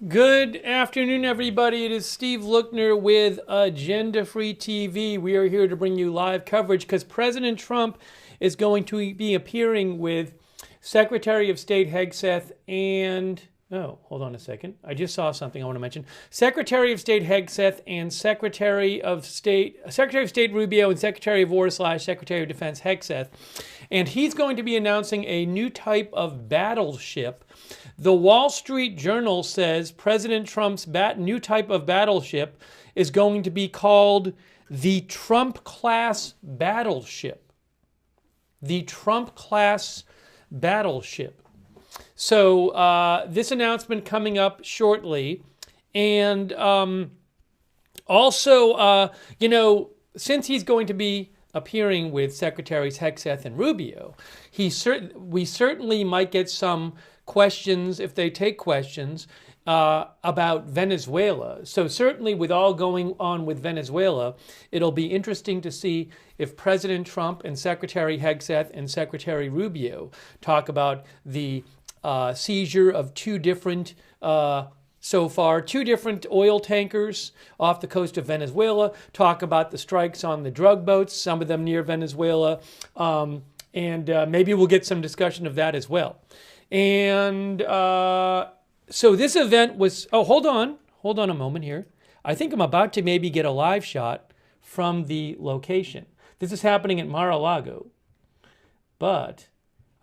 Good afternoon, everybody. It is Steve Lookner with Agenda Free TV. We are here to bring you live coverage because President Trump is going to be appearing with Secretary of State Hegseth and... Oh, hold on a second. I just saw something I want to mention. Secretary of State Hegseth and Secretary of State Rubio and Secretary of War / Secretary of Defense Hegseth. And he's going to be announcing a new type of battleship. The Wall Street Journal says President Trump's new type of battleship is going to be called the Trump-class battleship. The Trump-class battleship. So this announcement coming up shortly. And also, since he's going to be appearing with Secretaries Hegseth and Rubio, we certainly might get some questions, if they take questions, about Venezuela. So certainly with all going on with Venezuela, it'll be interesting to see if President Trump and Secretary Hegseth and Secretary Rubio talk about the seizure of two different oil tankers off the coast of Venezuela, talk about the strikes on the drug boats, some of them near Venezuela, and maybe we'll get some discussion of that as well. And so this event was, hold on a moment here. I think I'm about to maybe get a live shot from the location. This is happening at Mar-a-Lago, but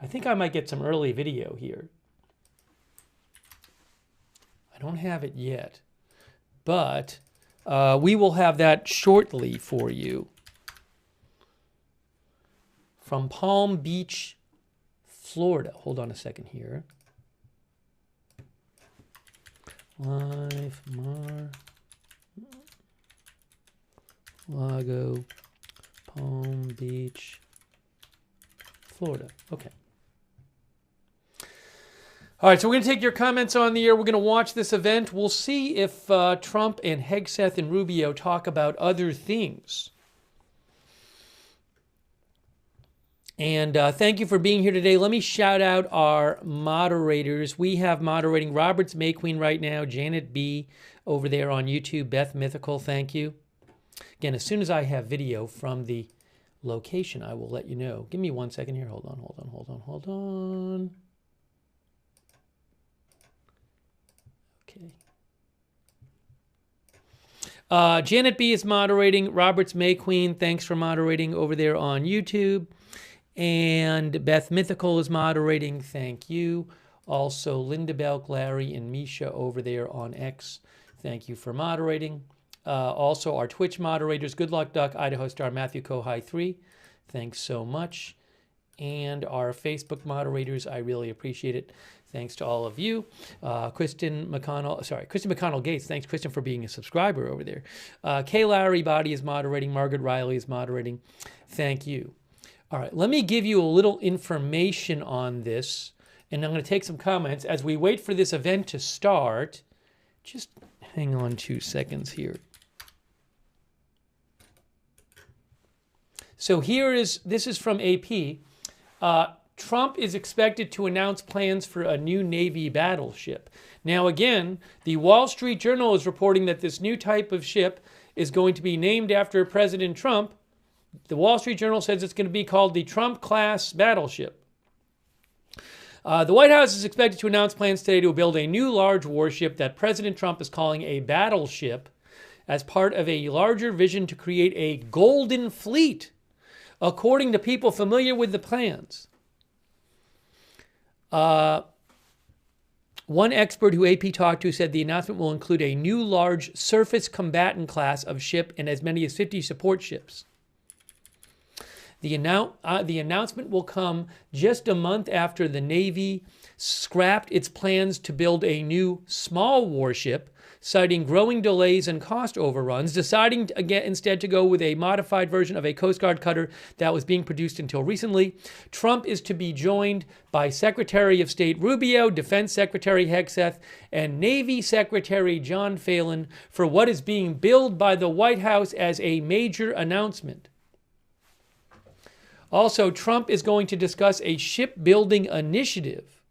I think I might get some early video here. I don't have it yet, but we will have that shortly for you. From Palm Beach, Florida. Hold on a second here. Live Mar-a-Lago, Palm Beach, Florida. Okay. All right, so we're going to take your comments on the air. We're going to watch this event. We'll see if Trump and Hegseth and Rubio talk about other things. And thank you for being here today. Let me shout out our moderators. We have moderating Roberts May Queen right now, Janet B. over there on YouTube, Beth Mythical, thank you. Again, as soon as I have video from the location, I will let you know. Give me 1 second here. Hold on. Okay. Janet B. is moderating. Roberts May Queen, thanks for moderating over there on YouTube. And Beth Mythical is moderating. Thank you. Also, Linda Belk, Larry, and Misha over there on X. Thank you for moderating. Also, our Twitch moderators, Good Luck Duck, Idaho Star, Matthew Kohai 3. Thanks so much. And our Facebook moderators, I really appreciate it. Thanks to all of you. Kristen McConnell Gates. Thanks, Kristen, for being a subscriber over there. Kay Larry Body is moderating. Margaret Riley is moderating. Thank you. All right, let me give you a little information on this, and I'm going to take some comments as we wait for this event to start. Just hang on 2 seconds here. So this is from AP. Trump is expected to announce plans for a new Navy battleship. Now again, the Wall Street Journal is reporting that this new type of ship is going to be named after President Trump. The Wall Street Journal says it's going to be called the Trump-class battleship. The White House is expected to announce plans today to build a new large warship that President Trump is calling a battleship as part of a larger vision to create a golden fleet, according to people familiar with the plans. One expert who AP talked to said the announcement will include a new large surface combatant class of ship and as many as 50 support ships. The announcement will come just a month after the Navy scrapped its plans to build a new small warship, citing growing delays and cost overruns, deciding instead to go with a modified version of a Coast Guard cutter that was being produced until recently. Trump is to be joined by Secretary of State Rubio, Defense Secretary Hegseth, and Navy Secretary John Phelan for what is being billed by the White House as a major announcement. Also, Trump is going to discuss a shipbuilding initiative.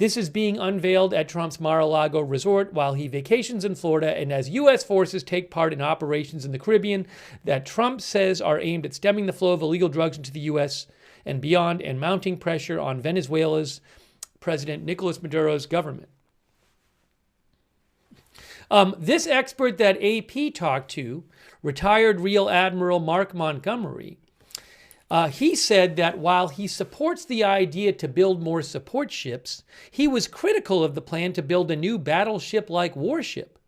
This is being unveiled at Trump's Mar-a-Lago resort while he vacations in Florida and as U.S. forces take part in operations in the Caribbean that Trump says are aimed at stemming the flow of illegal drugs into the U.S. and beyond and mounting pressure on Venezuela's President Nicolas Maduro's government. This expert that AP talked to, retired Rear Admiral Mark Montgomery, he said that while he supports the idea to build more support ships, he was critical of the plan to build a new battleship-like warship.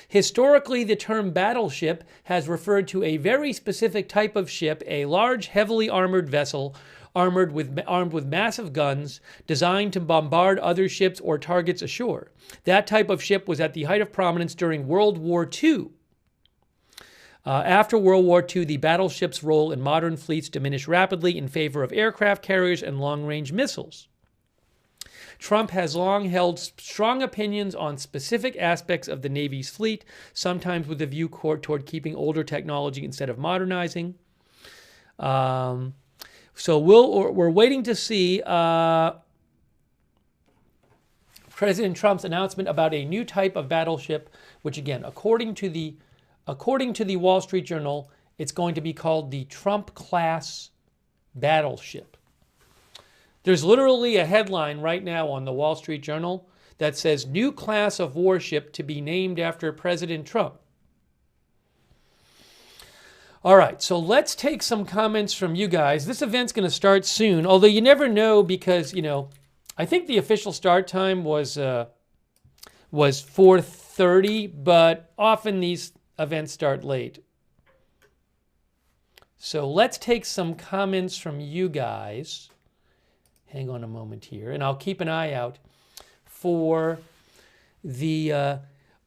Historically, the term battleship has referred to a very specific type of ship, a large, heavily armored vessel armed with massive guns designed to bombard other ships or targets ashore. That type of ship was at the height of prominence during World War II. After World War II, the battleship's role in modern fleets diminished rapidly in favor of aircraft carriers and long-range missiles. Trump has long held strong opinions on specific aspects of the Navy's fleet, sometimes with a view toward keeping older technology instead of modernizing. So we're waiting to see President Trump's announcement about a new type of battleship, which again, according to the Wall Street Journal, it's going to be called the Trump-class battleship. There's literally a headline right now on the Wall Street Journal that says, "New class of warship to be named after President Trump." All right, so let's take some comments from you guys. This event's going to start soon, although you never know because, I think the official start time was 4:30, but often these events start late. So let's take some comments from you guys. Hang on a moment here, and I'll keep an eye out for the...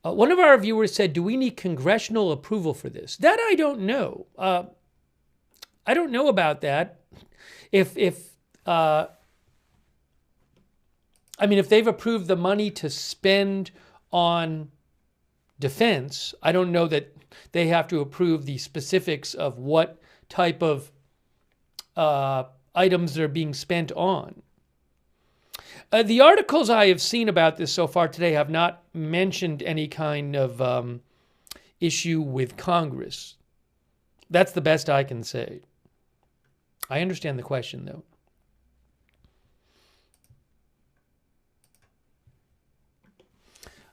one of our viewers said, do we need congressional approval for this? That I don't know. I don't know about that. If they've approved the money to spend on defense, I don't know that they have to approve the specifics of what type of items they're being spent on. The articles I have seen about this so far today have not mentioned any kind of issue with Congress. That's the best I can say. I understand the question, though.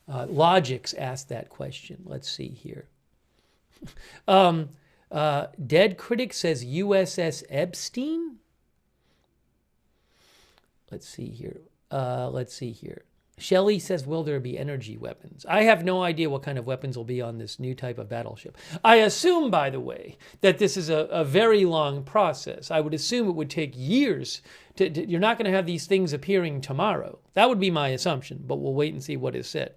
Logix asked that question. Let's see here. Dead Critic says USS Epstein. Let's see here. Shelley says, will there be energy weapons? I have no idea what kind of weapons will be on this new type of battleship. I assume, by the way, that this is a very long process. I would assume it would take years. You're not going to have these things appearing tomorrow. That would be my assumption, but we'll wait and see what is said.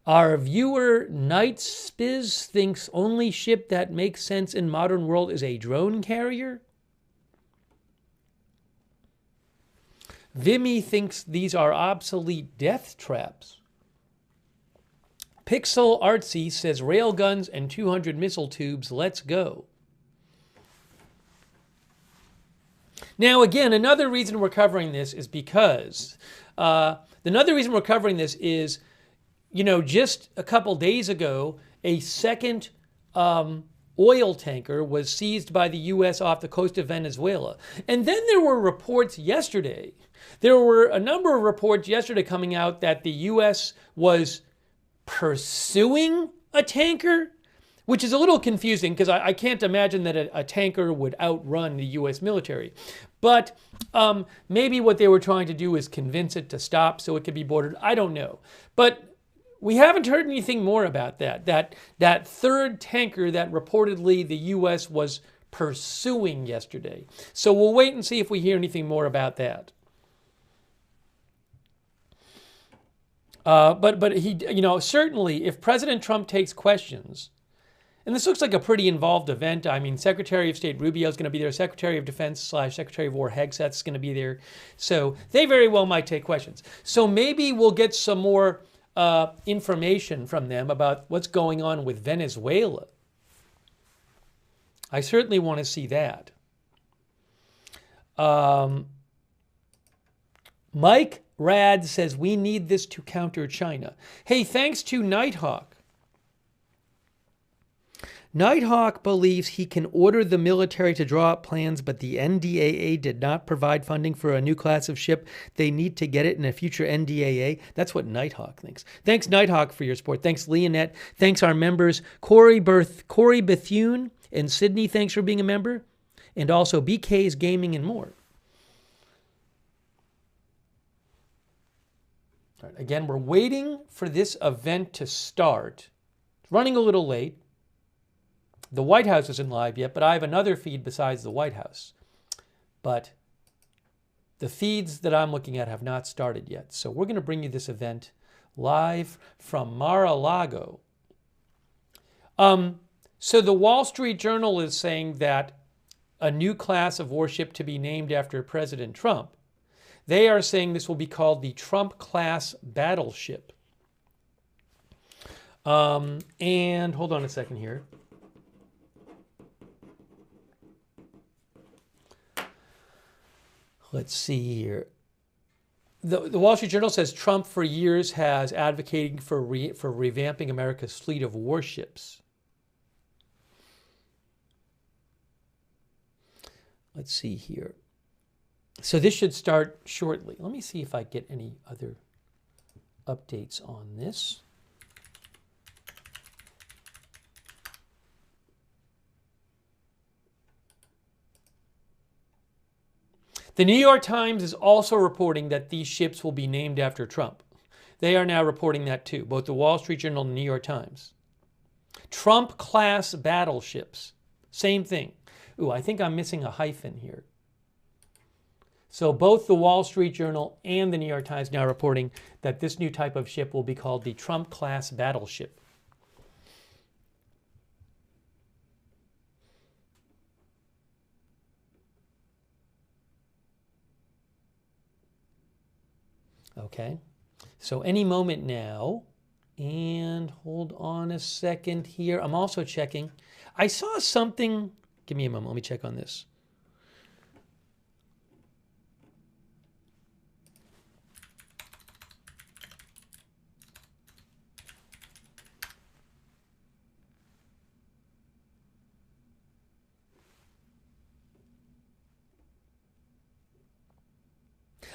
Our viewer, Night Spiz, thinks only ship that makes sense in modern world is a drone carrier. Vimy thinks these are obsolete death traps. Pixel Artsy says railguns and 200 missile tubes, let's go. Now again, another reason we're covering this is because, just a couple days ago, a second oil tanker was seized by the U.S. off the coast of Venezuela. And then there were reports yesterday. There were a number of reports yesterday coming out that the U.S. was pursuing a tanker, which is a little confusing because I can't imagine that a tanker would outrun the U.S. military. But maybe what they were trying to do is convince it to stop so it could be boarded. I don't know. But we haven't heard anything more about that. That third tanker that reportedly the U.S. was pursuing yesterday. So we'll wait and see if we hear anything more about that. But he, certainly if President Trump takes questions, and this looks like a pretty involved event. I mean, Secretary of State Rubio is going to be there. Secretary of Defense / Secretary of War Hegseth is going to be there. So they very well might take questions. So maybe we'll get some more information from them about what's going on with Venezuela. I certainly want to see that. Um, Mike Rad says, we need this to counter China. Hey, thanks to Nighthawk. Nighthawk believes he can order the military to draw up plans, but the NDAA did not provide funding for a new class of ship. They need to get it in a future NDAA. That's what Nighthawk thinks. Thanks, Nighthawk, for your support. Thanks, Leonette. Thanks, our members. Corey Bethune and Sydney, thanks for being a member. And also BK's Gaming and more. All right, again, we're waiting for this event to start. It's running a little late. The White House isn't live yet, but I have another feed besides the White House. But the feeds that I'm looking at have not started yet. So we're going to bring you this event live from Mar-a-Lago. So the Wall Street Journal is saying that a new class of warship to be named after President Trump. They are saying this will be called the Trump-class Battleship. And hold on a second here. Let's see here. The Wall Street Journal says Trump for years has advocated for revamping America's fleet of warships. Let's see here. So this should start shortly. Let me see if I get any other updates on this. The New York Times is also reporting that these ships will be named after Trump. They are now reporting that too, both the Wall Street Journal and the New York Times. Trump-class battleships, same thing. Ooh, I think I'm missing a hyphen here. So both the Wall Street Journal and the New York Times now reporting that this new type of ship will be called the Trump-class battleship. Okay, so any moment now, and hold on a second here. I'm also checking. I saw something. Give me a moment. Let me check on this.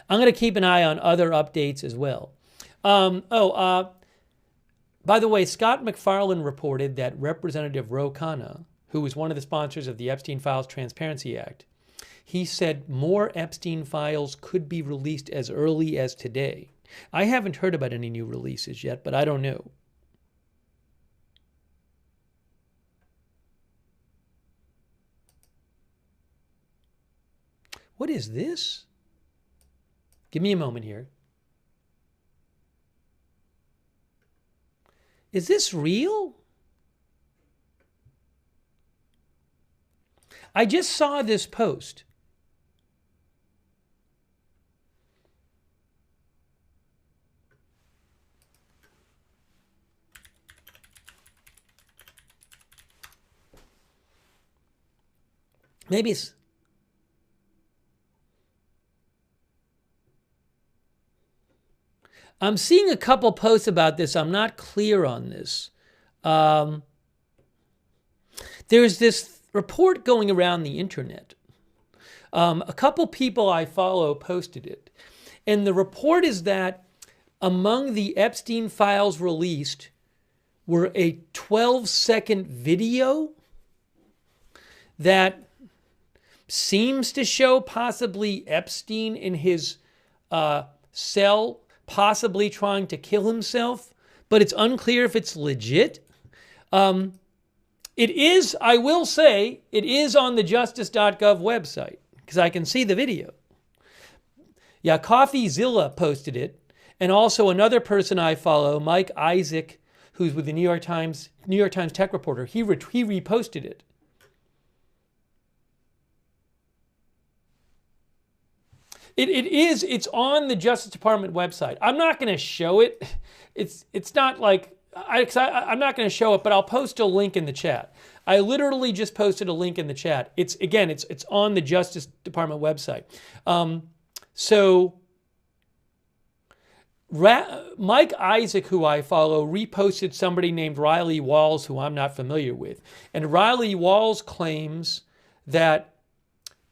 I'm going to keep an eye on other updates as well. By the way, Scott McFarlane reported that Representative Ro Khanna, who was one of the sponsors of the Epstein Files Transparency Act, he said more Epstein files could be released as early as today. I haven't heard about any new releases yet, but I don't know. What is this? Give me a moment here. Is this real? I just saw this post. Maybe it's... I'm seeing a couple posts about this. I'm not clear on this. There's this report going around the internet. A couple people I follow posted it. And the report is that among the Epstein files released were a 12-second video that seems to show possibly Epstein in his cell, possibly trying to kill himself, but it's unclear if it's legit. It is, I will say, it is on the justice.gov website, because I can see the video. Yeah, CoffeeZilla posted it, and also another person I follow, Mike Isaac, who's with the New York Times tech reporter, he reposted it. It's on the Justice Department website. I'm not going to show it. It's not like I'm not going to show it, but I'll post a link in the chat. I literally just posted a link in the chat. It's on the Justice Department website. Mike Isaac, who I follow, reposted somebody named Riley Walls, who I'm not familiar with. And Riley Walls claims that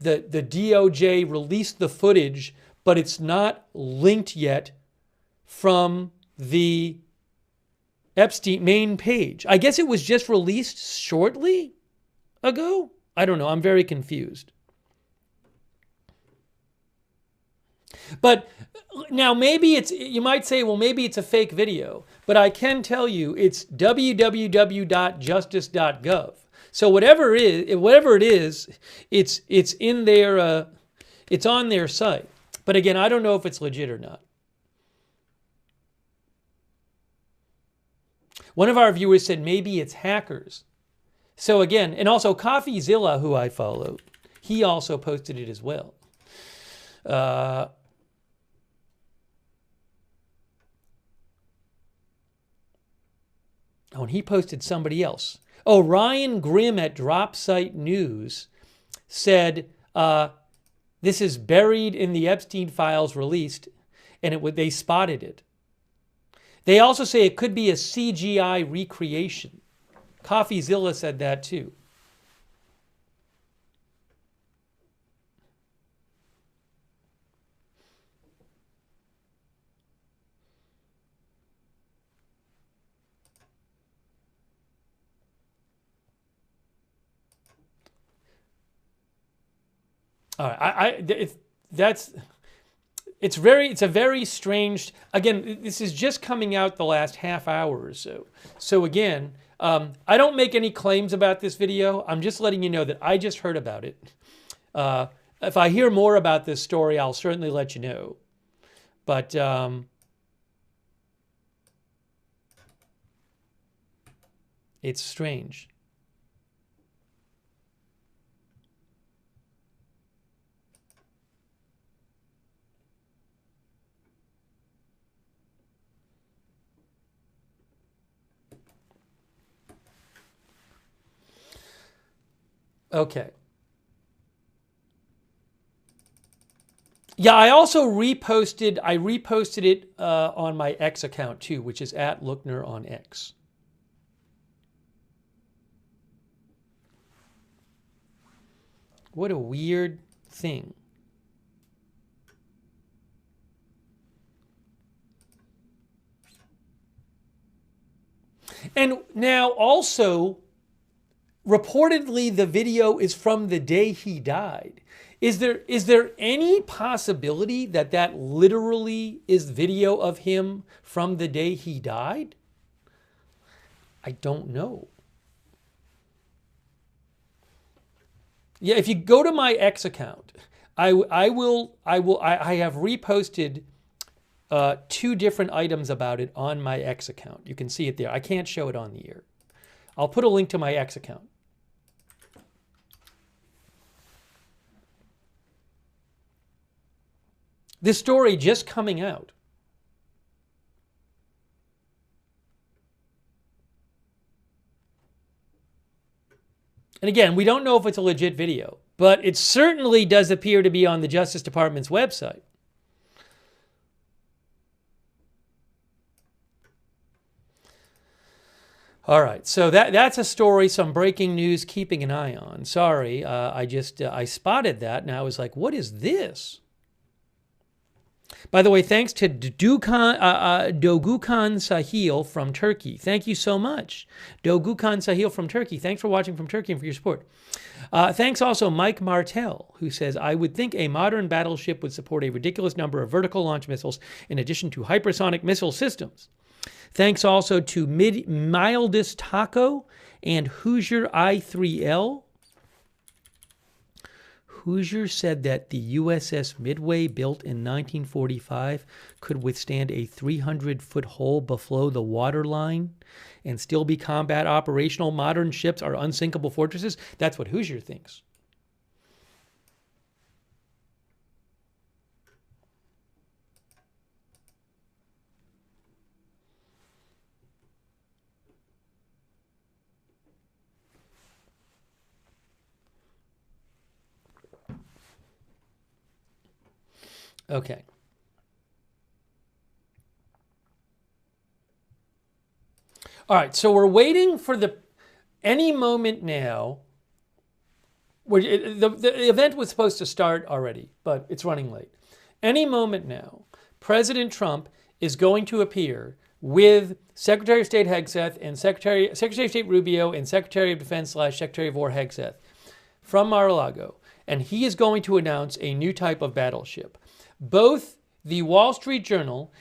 the DOJ released the footage, but it's not linked yet from the Epstein main page. I guess it was just released shortly ago. I don't know. I'm very confused. But now maybe you might say, well, maybe it's a fake video, but I can tell you it's www.justice.gov. So whatever it is, it's in their, it's on their site. But again, I don't know if it's legit or not. One of our viewers said maybe it's hackers. So again, and also CoffeeZilla, who I follow, he also posted it as well. Oh, and he posted somebody else. Oh, Ryan Grimm at Dropsite News said, this is buried in the Epstein files released, and they spotted it. They also say it could be a CGI recreation. CoffeeZilla said that too. All right, it's a very strange. Again, this is just coming out the last half hour or so. So again, I don't make any claims about this video. I'm just letting you know that I just heard about it. If I hear more about this story, I'll certainly let you know. But it's strange. Okay. Yeah, I also reposted it on my X account too, which is at Lookner on X. What a weird thing. And now also, reportedly, the video is from the day he died. Is there any possibility that that literally is video of him from the day he died? I don't know. Yeah, if you go to my X account, I have reposted 2 different items about it on my X account. You can see it there. I can't show it on the air. I'll put a link to my X account. This story just coming out. And again, we don't know if it's a legit video, but it certainly does appear to be on the Justice Department's website. All right, so that's a story, some breaking news, keeping an eye on. Sorry, I spotted that, and I was like, what is this? By the way, thanks to Dogukan Sahil from Turkey. Thank you so much. Dogukan Sahil from Turkey. Thanks for watching from Turkey and for your support. Thanks also Mike Martel, who says, I would think a modern battleship would support a ridiculous number of vertical launch missiles in addition to hypersonic missile systems. Thanks also to Mildest Taco and Hoosier I3L. Hoosier said that the USS Midway, built in 1945, could withstand a 300-foot hole below the waterline and still be combat operational. Modern ships are unsinkable fortresses. That's what Hoosier thinks. Okay. All right, so we're waiting for any moment now. The event was supposed to start already, but it's running late. Any moment now, President Trump is going to appear with Secretary of State Hegseth and Secretary of State Rubio and Secretary of Defense / Secretary of War Hegseth from Mar-a-Lago, and he is going to announce a new type of battleship. Both the Wall Street Journal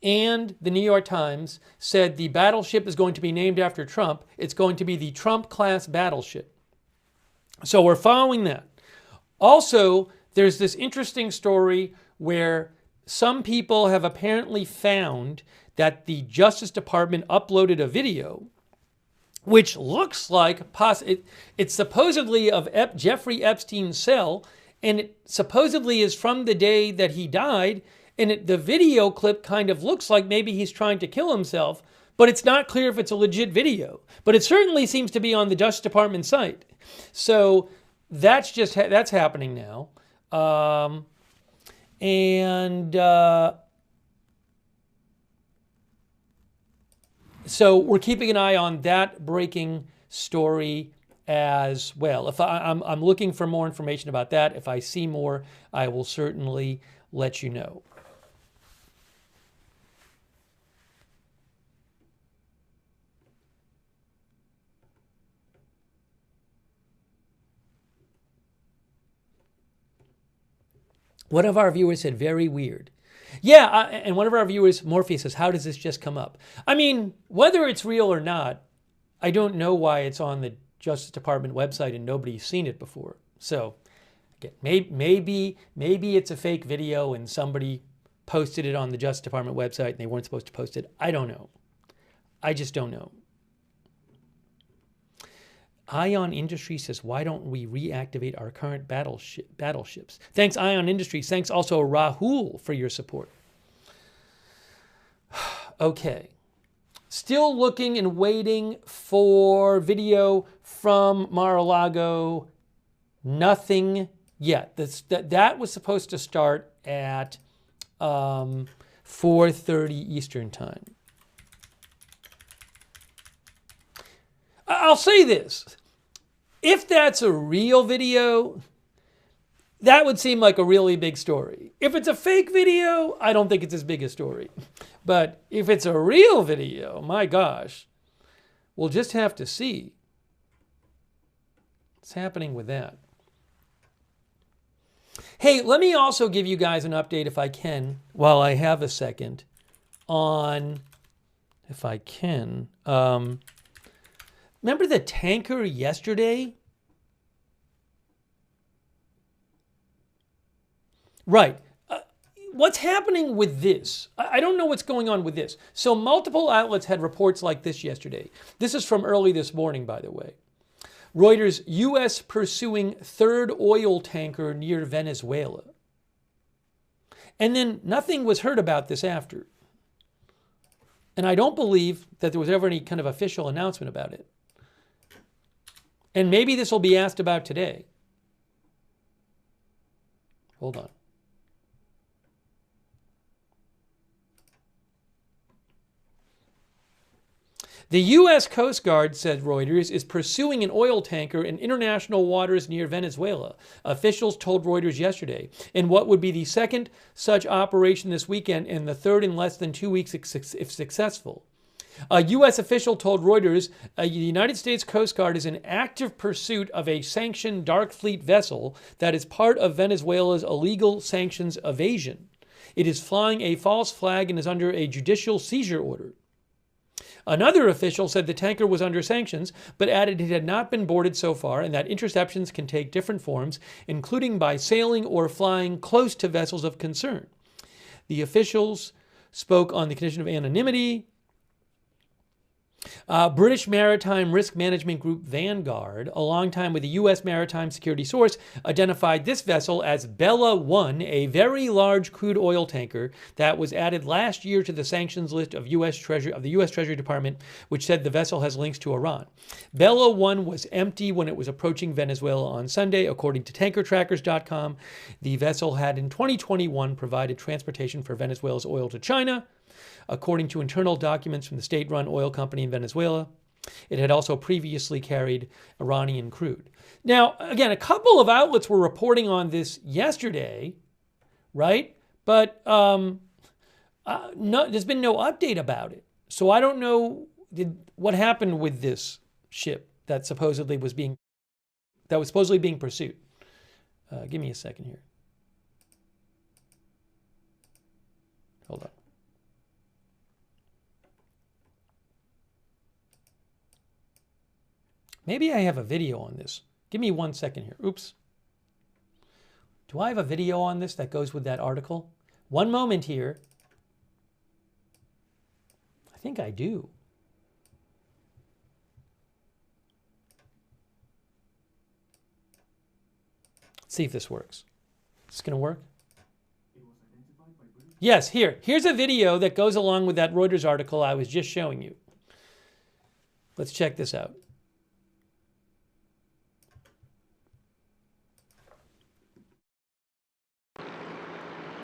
and the New York Times said the battleship is going to be named after Trump. It's going to be the Trump-class battleship. So we're following that. Also, there's this interesting story where some people have apparently found that the Justice Department uploaded a video which looks like it's supposedly of Jeffrey Epstein's cell, and it supposedly is from the day that he died, and the video clip kind of looks like maybe he's trying to kill himself, but it's not clear if it's a legit video. But it certainly seems to be on the Justice Department site. So that's happening now. So we're keeping an eye on that breaking story as well. If I'm looking for more information about that. If I see more, I will certainly let you know. One of our viewers said, very weird. Yeah, and one of our viewers, Morpheus, says, how does this just come up? I mean, whether it's real or not, I don't know why it's on the Justice Department website and nobody's seen it before. So, again, maybe it's a fake video and somebody posted it on the Justice Department website and they weren't supposed to post it. I don't know. I just don't know. Ion Industries says, why don't we reactivate our current battleships? Thanks, Ion Industries. Thanks also, Rahul, for your support. Okay. Still looking and waiting for video from Mar-a-Lago. Nothing yet. That was supposed to start at 4:30 Eastern Time. I'll say this. If that's a real video, that would seem like a really big story. If it's a fake video, I don't think it's as big a story. But if it's a real video, my gosh, we'll just have to see what's happening with that. Hey, let me also give you guys an update, if I can, while I have a second, on, if I can, remember the tanker yesterday? Right. What's happening with this? I don't know what's going on with this. So multiple outlets had reports like this yesterday. This is from early this morning, by the way. Reuters, U.S. pursuing third oil tanker near Venezuela. And then nothing was heard about this after. And I don't believe that there was ever any kind of official announcement about it. And maybe this will be asked about today. Hold on. The U.S. Coast Guard, said Reuters, is pursuing an oil tanker in international waters near Venezuela, officials told Reuters yesterday, in what would be the second such operation this weekend and the third in less than 2 weeks if successful. A U.S. official told Reuters the United States Coast Guard is in active pursuit of a sanctioned dark fleet vessel that is part of Venezuela's illegal sanctions evasion. It is flying a false flag and is under a judicial seizure order. Another official said the tanker was under sanctions, but added it had not been boarded so far and that interceptions can take different forms, including by sailing or flying close to vessels of concern. The officials spoke on the condition of anonymity. British Maritime Risk Management Group Vanguard, a long time with the U.S. maritime security source, identified this vessel as Bella 1, a very large crude oil tanker that was added last year to the sanctions list of the U.S. Treasury Department, which said the vessel has links to Iran. Bella 1 was empty when it was approaching Venezuela on Sunday, according to tankertrackers.com. The vessel had in 2021 provided transportation for Venezuela's oil to China. According to internal documents from the state-run oil company in Venezuela, it had also previously carried Iranian crude. Now, again, a couple of outlets were reporting on this yesterday, right? But there's been no update about it. So I don't know what happened with this ship that supposedly was being pursued. Give me a second here. Hold on. Maybe I have a video on this. Give me 1 second here. Oops. Do I have a video on this that goes with that article? One moment here. I think I do. Let's see if this works. Is this going to work? Yes, here. Here's a video that goes along with that Reuters article I was just showing you. Let's check this out.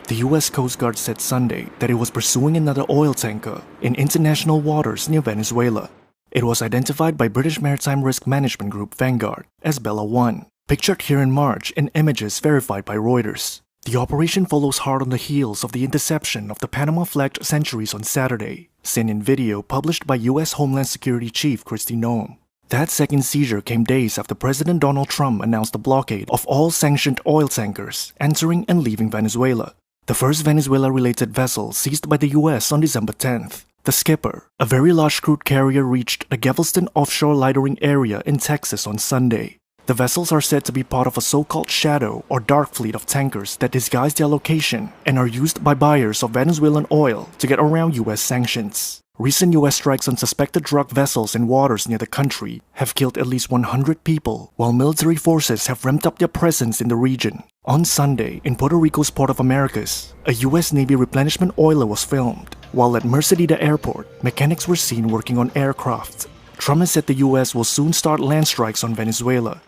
The U.S. Coast Guard said Sunday that it was pursuing another oil tanker in international waters near Venezuela. It was identified by British Maritime Risk Management Group Vanguard as Bella 1, pictured here in March in images verified by Reuters. The operation follows hard on the heels of the interception of the Panama-flagged Centuries on Saturday, seen in video published by U.S. Homeland Security Chief Kristi Noem. That second seizure came days after President Donald Trump announced the blockade of all sanctioned oil tankers entering and leaving Venezuela. The first Venezuela-related vessel seized by the U.S. on December 10th. The Skipper, a very large crude carrier, reached the Galveston offshore lightering area in Texas on Sunday. The vessels are said to be part of a so-called shadow or dark fleet of tankers that disguise their location and are used by buyers of Venezuelan oil to get around U.S. sanctions. Recent U.S. strikes on suspected drug vessels in waters near the country have killed at least 100 people, while military forces have ramped up their presence in the region. On Sunday, in Puerto Rico's Port of Americas, a U.S. Navy replenishment oiler was filmed, while at Mercedita Airport, mechanics were seen working on aircraft. Trump has said the U.S. will soon start land strikes on Venezuela.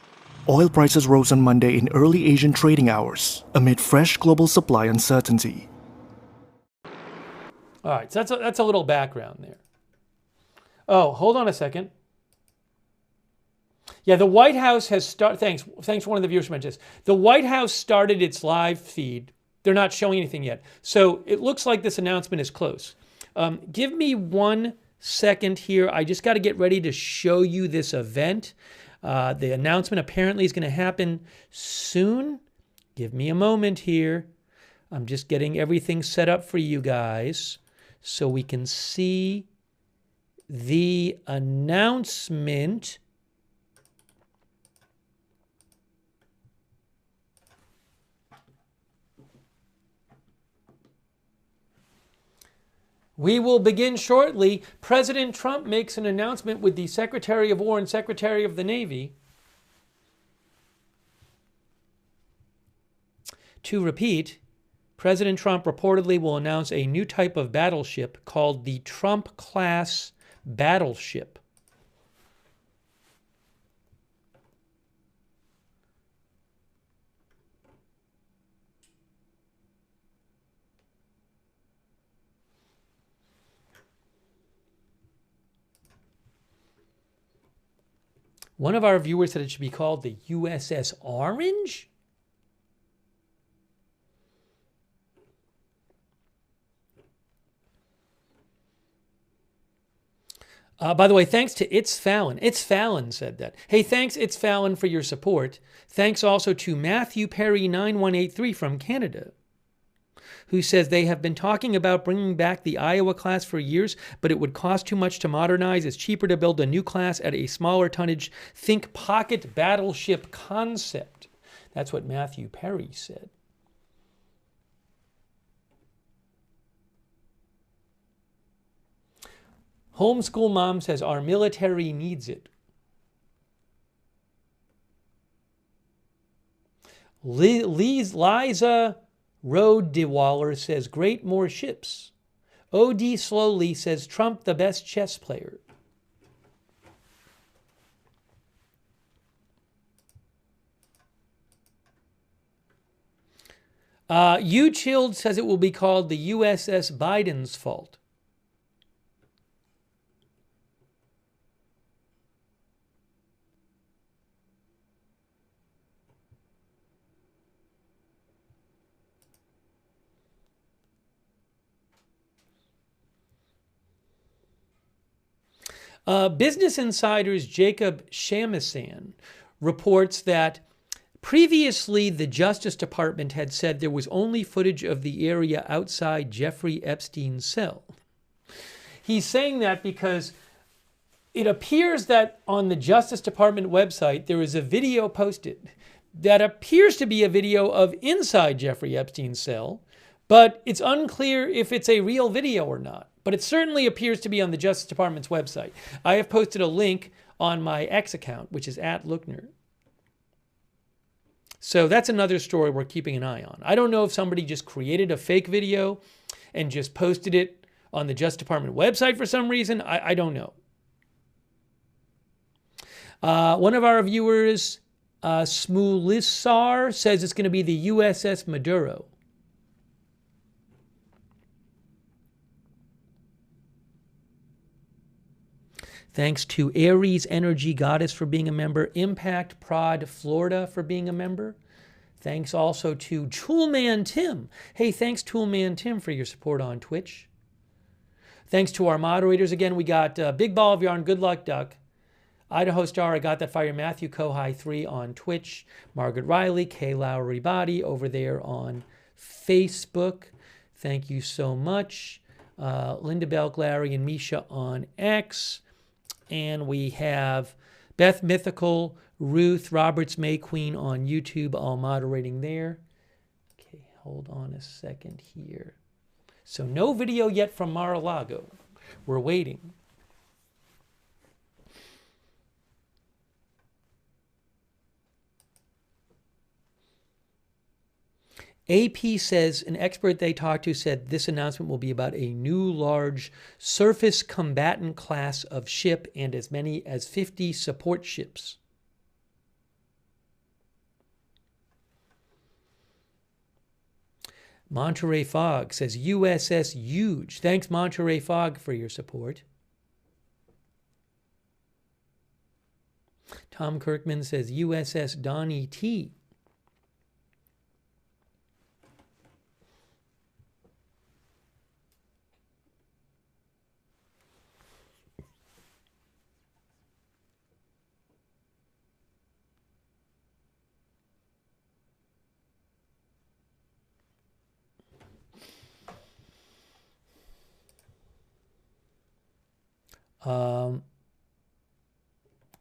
Oil prices rose on Monday in early Asian trading hours, amid fresh global supply uncertainty. All right, so that's a little background there. Oh, hold on a second. Yeah, the White House has started. Thanks for one of the viewers who mentioned this. The White House started its live feed. They're not showing anything yet, so it looks like this announcement is close. Give me 1 second here. I just got to get ready to show you this event. The announcement apparently is going to happen soon. Give me a moment here. I'm just getting everything set up for you guys so we can see the announcement. We will begin shortly. President Trump makes an announcement with the Secretary of War and Secretary of the Navy to repeat. President Trump reportedly will announce a new type of battleship called the Trump-class Battleship. One of our viewers said it should be called the USS Orange? By the way, thanks to It's Fallon. It's Fallon said that. Hey, thanks It's Fallon for your support. Thanks also to Matthew Perry 9183 from Canada, who says they have been talking about bringing back the Iowa class for years, but it would cost too much to modernize. It's cheaper to build a new class at a smaller tonnage. Think pocket battleship concept. That's what Matthew Perry said. Homeschool mom says our military needs it. Liza Road DeWaller says great more ships. OD Slowly says Trump the best chess player. You Chilled says it will be called the USS Biden's fault. Business Insider's Jacob Shamisan reports that previously the Justice Department had said there was only footage of the area outside Jeffrey Epstein's cell. He's saying that because it appears that on the Justice Department website there is a video posted that appears to be a video of inside Jeffrey Epstein's cell, but it's unclear if it's a real video or not. But it certainly appears to be on the Justice Department's website. I have posted a link on my X account, which is @Lookner. So that's another story we're keeping an eye on. I don't know if somebody just created a fake video and just posted it on the Justice Department website for some reason. I don't know. One of our viewers, Smulissar, says it's going to be the USS Maduro. Thanks to Aries Energy Goddess for being a member. Impact Prod Florida for being a member. Thanks also to Toolman Tim. Hey, thanks Toolman Tim for your support on Twitch. Thanks to our moderators. Again, we got Big Ball of Yarn, Good Luck Duck, Idaho Star, I Got That Fire, Matthew Kohai 3 on Twitch, Margaret Riley, Kay Lowry Body over there on Facebook. Thank you so much. Linda Belk, Larry, and Misha on X. And we have Beth Mythical, Ruth, Roberts May Queen on YouTube, all moderating there. Okay, hold on a second here. So no video yet from Mar-a-Lago. We're waiting. AP says, an expert they talked to said this announcement will be about a new large surface combatant class of ship and as many as 50 support ships. Monterey Fog says USS Huge. Thanks, Monterey Fog, for your support. Tom Kirkman says USS Donnie T.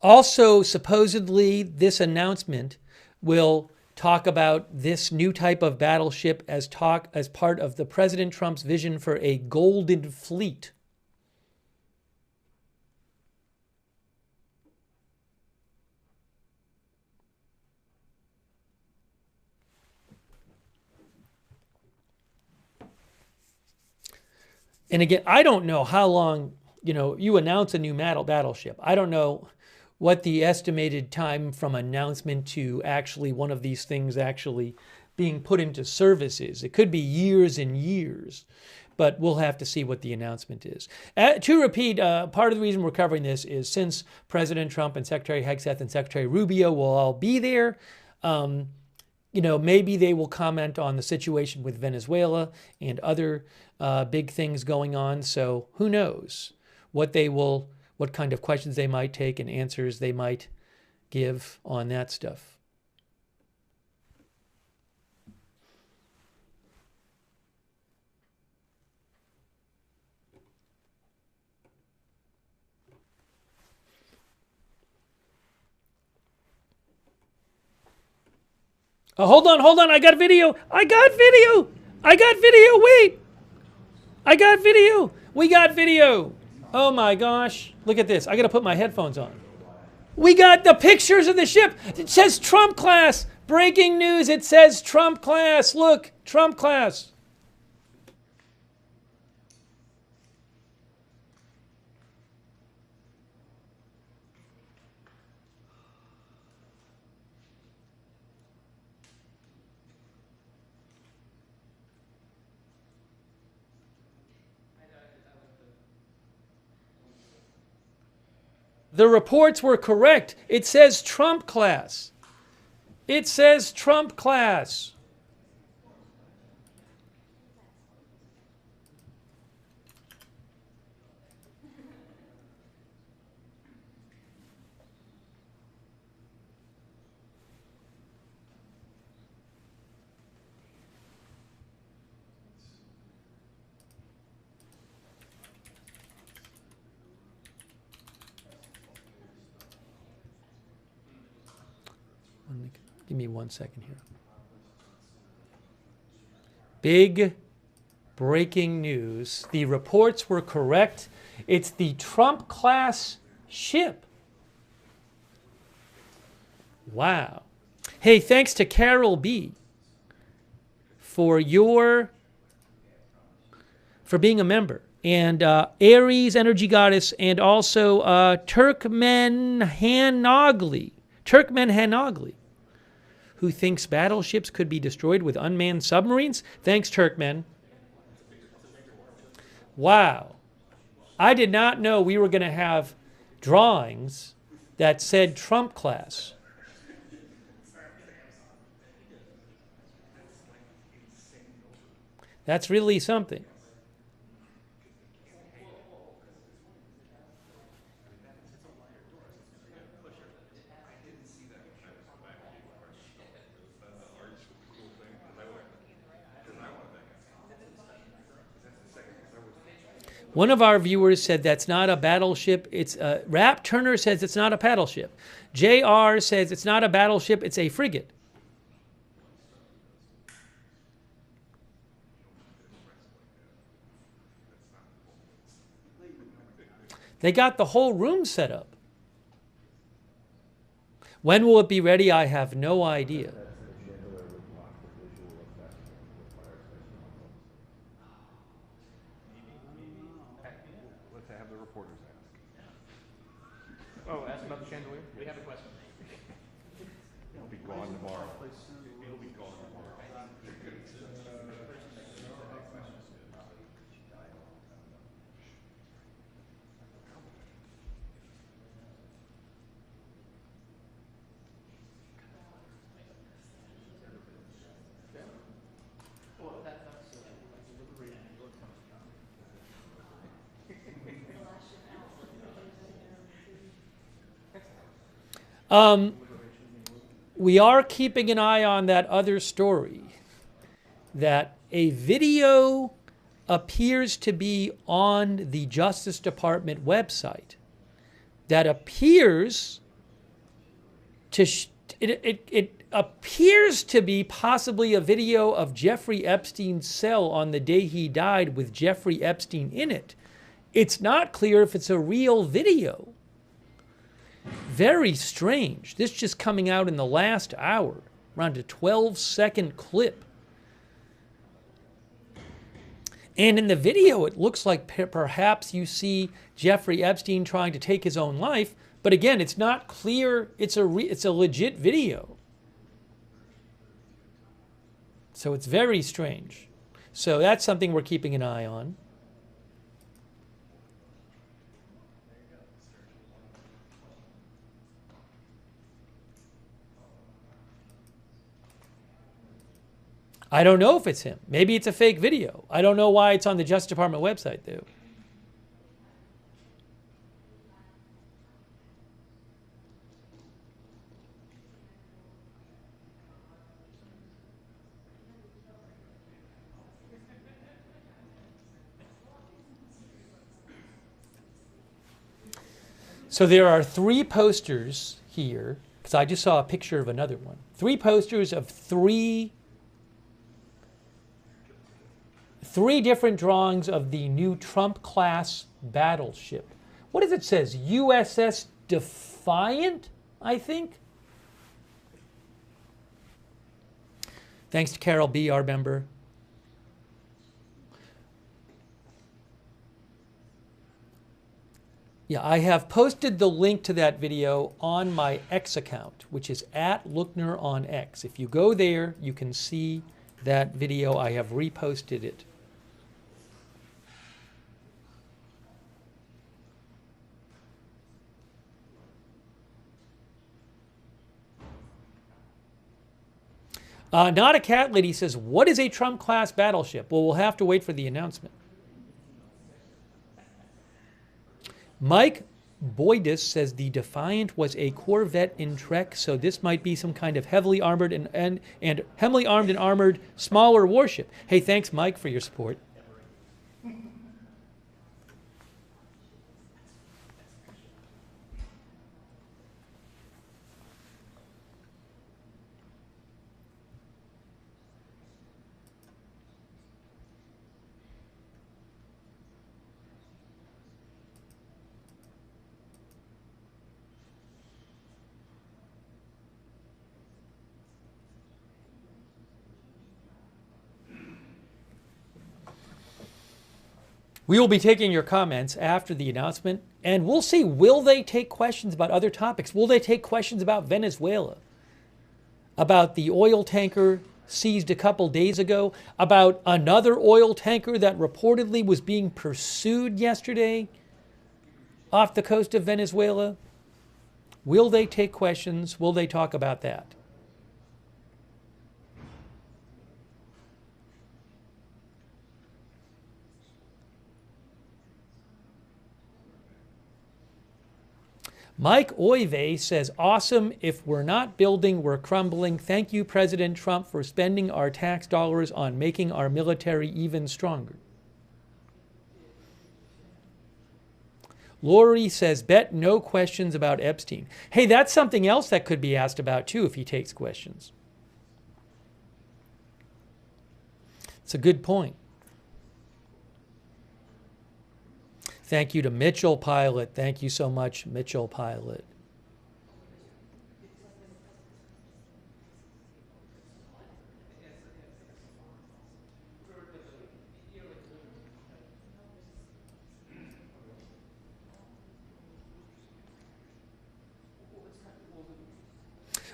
Also, supposedly, this announcement will talk about this new type of battleship as part of the President Trump's vision for a golden fleet. And again, I don't know how long, you announce a new battleship. I don't know what the estimated time from announcement to actually one of these things actually being put into service is. It could be years and years, but we'll have to see what the announcement is. To repeat, part of the reason we're covering this is since President Trump and Secretary Hegseth and Secretary Rubio will all be there, maybe they will comment on the situation with Venezuela and other big things going on. So who knows what kind of questions they might take and answers they might give on that stuff. Oh, hold on. I got video. Wait. I got video. We got video. Oh my gosh. Look at this. I got to put my headphones on. We got the pictures of the ship. It says Trump class. Breaking news. It says Trump class. Look, Trump class. The reports were correct. It says Trump class. It says Trump class. Give me 1 second here. Big breaking news. The reports were correct. It's the Trump class ship. Wow. Hey, thanks to Carol B. for being a member. And Aries, Energy Goddess, and also Turkmen Hanogli, who thinks battleships could be destroyed with unmanned submarines. Thanks, Turkmen. Wow. I did not know we were going to have drawings that said Trump class. That's really something. One of our viewers said that's not a battleship. It's Rap Turner says it's not a battleship. JR says it's not a battleship, it's a frigate. They got the whole room set up. When will it be ready? I have no idea. Let's have the reporters ask. Oh, ask about the chandelier? We have a question. It'll be gone tomorrow. It'll be gone tomorrow. We are keeping an eye on that other story, that a video appears to be on the Justice Department website that appears to it appears to be possibly a video of Jeffrey Epstein's cell on the day he died with Jeffrey Epstein in it. It's not clear if it's a real video. Very strange. This just coming out in the last hour, around a 12-second clip. And in the video, it looks like perhaps you see Jeffrey Epstein trying to take his own life. But again, it's not clear. It's a legit video. So it's very strange. So that's something we're keeping an eye on. I don't know if it's him. Maybe it's a fake video. I don't know why it's on the Justice Department website, though. So there are 3 posters here, because I just saw a picture of another one. 3 posters of three 3 different drawings of the new Trump-class battleship. What does it says? USS Defiant, I think? Thanks to Carol B., our member. Yeah, I have posted the link to that video on my X account, which is @Lookner on X. If you go there, you can see that video. I have reposted it. Not a Cat Lady says, what is a Trump-class battleship? Well, we'll have to wait for the announcement. Mike Boydus says the Defiant was a corvette in Trek, so this might be some kind of heavily armored and heavily armed and armored smaller warship. Hey, thanks, Mike, for your support. We will be taking your comments after the announcement, and we'll see, will they take questions about other topics? Will they take questions about Venezuela? About the oil tanker seized a couple days ago? About another oil tanker that reportedly was being pursued yesterday off the coast of Venezuela? Will they take questions? Will they talk about that? Mike Oive says, awesome. If we're not building, we're crumbling. Thank you, President Trump, for spending our tax dollars on making our military even stronger. Lori says, bet no questions about Epstein. Hey, that's something else that could be asked about, too, if he takes questions. It's a good point. Thank you to Mitchell Pilot. Thank you so much, Mitchell Pilot.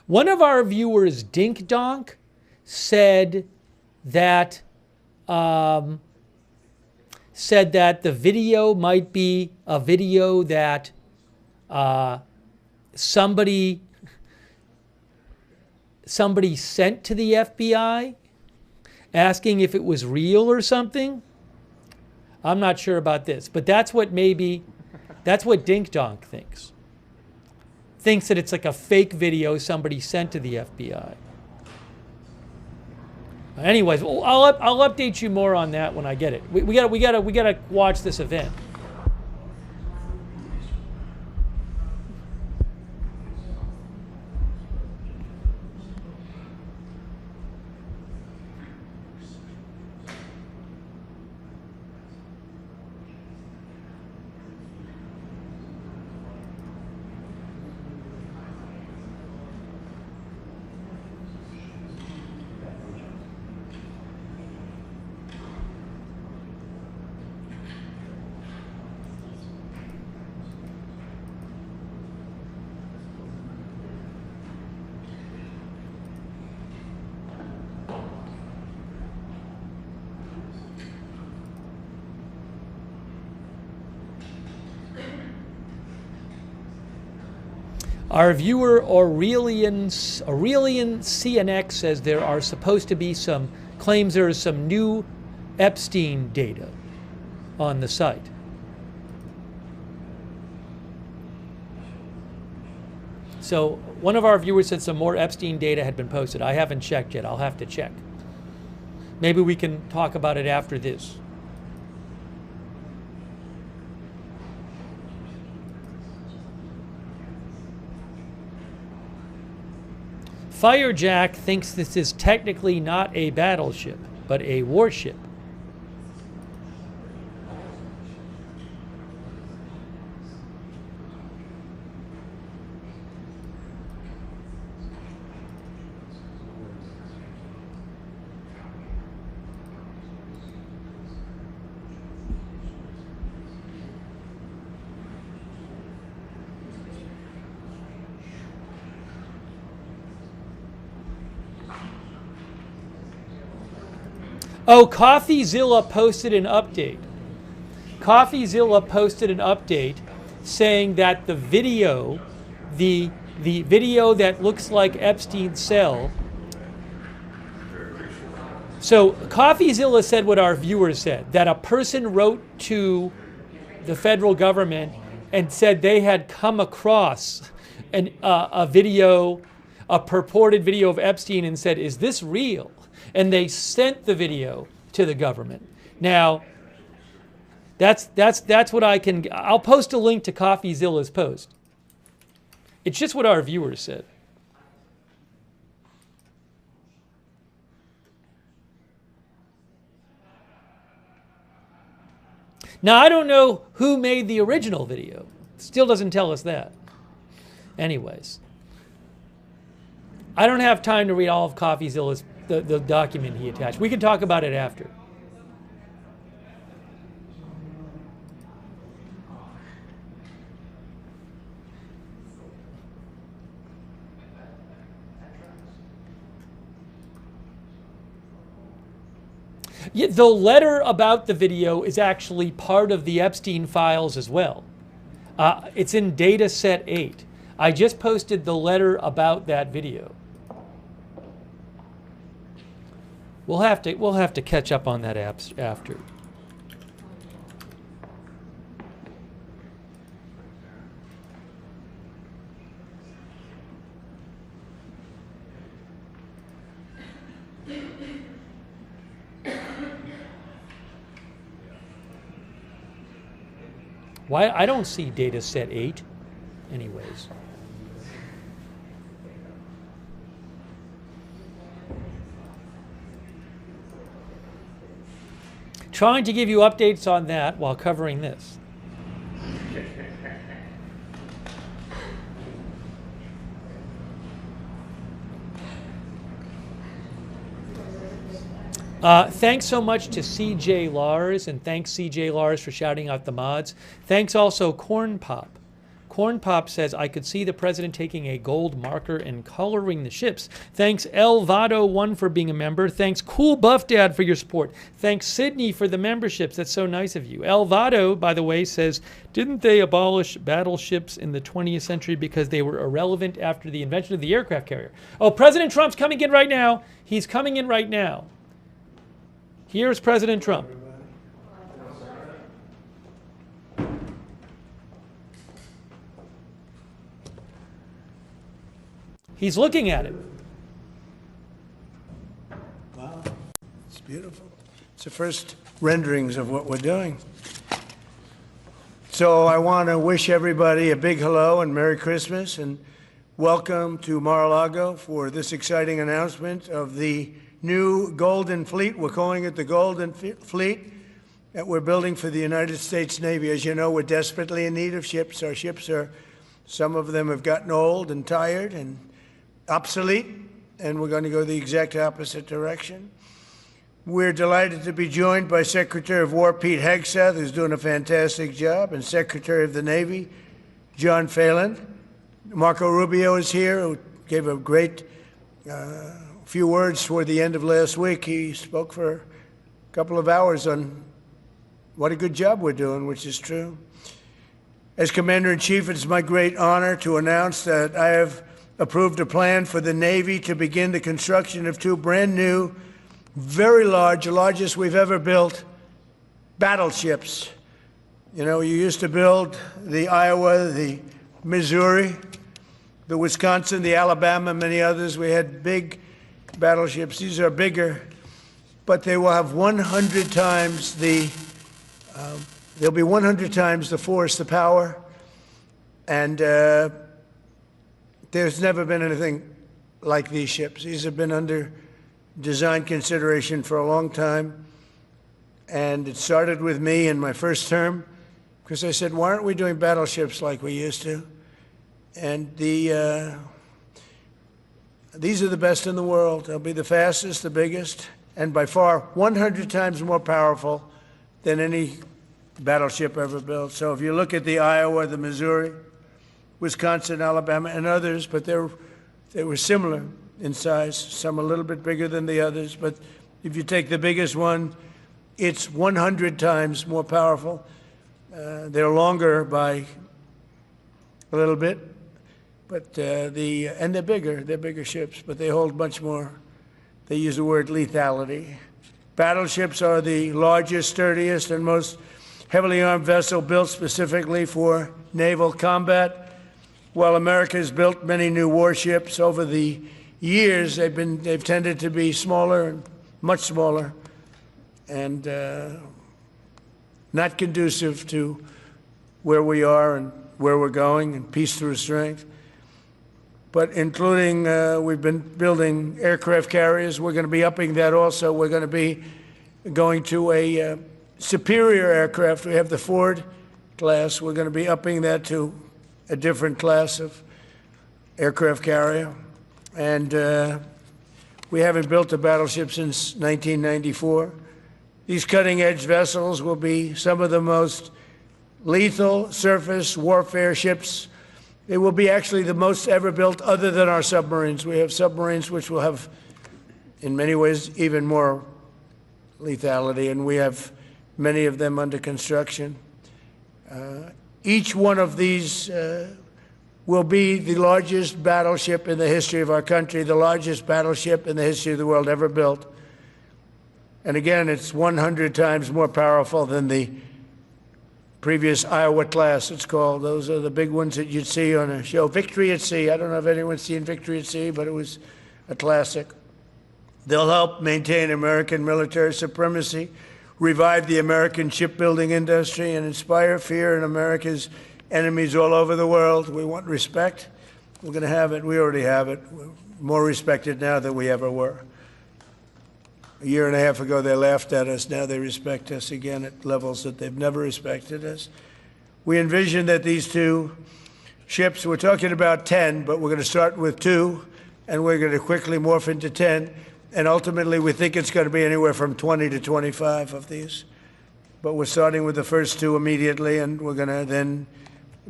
One of our viewers, Dink Donk, said that the video might be a video that somebody sent to the FBI asking if it was real or something. I'm not sure about this, but that's what Dink Donk thinks. Thinks that it's like a fake video somebody sent to the FBI. Anyways, I'll update you more on that when I get it. We gotta watch this event. Our viewer Aurelian CNX says there are supposed to be claims there is some new Epstein data on the site. So one of our viewers said some more Epstein data had been posted. I haven't checked yet. I'll have to check. Maybe we can talk about it after this. Firejack thinks this is technically not a battleship, but a warship. Oh, CoffeeZilla posted an update. CoffeeZilla posted an update saying that the video that looks like Epstein's cell. So CoffeeZilla said what our viewers said, that a person wrote to the federal government and said they had come across a video, a purported video of Epstein, and said, "Is this real?" And they sent the video to the government. Now, that's what I can. I'll post a link to CoffeeZilla's post. It's just what our viewers said. Now, I don't know who made the original video. Still doesn't tell us that. Anyways, I don't have time to read all of CoffeeZilla's the document he attached. We can talk about it after. Yeah, the letter about the video is actually part of the Epstein files as well. It's in data set 8. I just posted the letter about that video. We'll have to catch up on that after. Why I don't see data set 8 anyways. Trying to give you updates on that while covering this. Thanks so much to CJ Lars, and thanks CJ Lars for shouting out the mods. Thanks also Corn Pop. Corn Pop says, I could see the president taking a gold marker and coloring the ships. Thanks Elvado1 for being a member. Thanks Cool Buff Dad for your support. Thanks Sydney for the memberships. That's so nice of you. Elvado, by the way, says, didn't they abolish battleships in the 20th century because they were irrelevant after the invention of the aircraft carrier? Oh, President Trump's coming in right now. He's coming in right now. Here's President Trump. He's looking at it. Wow, it's beautiful. It's the first renderings of what we're doing. So I want to wish everybody a big hello and Merry Christmas and welcome to Mar-a-Lago for this exciting announcement of the new Golden Fleet. We're calling it the Golden Fleet that we're building for the United States Navy. As you know, we're desperately in need of ships. Our ships are, some of them have gotten old and tired and obsolete, and we're going to go the exact opposite direction. We're delighted to be joined by Secretary of War Pete Hegseth, who's doing a fantastic job, and Secretary of the Navy John Phelan. Marco Rubio is here, who gave a great few words toward the end of last week. He spoke for a couple of hours on what a good job we're doing, which is true. As Commander-in-Chief, it's my great honor to announce that I have approved a plan for the Navy to begin the construction of two brand new, very large, the largest we've ever built, battleships. You know, you used to build the Iowa, the Missouri, the Wisconsin, the Alabama, many others. We had big battleships. These are bigger, but they will have 100 times the, they'll be 100 times the force, the power, and there's never been anything like these ships. These have been under design consideration for a long time, and it started with me in my first term, because I said, why aren't we doing battleships like we used to? And these are the best in the world. They'll be the fastest, the biggest, and by far 100 times more powerful than any battleship ever built. So if you look at the Iowa, the Missouri, Wisconsin, Alabama, and others, but they were similar in size, some a little bit bigger than the others, but If you take the biggest one, it's 100 times more powerful. They're longer by a little bit, but and they're bigger. They're bigger ships, but they hold much more. They use the word lethality. Battleships are the largest, sturdiest, and most heavily armed vessel built specifically for naval combat. While America has built many new warships over the years, they've tended to be smaller and much smaller, and not conducive to where we are and where we're going, and peace through strength. But including, we've been building aircraft carriers. We're going to be upping that also. We're going to be going to a superior aircraft. We have the Ford class. We're going to be upping that to a different class of aircraft carrier. And we haven't built a battleship since 1994. These cutting-edge vessels will be some of the most lethal surface warfare ships. They will be actually the most ever built other than our submarines. We have submarines which will have, in many ways, even more lethality, and we have many of them under construction. Each one of these will be the largest battleship in the history of our country, the largest battleship in the history of the world ever built. And again, it's 100 times more powerful than the previous Iowa class, it's called. Those are the big ones that you'd see on a show. Victory at Sea. I don't know if anyone's seen Victory at Sea, but it was a classic. They'll help maintain American military supremacy, revive the American shipbuilding industry, and inspire fear in America's enemies all over the world. We want respect. We're going to have it. We already have it. We're more respected now than we ever were. A year and a half ago, they laughed at us. Now they respect us again at levels that they've never respected us. We envision that these two ships, we're talking about 10, but we're going to start with 2, and we're going to quickly morph into 10. And ultimately, we think it's going to be anywhere from 20 to 25 of these. But we're starting with the first 2 immediately, and we're going to then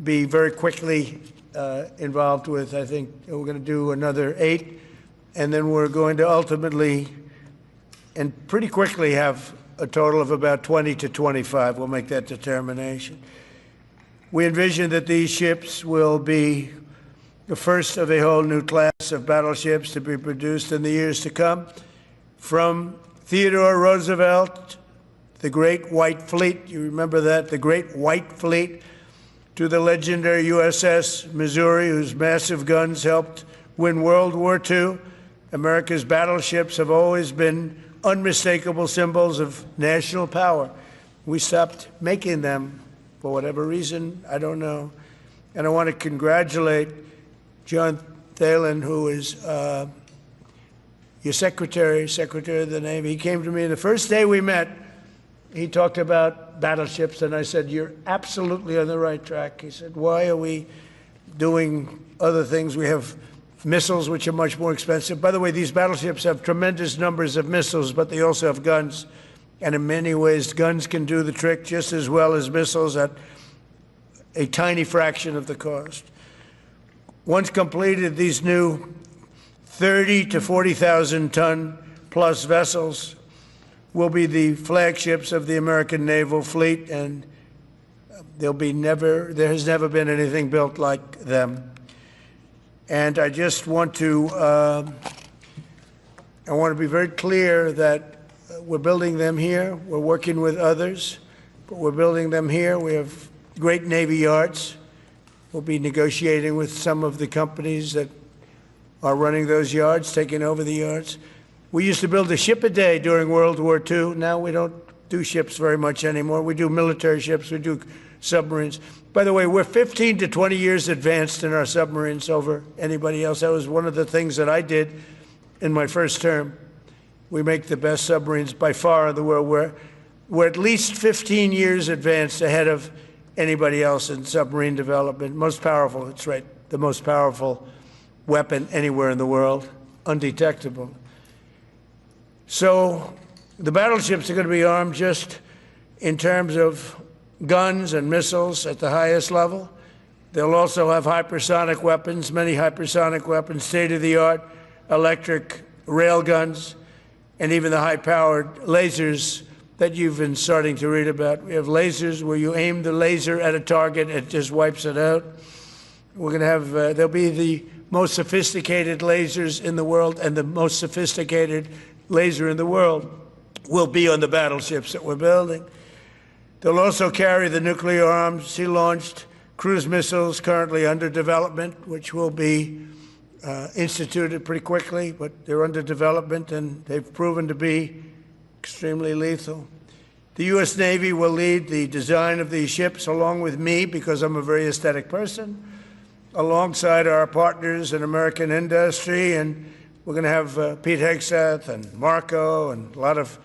be very quickly involved with, I think, we're going to do another 8. And then we're going to ultimately and pretty quickly have a total of about 20 to 25. We'll make that determination. We envision that these ships will be the first of a whole new class of battleships to be produced in the years to come. From Theodore Roosevelt, the Great White Fleet, you remember that, the Great White Fleet, to the legendary USS Missouri, whose massive guns helped win World War II. America's battleships have always been unmistakable symbols of national power. We stopped making them for whatever reason, I don't know. And I want to congratulate John Thalen, who is your secretary of the Navy. He came to me the first day we met. He talked about battleships, and I said, "You're absolutely on the right track." He said, "Why are we doing other things? We have missiles, which are much more expensive." By the way, these battleships have tremendous numbers of missiles, but they also have guns. And in many ways, guns can do the trick just as well as missiles at a tiny fraction of the cost. Once completed, these new 30 to 40,000 ton plus vessels will be the flagships of the American naval fleet, and there has never been anything built like them. And I just want to, be very clear that we're building them here. We're working with others, but we're building them here. We have great Navy yards. We'll be negotiating with some of the companies that are running those yards, taking over the yards. We used to build a ship a day during World War II. Now we don't do ships very much anymore. We do military ships. We do submarines. By the way, we're 15 to 20 years advanced in our submarines over anybody else. That was one of the things that I did in my first term. We make the best submarines by far in the world. We're at least 15 years advanced ahead of anybody else in submarine development. Most powerful, that's right, the most powerful weapon anywhere in the world, undetectable. So the battleships are going to be armed just in terms of guns and missiles at the highest level. They'll also have hypersonic weapons, many hypersonic weapons, state-of-the-art electric rail guns. and even the high-powered lasers that you've been starting to read about. We have lasers where you aim the laser at a target, it just wipes it out. We're going to have, there'll be the most sophisticated lasers in the world, and the most sophisticated laser in the world will be on the battleships that we're building. They'll also carry the nuclear arms, sea-launched cruise missiles currently under development, which will be instituted pretty quickly, but they're under development, and they've proven to be extremely lethal. The U.S. Navy will lead the design of these ships along with me, because I'm a very aesthetic person, alongside our partners in American industry. And we're going to have Pete Hegseth and Marco and a lot of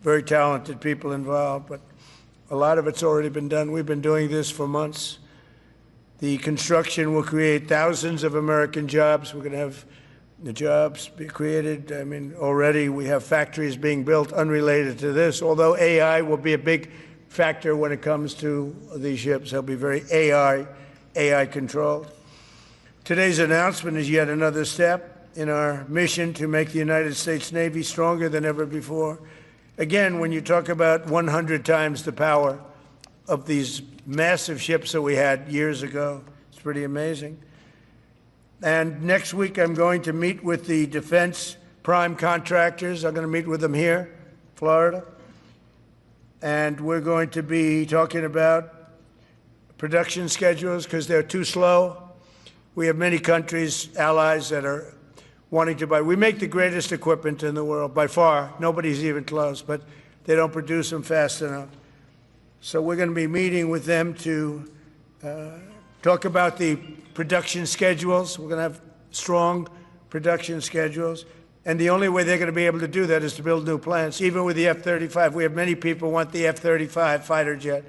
very talented people involved. But a lot of it's already been done. We've been doing this for months. The construction will create thousands of American jobs. We're going to have the jobs be created. I mean, already we have factories being built unrelated to this, although AI will be a big factor when it comes to these ships. They'll be very AI controlled. Today's announcement is yet another step in our mission to make the United States Navy stronger than ever before. Again, when you talk about 100 times the power of these massive ships that we had years ago, it's pretty amazing. And next week, I'm going to meet with the defense prime contractors. I'm going to meet with them here, Florida. And we're going to be talking about production schedules because they're too slow. We have many countries, allies, that are wanting to buy. We make the greatest equipment in the world, by far. Nobody's even close, but they don't produce them fast enough. So we're going to be meeting with them to talk about the production schedules. We're going to have strong production schedules. And the only way they're going to be able to do that is to build new plants. Even with the F-35, we have many people who want the F-35 fighter jet,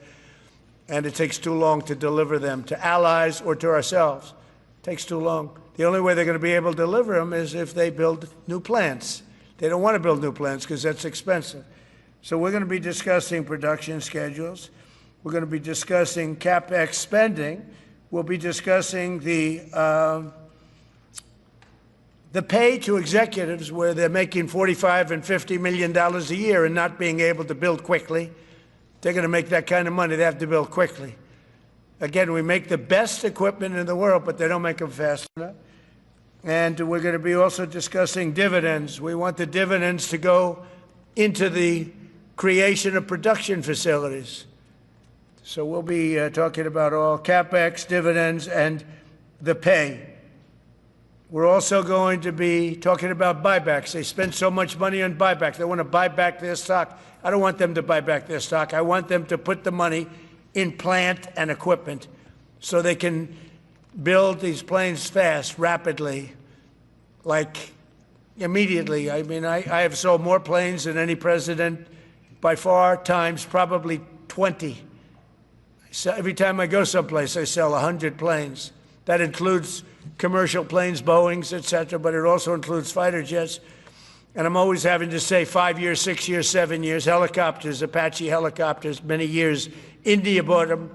and it takes too long to deliver them to allies or to ourselves. It takes too long. The only way they're going to be able to deliver them is if they build new plants. They don't want to build new plants because that's expensive. So we're going to be discussing production schedules. We're going to be discussing CapEx spending. We'll be discussing the pay to executives where they're making $45 and $50 million a year and not being able to build quickly. They're going to make that kind of money. They have to build quickly. Again, we make the best equipment in the world, but they don't make them fast enough. And we're going to be also discussing dividends. We want the dividends to go into the creation of production facilities. So we'll be talking about all CapEx, dividends, and the pay. We're also going to be talking about buybacks. They spend so much money on buybacks. They want to buy back their stock. I don't want them to buy back their stock. I want them to put the money in plant and equipment so they can build these planes fast, rapidly, like immediately. I mean, I have sold more planes than any president by far, times probably 20. So every time I go someplace, I sell 100 planes. That includes commercial planes, Boeings, et cetera, but it also includes fighter jets. And I'm always having to say 5 years, 6 years, 7 years, helicopters, Apache helicopters, many years. India bought them.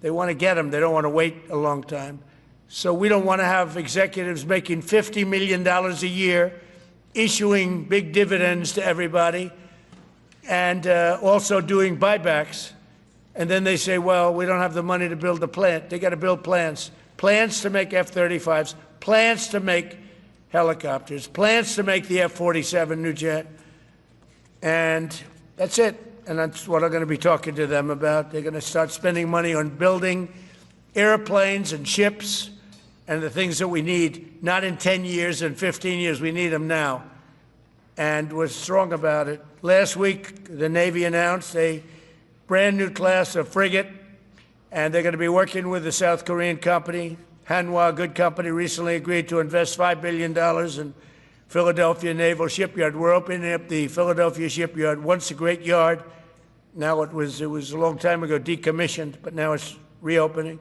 They want to get them. They don't want to wait a long time. So we don't want to have executives making $50 million a year, issuing big dividends to everybody, and also doing buybacks. And then they say, well, we don't have the money to build a plant. They got to build plants. Plants to make F-35s, plants to make helicopters, plants to make the F-47 new jet. And that's it. And that's what I'm going to be talking to them about. They're going to start spending money on building airplanes and ships and the things that we need, not in 10 years and 15 years. We need them now. And we're strong about it. Last week, the Navy announced a brand new class of frigate, and they're going to be working with the South Korean company. Hanwha, a good company, recently agreed to invest $5 billion in Philadelphia Naval Shipyard. We're opening up the Philadelphia Shipyard, once a great yard. Now it was a long time ago decommissioned, but now it's reopening.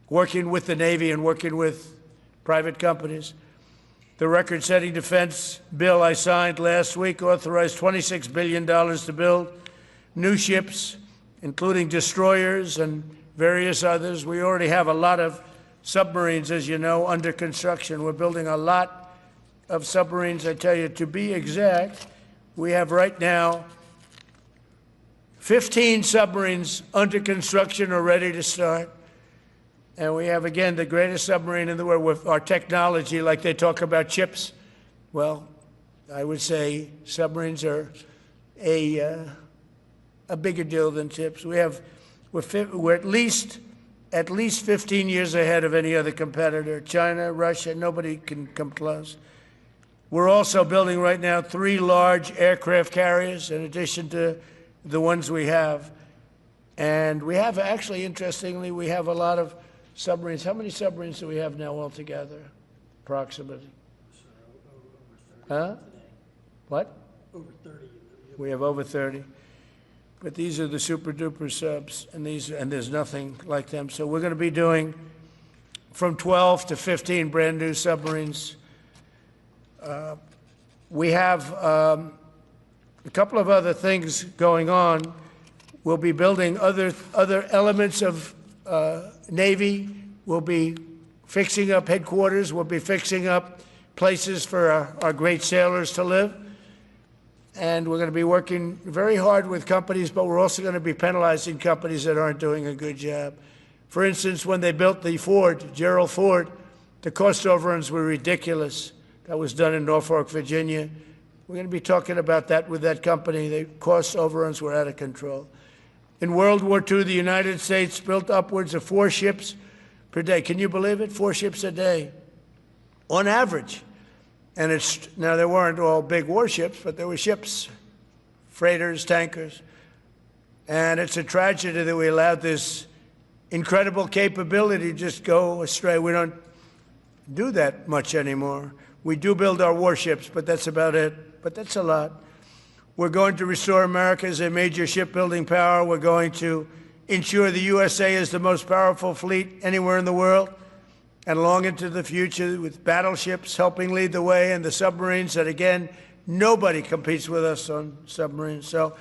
Working with the Navy and working with private companies. The record-setting defense bill I signed last week authorized $26 billion to build new ships, including destroyers and various others. We already have a lot of submarines, as you know, under construction. We're building a lot of submarines. I tell you, to be exact, We have right now 15 submarines under construction or ready to start. And we have, again, the greatest submarine in the world with our technology, like they talk about chips. Well, I would say submarines are a bigger deal than chips. We're at least 15 years ahead of any other competitor. China, Russia, nobody can come close. We're also building right now 3 large aircraft carriers in addition to the ones we have. And we have, actually, interestingly, we have a lot of submarines. How many submarines do we have now altogether, approximately? Huh? What? Over 30. We have over 30. But these are the super-duper subs, and there's nothing like them. So we're going to be doing from 12 to 15 brand-new submarines. We have a couple of other things going on. We'll be building other elements of Navy. We'll be fixing up headquarters. We'll be fixing up places for our great sailors to live. And we're going to be working very hard with companies, but we're also going to be penalizing companies that aren't doing a good job. For instance, when they built the Ford, Gerald Ford, the cost overruns were ridiculous. That was done in Norfolk, Virginia. We're going to be talking about that with that company. The cost overruns were out of control. In World War II, the United States built upwards of 4 ships per day. Can you believe it? 4 ships a day, on average. And now there weren't all big warships, but there were ships, freighters, tankers. And it's a tragedy that we allowed this incredible capability to just go astray. We don't do that much anymore. We do build our warships, but that's about it. But that's a lot. We're going to restore America as a major shipbuilding power. We're going to ensure the USA is the most powerful fleet anywhere in the world, and long into the future, with battleships helping lead the way, and the submarines that, again, nobody competes with us on submarines. So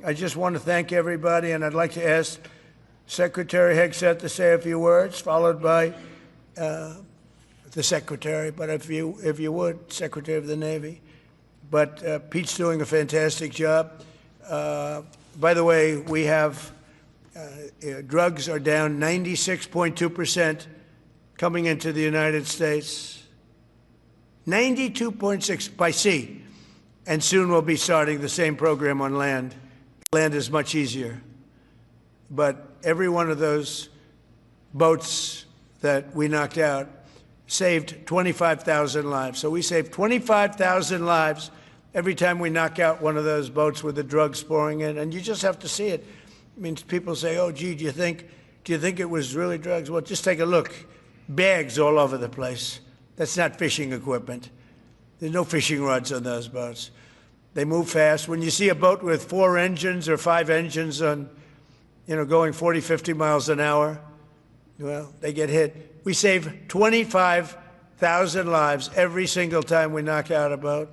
I just want to thank everybody, and I'd like to ask Secretary Hegseth to say a few words, followed by the Secretary, but if you would, Secretary of the Navy. But Pete's doing a fantastic job. By the way, we have drugs are down 96.2% coming into the United States, 92.6 by sea, and soon we'll be starting the same program on land. Land is much easier, but every one of those boats that we knocked out saved 25,000 lives. So we saved 25,000 lives every time we knock out one of those boats with the drugs pouring in, and you just have to see it. I mean, people say, "Oh, gee, do you think it was really drugs?" Well, just take a look. Bags all over the place. That's not fishing equipment. There's no fishing rods on those boats. They move fast. When you see a boat with 4 engines or 5 engines on, going 40, 50 miles an hour, well, they get hit. We save 25,000 lives every single time we knock out a boat,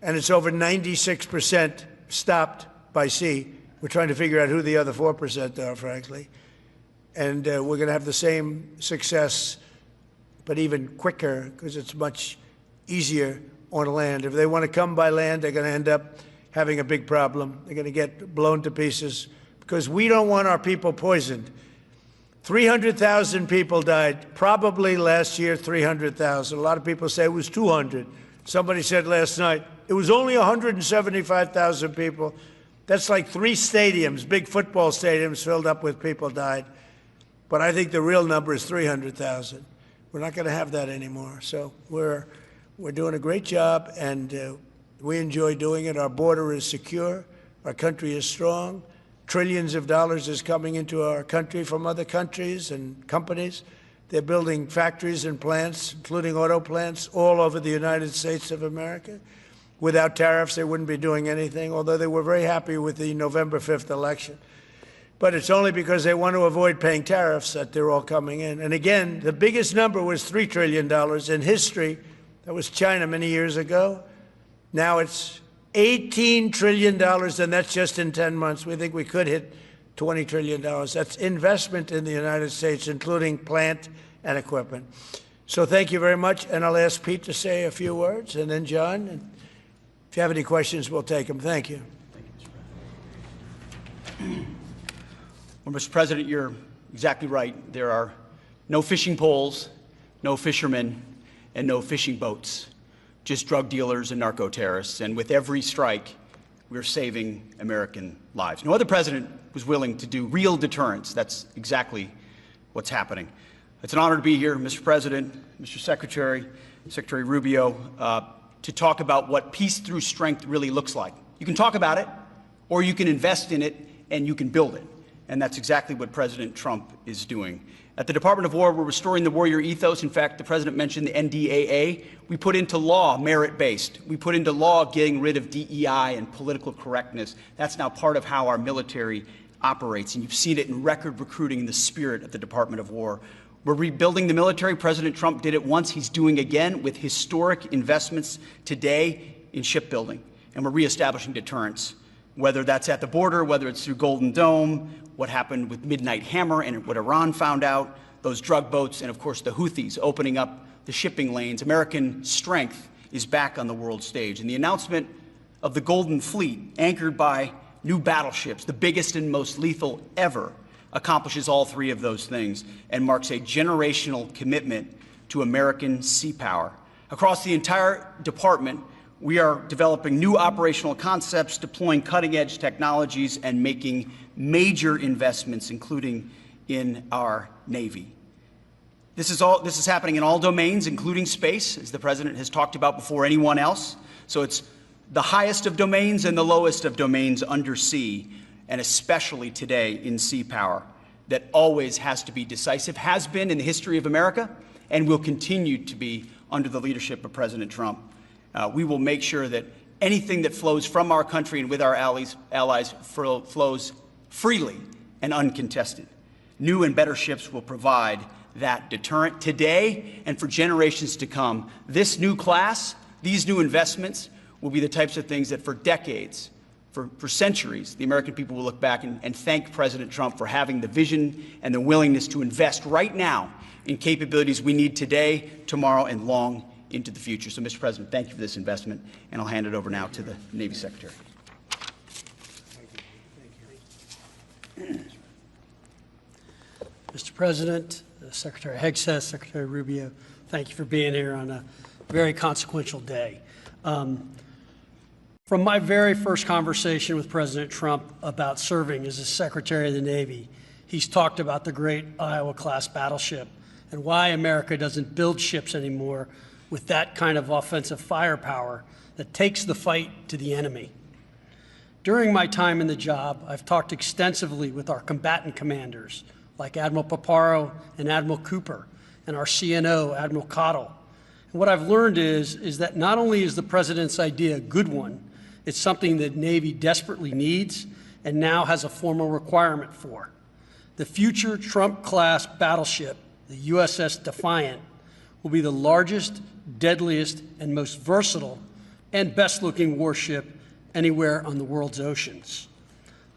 and it's over 96% stopped by sea. We're trying to figure out who the other 4% are, frankly. And we're going to have the same success, but even quicker, because it's much easier on land. If they want to come by land, they're going to end up having a big problem. They're going to get blown to pieces, because we don't want our people poisoned. 300,000 people died, probably last year, 300,000. A lot of people say it was 200. Somebody said last night, it was only 175,000 people. That's like 3 stadiums, big football stadiums filled up with people died. But I think the real number is 300,000. We're not going to have that anymore. So we're doing a great job, and we enjoy doing it. Our border is secure. Our country is strong. Trillions of dollars is coming into our country from other countries and companies. They're building factories and plants, including auto plants, all over the United States of America. Without tariffs, they wouldn't be doing anything, although they were very happy with the November 5th election. But it's only because they want to avoid paying tariffs that they're all coming in. And again, the biggest number was $3 trillion in history. That was China many years ago. Now it's $18 trillion, and that's just in 10 months. We think we could hit $20 trillion. That's investment in the United States, including plant and equipment. So thank you very much, and I'll ask Pete to say a few words, and then John. If you have any questions, we'll take them. Thank you. Well, Mr. President, you're exactly right. There are no fishing poles, no fishermen, and no fishing boats, just drug dealers and narco-terrorists. And with every strike, we're saving American lives. No other president was willing to do real deterrence. That's exactly what's happening. It's an honor to be here, Mr. President, Mr. Secretary, Secretary Rubio, to talk about what peace through strength really looks like. You can talk about it, or you can invest in it, and you can build it. And that's exactly what President Trump is doing. At the Department of War, we're restoring the warrior ethos. In fact, the President mentioned the NDAA. We put into law merit-based. We put into law getting rid of DEI and political correctness. That's now part of how our military operates. And you've seen it in record recruiting in the spirit of the Department of War. We're rebuilding the military. President Trump did it once. He's doing again with historic investments today in shipbuilding. And we're reestablishing deterrence, whether that's at the border, whether it's through Golden Dome, what happened with Midnight Hammer and what Iran found out, those drug boats, and of course the Houthis opening up the shipping lanes. American strength is back on the world stage. And the announcement of the Golden Fleet, anchored by new battleships, the biggest and most lethal ever, accomplishes all three of those things and marks a generational commitment to American sea power. Across the entire department, we are developing new operational concepts, deploying cutting-edge technologies, and making major investments, including in our Navy. This is happening in all domains, including space, as the President has talked about before anyone else. So it's the highest of domains and the lowest of domains under sea, and especially today in sea power, that always has to be decisive, has been in the history of America, and will continue to be under the leadership of President Trump. We will make sure that anything that flows from our country and with our allies flows freely and uncontested. New and better ships will provide that deterrent today and for generations to come. This new class, these new investments, will be the types of things that for decades, for centuries, the American people will look back and thank President Trump for having the vision and the willingness to invest right now in capabilities we need today, tomorrow, and long into the future. So, Mr. President, thank you for this investment, and I'll hand it over now to the Navy Secretary. Mr. President, Secretary Hegseth, Secretary Rubio, thank you for being here on a very consequential day. From my very first conversation with President Trump about serving as the Secretary of the Navy, he's talked about the great Iowa-class battleship and why America doesn't build ships anymore with that kind of offensive firepower that takes the fight to the enemy. During my time in the job, I've talked extensively with our combatant commanders, like Admiral Paparo and Admiral Cooper, and our CNO, Admiral Cottle. And what I've learned is that not only is the President's idea a good one, it's something that Navy desperately needs and now has a formal requirement for. The future Trump-class battleship, the USS Defiant, will be the largest, deadliest, and most versatile and best-looking warship anywhere on the world's oceans.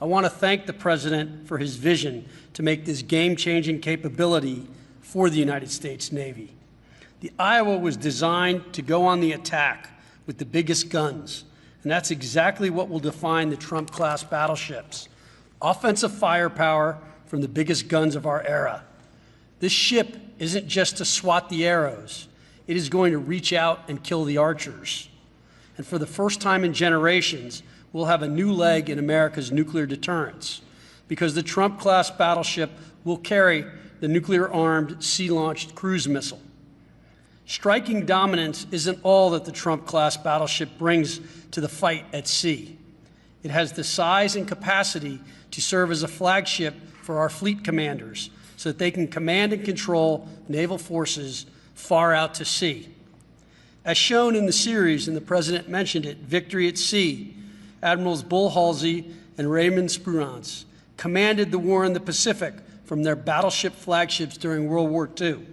I want to thank the President for his vision to make this game-changing capability for the United States Navy. The Iowa was designed to go on the attack with the biggest guns, and that's exactly what will define the Trump-class battleships: offensive firepower from the biggest guns of our era. This ship isn't just to swat the arrows. It is going to reach out and kill the archers. And for the first time in generations, we'll have a new leg in America's nuclear deterrence, because the Trump-class battleship will carry the nuclear-armed, sea-launched cruise missile. Striking dominance isn't all that the Trump-class battleship brings to the fight at sea. It has the size and capacity to serve as a flagship for our fleet commanders so that they can command and control naval forces far out to sea. As shown in the series, and the President mentioned it, Victory at Sea, Admirals Bull Halsey and Raymond Spruance commanded the war in the Pacific from their battleship flagships during World War II.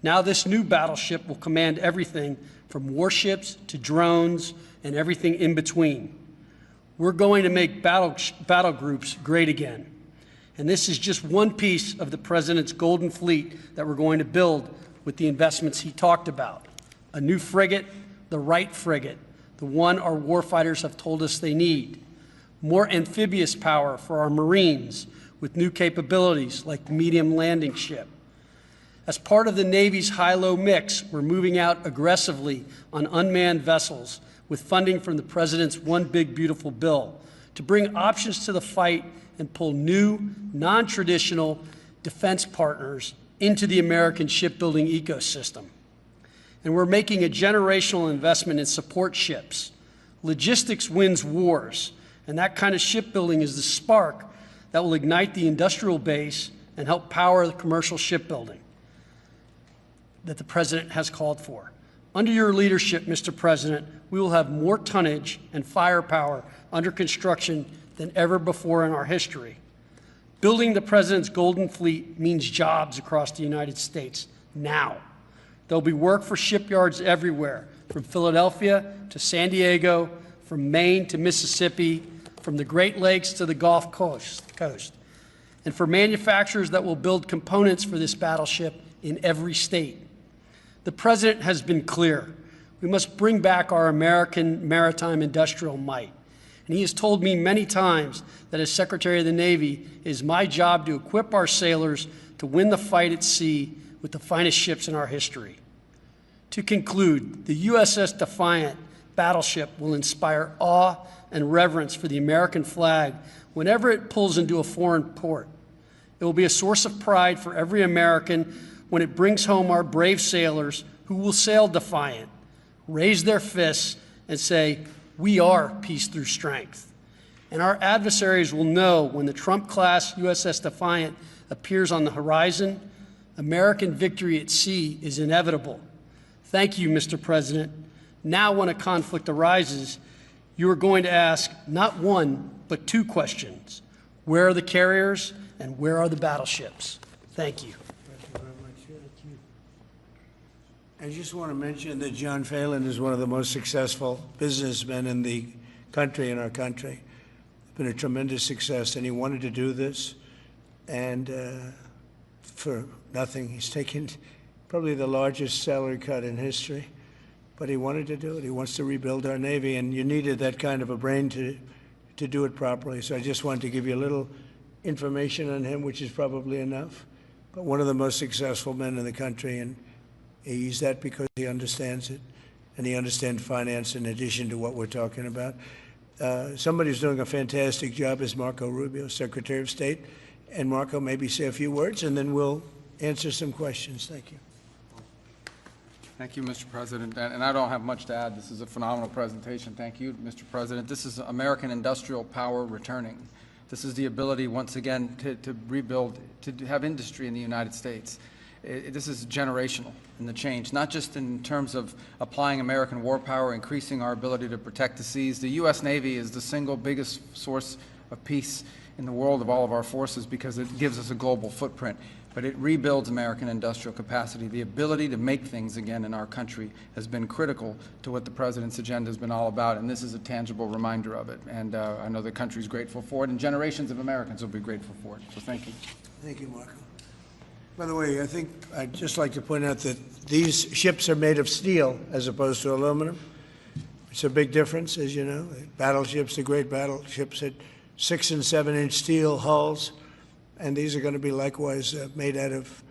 Now this new battleship will command everything from warships to drones and everything in between. We're going to make battle groups great again. And this is just one piece of the President's Golden Fleet that we're going to build with the investments he talked about. A new frigate, the right frigate, the one our warfighters have told us they need. More amphibious power for our Marines with new capabilities like the medium landing ship. As part of the Navy's high-low mix, we're moving out aggressively on unmanned vessels with funding from the President's One Big Beautiful Bill to bring options to the fight and pull new, non-traditional defense partners into the American shipbuilding ecosystem. And we're making a generational investment in support ships. Logistics wins wars, and that kind of shipbuilding is the spark that will ignite the industrial base and help power the commercial shipbuilding that the President has called for. Under your leadership, Mr. President, we will have more tonnage and firepower under construction than ever before in our history. Building the President's Golden Fleet means jobs across the United States now. There'll be work for shipyards everywhere, from Philadelphia to San Diego, from Maine to Mississippi, from the Great Lakes to the Gulf Coast, and for manufacturers that will build components for this battleship in every state. The President has been clear. We must bring back our American maritime industrial might. And he has told me many times that as Secretary of the Navy, it is my job to equip our sailors to win the fight at sea with the finest ships in our history. To conclude, the USS Defiant battleship will inspire awe and reverence for the American flag whenever it pulls into a foreign port. It will be a source of pride for every American when it brings home our brave sailors who will sail defiant, raise their fists, and say, "We are peace through strength." And our adversaries will know when the Trump-class USS Defiant appears on the horizon, American victory at sea is inevitable. Thank you, Mr. President. Now, when a conflict arises, you are going to ask not one, but two questions. Where are the carriers and where are the battleships? Thank you. Thank you very much. I just want to mention that John Phelan is one of the most successful businessmen in the country, in our country. It's been a tremendous success, and he wanted to do this, and for nothing. He's taken probably the largest salary cut in history, but he wanted to do it. He wants to rebuild our Navy, and you needed that kind of a brain to do it properly. So I just wanted to give you a little information on him, which is probably enough, but one of the most successful men in the country, and he's that because he understands it, and he understands finance in addition to what we're talking about. Somebody who's doing a fantastic job is Marco Rubio, Secretary of State. And Marco, maybe say a few words, and then we'll answer some questions. Thank you. Thank you, Mr. President. And I don't have much to add. This is a phenomenal presentation. Thank you, Mr. President. This is American industrial power returning. This is the ability, once again, to rebuild, to have industry in the United States. This is generational in the change, not just in terms of applying American war power, increasing our ability to protect the seas. The U.S. Navy is the single biggest source of peace in the world of all of our forces because it gives us a global footprint. But it rebuilds American industrial capacity. The ability to make things again in our country has been critical to what the President's agenda has been all about, and this is a tangible reminder of it. And I know the country's grateful for it, and generations of Americans will be grateful for it. So thank you. Thank you, Marco. By the way, I think I'd just like to point out that these ships are made of steel as opposed to aluminum. It's a big difference, as you know. Battleships, the great battleships, had 6- and 7-inch steel hulls, and these are going to be likewise made out of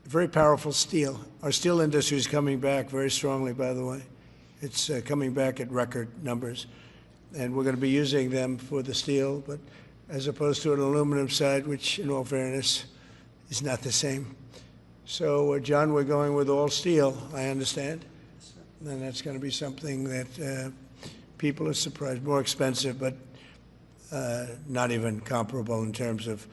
very powerful steel. Our steel industry is coming back very strongly, by the way. It's coming back at record numbers, and we're going to be using them for the steel, but as opposed to an aluminum side, which, in all fairness, is not the same. So, John, we're going with all steel, I understand, and that's going to be something that people are surprised. More expensive, but not even comparable in terms of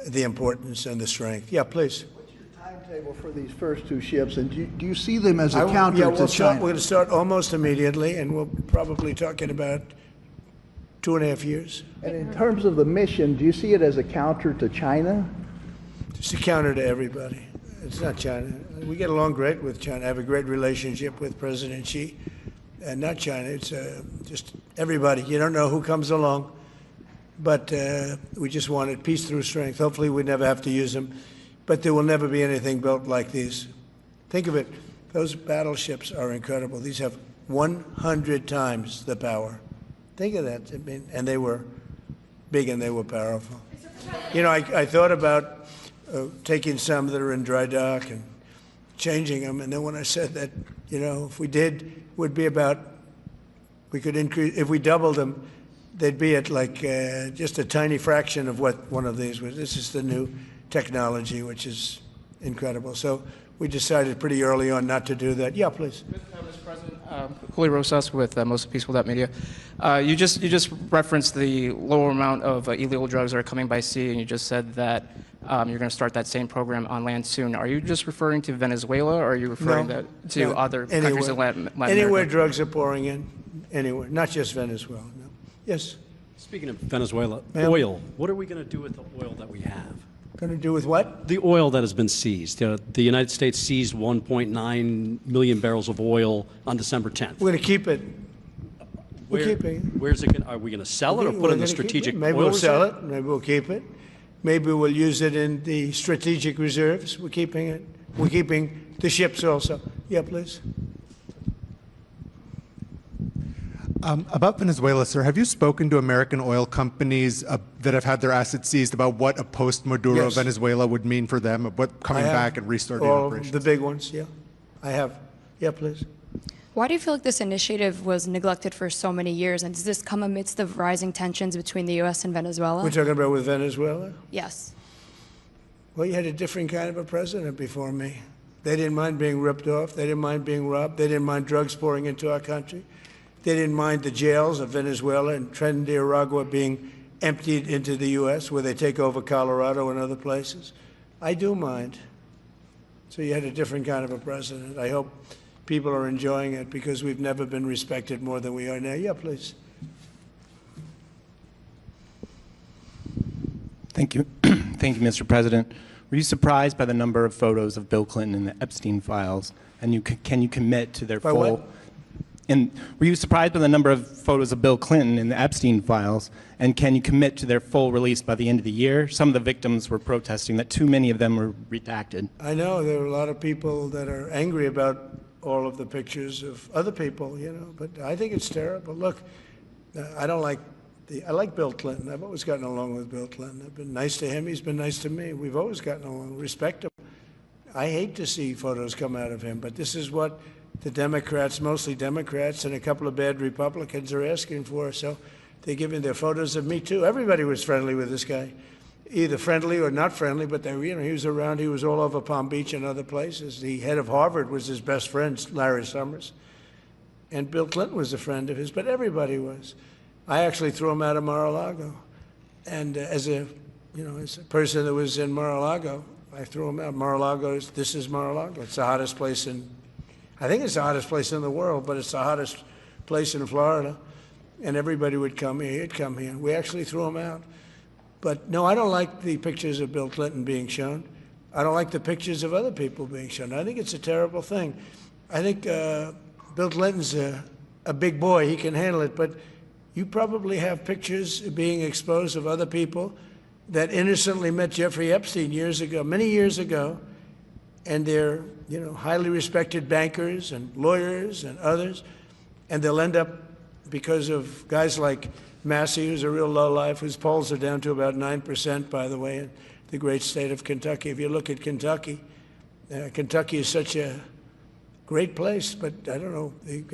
the importance and the strength. Yeah, please. What's your timetable for these first two ships, and do you see them as a counter to China? We're going to start almost immediately, and we'll probably talk in about 2.5 years. And in terms of the mission, do you see it as a counter to China? It's a counter to everybody. It's not China. We get along great with China. I have a great relationship with President Xi, and not China. It's just everybody. You don't know who comes along. But we just wanted peace through strength. Hopefully we never have to use them, but there will never be anything built like these. Think of it, those battleships are incredible. These have 100 times the power. Think of that. I mean, and they were big and they were powerful. You know, I thought about taking some that are in dry dock and changing them. And then when I said that, you know, if we did, would be about, we could increase, if we doubled them, they'd be at like just a tiny fraction of what one of these was. This is the new technology, which is incredible. So we decided pretty early on not to do that. Yeah, please. Mr. President, Julio Rosas with Most Peaceful Media. You just referenced the lower amount of illegal drugs that are coming by sea, and you just said that you're going to start that same program on land soon. Are you just referring to Venezuela, or are you referring to other countries in Latin America? Anywhere drugs are pouring in, anywhere, not just Venezuela. No. Yes. Speaking of Venezuela, oil. What are we going to do with the oil that we have? Going to do with what? The oil that has been seized. The United States seized 1.9 million barrels of oil on December 10th. We're going to keep it. We're keeping it. Where's it? Are we going to sell it or put it in the strategic oil reserve? Maybe we'll sell it. Maybe we'll keep it. Maybe we'll use it in the strategic reserves. We're keeping it. We're keeping the ships also. Yeah, please. About Venezuela, sir, have you spoken to American oil companies that have had their assets seized about what a post-Maduro Venezuela would mean for them, what coming back and restarting operations? The big ones, yeah. I have. Yeah, please. Why do you feel like this initiative was neglected for so many years, and does this come amidst the rising tensions between the U.S. and Venezuela? We're talking about with Venezuela? Yes. Well, you had a different kind of a president before me. They didn't mind being ripped off. They didn't mind being robbed. They didn't mind drugs pouring into our country. They didn't mind the jails of Venezuela and Trinidad being emptied into the U.S., where they take over Colorado and other places. I do mind. So you had a different kind of a president. I hope people are enjoying it because we've never been respected more than we are now. Yeah, please. Thank you. Thank you, Mr. President. Were you surprised by the number of photos of Bill Clinton in the Epstein files? And can you commit to their by full... What? And were you surprised by the number of photos of Bill Clinton in the Epstein files? And can you commit to their full release by the end of the year? Some of the victims were protesting that too many of them were redacted. I know there are a lot of people that are angry about all of the pictures of other people, you know, but I think it's terrible. Look, I like Bill Clinton. I've always gotten along with Bill Clinton. I've been nice to him. He's been nice to me. We've always gotten along. Respect him. I hate to see photos come out of him, but this is what the Democrats, mostly Democrats, and a couple of bad Republicans are asking for. So they're giving their photos of me, too. Everybody was friendly with this guy, either friendly or not friendly, but they, you know, he was around. He was all over Palm Beach and other places. The head of Harvard was his best friend, Larry Summers. And Bill Clinton was a friend of his, but everybody was. I actually threw him out of Mar-a-Lago. And as a person that was in Mar-a-Lago, I threw him out. Mar-a-Lago, this is Mar-a-Lago. It's the hottest place I think it's the hottest place in the world, but it's the hottest place in Florida. And everybody would come here. He'd come here. We actually threw him out. But no, I don't like the pictures of Bill Clinton being shown. I don't like the pictures of other people being shown. I think it's a terrible thing. I think Bill Clinton's a big boy. He can handle it. But you probably have pictures being exposed of other people that innocently met Jeffrey Epstein years ago, many years ago, and they're, you know, highly respected bankers and lawyers and others, and they'll end up, because of guys like Massey, who's a real lowlife, whose polls are down to about 9%, by the way, in the great state of Kentucky. If you look at Kentucky, Kentucky is such a great place, but I don't know, they've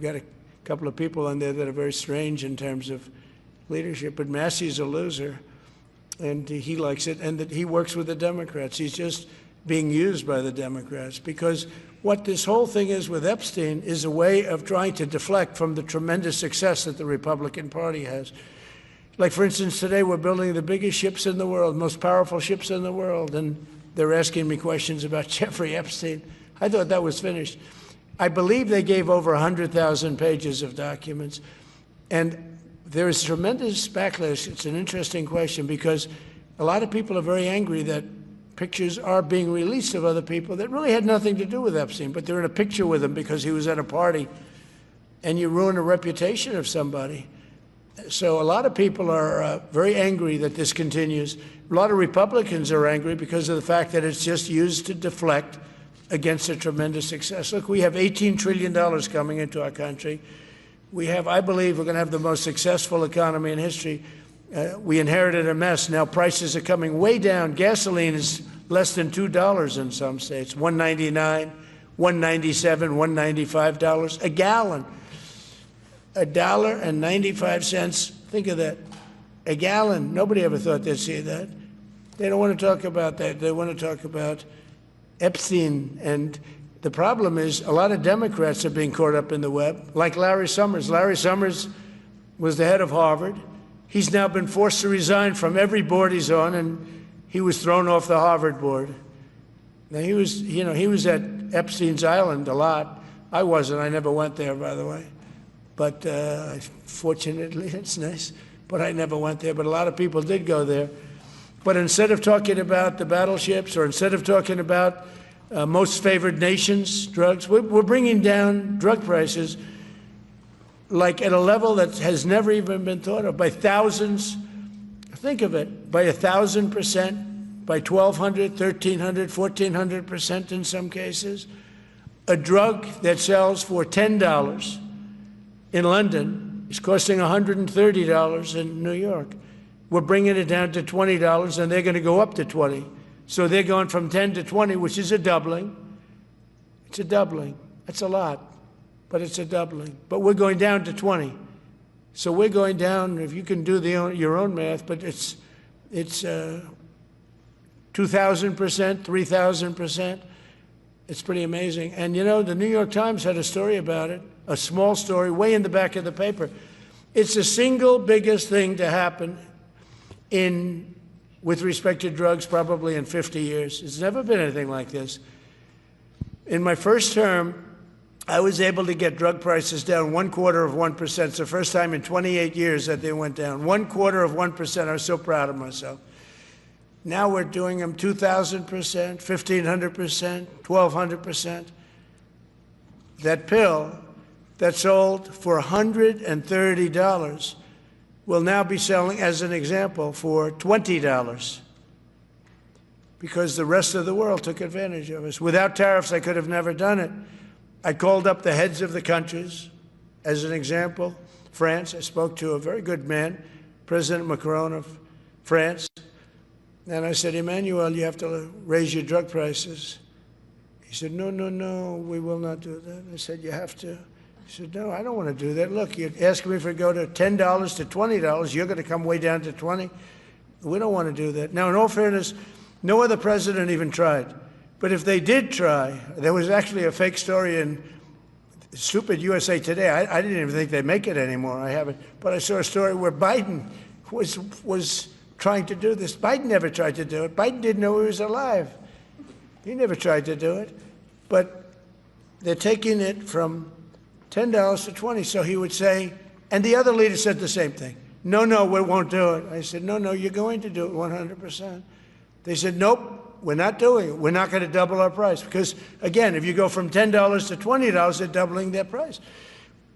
got a couple of people in there that are very strange in terms of leadership, but Massey's a loser, and he likes it, and that he works with the Democrats. He's just being used by the Democrats, because what this whole thing is with Epstein is a way of trying to deflect from the tremendous success that the Republican Party has. Like, for instance, today we're building the biggest ships in the world, most powerful ships in the world, and they're asking me questions about Jeffrey Epstein. I thought that was finished. I believe they gave over 100,000 pages of documents, and there is tremendous backlash. It's an interesting question, because a lot of people are very angry that pictures are being released of other people that really had nothing to do with Epstein, but they're in a picture with him because he was at a party, and you ruin a reputation of somebody. So a lot of people are very angry that this continues. A lot of Republicans are angry because of the fact that it's just used to deflect against a tremendous success. Look, we have $18 trillion coming into our country. We have, I believe, we're going to have the most successful economy in history. We inherited a mess. Now prices are coming way down. Gasoline is less than $2 in some states, $1.99, $1.97, $1.95 a gallon. $1.95. Think of that. A gallon. Nobody ever thought they'd see that. They don't want to talk about that. They want to talk about Epstein. And the problem is a lot of Democrats are being caught up in the web, like Larry Summers. Larry Summers was the head of Harvard. He's now been forced to resign from every board he's on, and he was thrown off the Harvard board. Now, he was at Epstein's Island a lot. I wasn't. I never went there, by the way. But fortunately, it's nice. But I never went there. But a lot of people did go there. But instead of talking about the battleships, or instead of talking about most favored nations drugs, we're bringing down drug prices like at a level that has never even been thought of, by thousands. Think of it, by 1,000%, by 1,200, 1,300, 1,400% in some cases. A drug that sells for $10 in London is costing $130 in New York. We're bringing it down to $20, and they're going to go up to 20. So they're going from 10 to 20, which is a doubling. It's a doubling. That's a lot, but it's a doubling. But we're going down to 20. So we're going down, if you can do your own math, but it's 2,000%, 3,000%. It's pretty amazing. And you know, the New York Times had a story about it, a small story, way in the back of the paper. It's the single biggest thing to happen with respect to drugs probably in 50 years. It's never been anything like this. In my first term, I was able to get drug prices down 0.25%. It's the first time in 28 years that they went down. 0.25%. I was so proud of myself. Now we're doing them 2,000%, 1,500%, 1,200%. That pill that sold for $130 will now be selling, as an example, for $20, because the rest of the world took advantage of us. Without tariffs, I could have never done it. I called up the heads of the countries. As an example, France, I spoke to a very good man, President Macron of France, and I said, Emmanuel, you have to raise your drug prices. He said, no, no, no, we will not do that. I said, you have to. He said, no, I don't want to do that. Look, you're asking me for it to go to $10 to $20. You're going to come way down to 20. We don't want to do that. Now, in all fairness, no other president even tried. But if they did try, there was actually a fake story in stupid USA Today. I didn't even think they'd make it anymore. I haven't. But I saw a story where Biden was trying to do this. Biden never tried to do it. Biden didn't know he was alive. He never tried to do it. But they're taking it from $10 to 20. So he would say, and the other leader said the same thing. No, no, we won't do it. I said, no, no, you're going to do it 100%. They said, nope, we're not doing it. We're not going to double our price. Because, again, if you go from $10 to $20, they're doubling their price.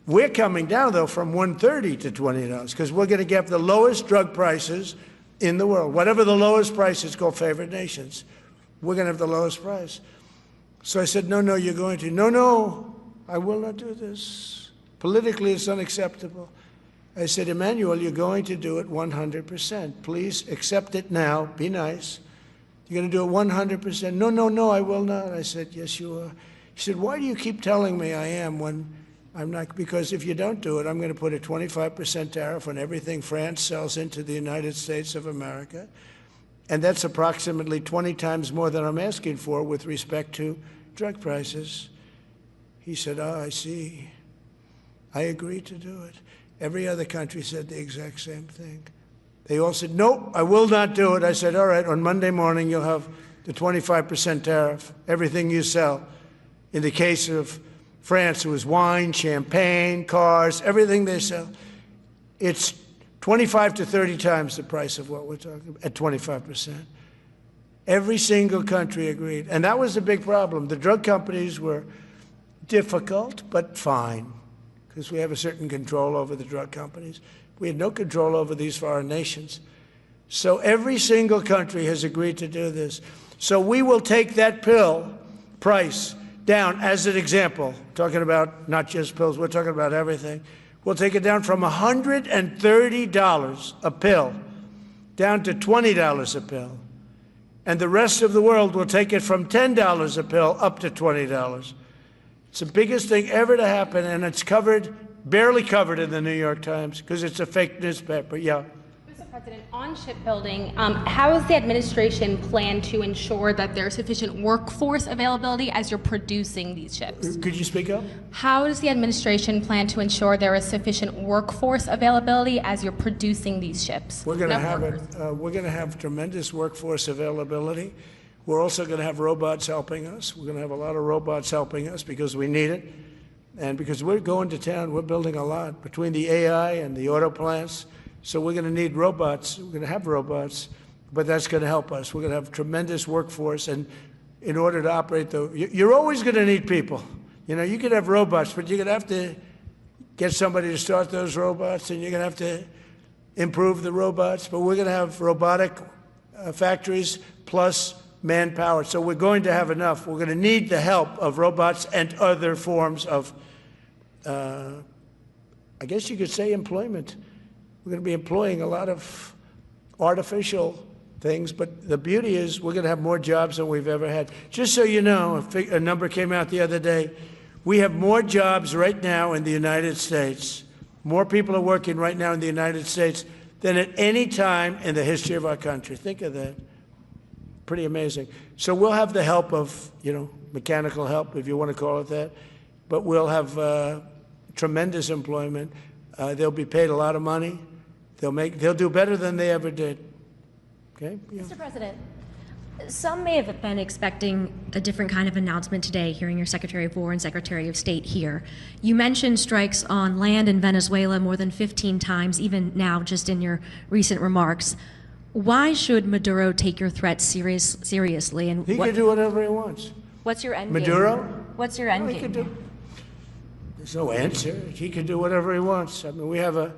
We're coming down, though, from $130 to $20, because we're going to get the lowest drug prices in the world. Whatever the lowest price is called favored nations. We're going to have the lowest price. So I said, no, no, you're going to. No, no, I will not do this. Politically, it's unacceptable. I said, Emmanuel, you're going to do it 100%. Please accept it now. Be nice. You're going to do it 100%. No, no, no, I will not. I said, yes, you are. He said, why do you keep telling me I am when I'm not? Because if you don't do it, I'm going to put a 25% tariff on everything France sells into the United States of America. And that's approximately 20 times more than I'm asking for with respect to drug prices. He said, oh, I see. I agree to do it. Every other country said the exact same thing. They all said, nope, I will not do it. I said, all right, on Monday morning, you'll have the 25% tariff, everything you sell. In the case of France, it was wine, champagne, cars, everything they sell. It's 25 to 30 times the price of what we're talking about, at 25%. Every single country agreed. And that was the big problem. The drug companies were difficult, but fine, because we have a certain control over the drug companies. We had no control over these foreign nations. So every single country has agreed to do this. So we will take that pill, price down, as an example, talking about not just pills, we're talking about everything. We'll take it down from $130 a pill down to $20 a pill. And the rest of the world will take it from $10 a pill up to $20. It's the biggest thing ever to happen, and it's covered, barely covered in the New York Times because it's a fake newspaper. Yeah. Mr. President, on shipbuilding, how does the administration plan to ensure that there's sufficient workforce availability as you're producing these ships? Could you speak up? How does the administration plan to ensure there is sufficient workforce availability as you're producing these ships? We're going to have it. We're going to have tremendous workforce availability. We're also going to have robots helping us. We're going to have a lot of robots helping us because we need it. And because we're going to town, we're building a lot between the AI and the auto plants. So we're going to need robots. We're going to have robots, but that's going to help us. We're going to have tremendous workforce. And in order to operate you're always going to need people. You know, you could have robots, but you're going to have to get somebody to start those robots, and you're going to have to improve the robots. But we're going to have robotic factories plus manpower. So we're going to have enough. We're going to need the help of robots and other forms of, I guess you could say, employment. We're going to be employing a lot of artificial things, but the beauty is we're going to have more jobs than we've ever had. Just so you know, a number came out the other day. We have more jobs right now in the United States. More people are working right now in the United States than at any time in the history of our country. Think of that. Pretty amazing. So we'll have the help of, mechanical help, if you want to call it that, but we'll have tremendous employment. They'll be paid a lot of money. They'll do better than they ever did. Okay? Yeah. Mr. President, some may have been expecting a different kind of announcement today, hearing your Secretary of War and Secretary of State here. You mentioned strikes on land in Venezuela more than 15 times, even now, just in your recent remarks. Why should Maduro take your threats seriously? And he can do whatever he wants. What's your end game? Maduro? What's your end game? There's no answer. He can do whatever he wants. I mean, we have a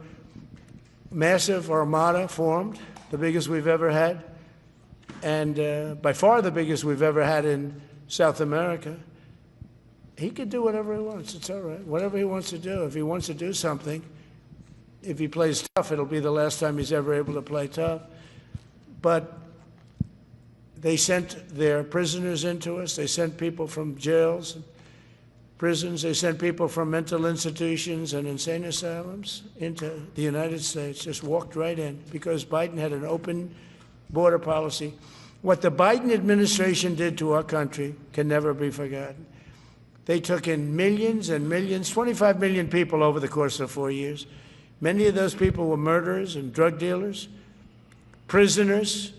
massive armada formed, the biggest we've ever had, and by far the biggest we've ever had in South America. He can do whatever he wants. It's all right. Whatever he wants to do. If he wants to do something, if he plays tough, it'll be the last time he's ever able to play tough. But they sent their prisoners into us. They sent people from jails and prisons. They sent people from mental institutions and insane asylums into the United States, just walked right in because Biden had an open border policy. What the Biden administration did to our country can never be forgotten. They took in millions and millions, 25 million people over the course of 4 years. Many of those people were murderers and drug dealers, prisoners,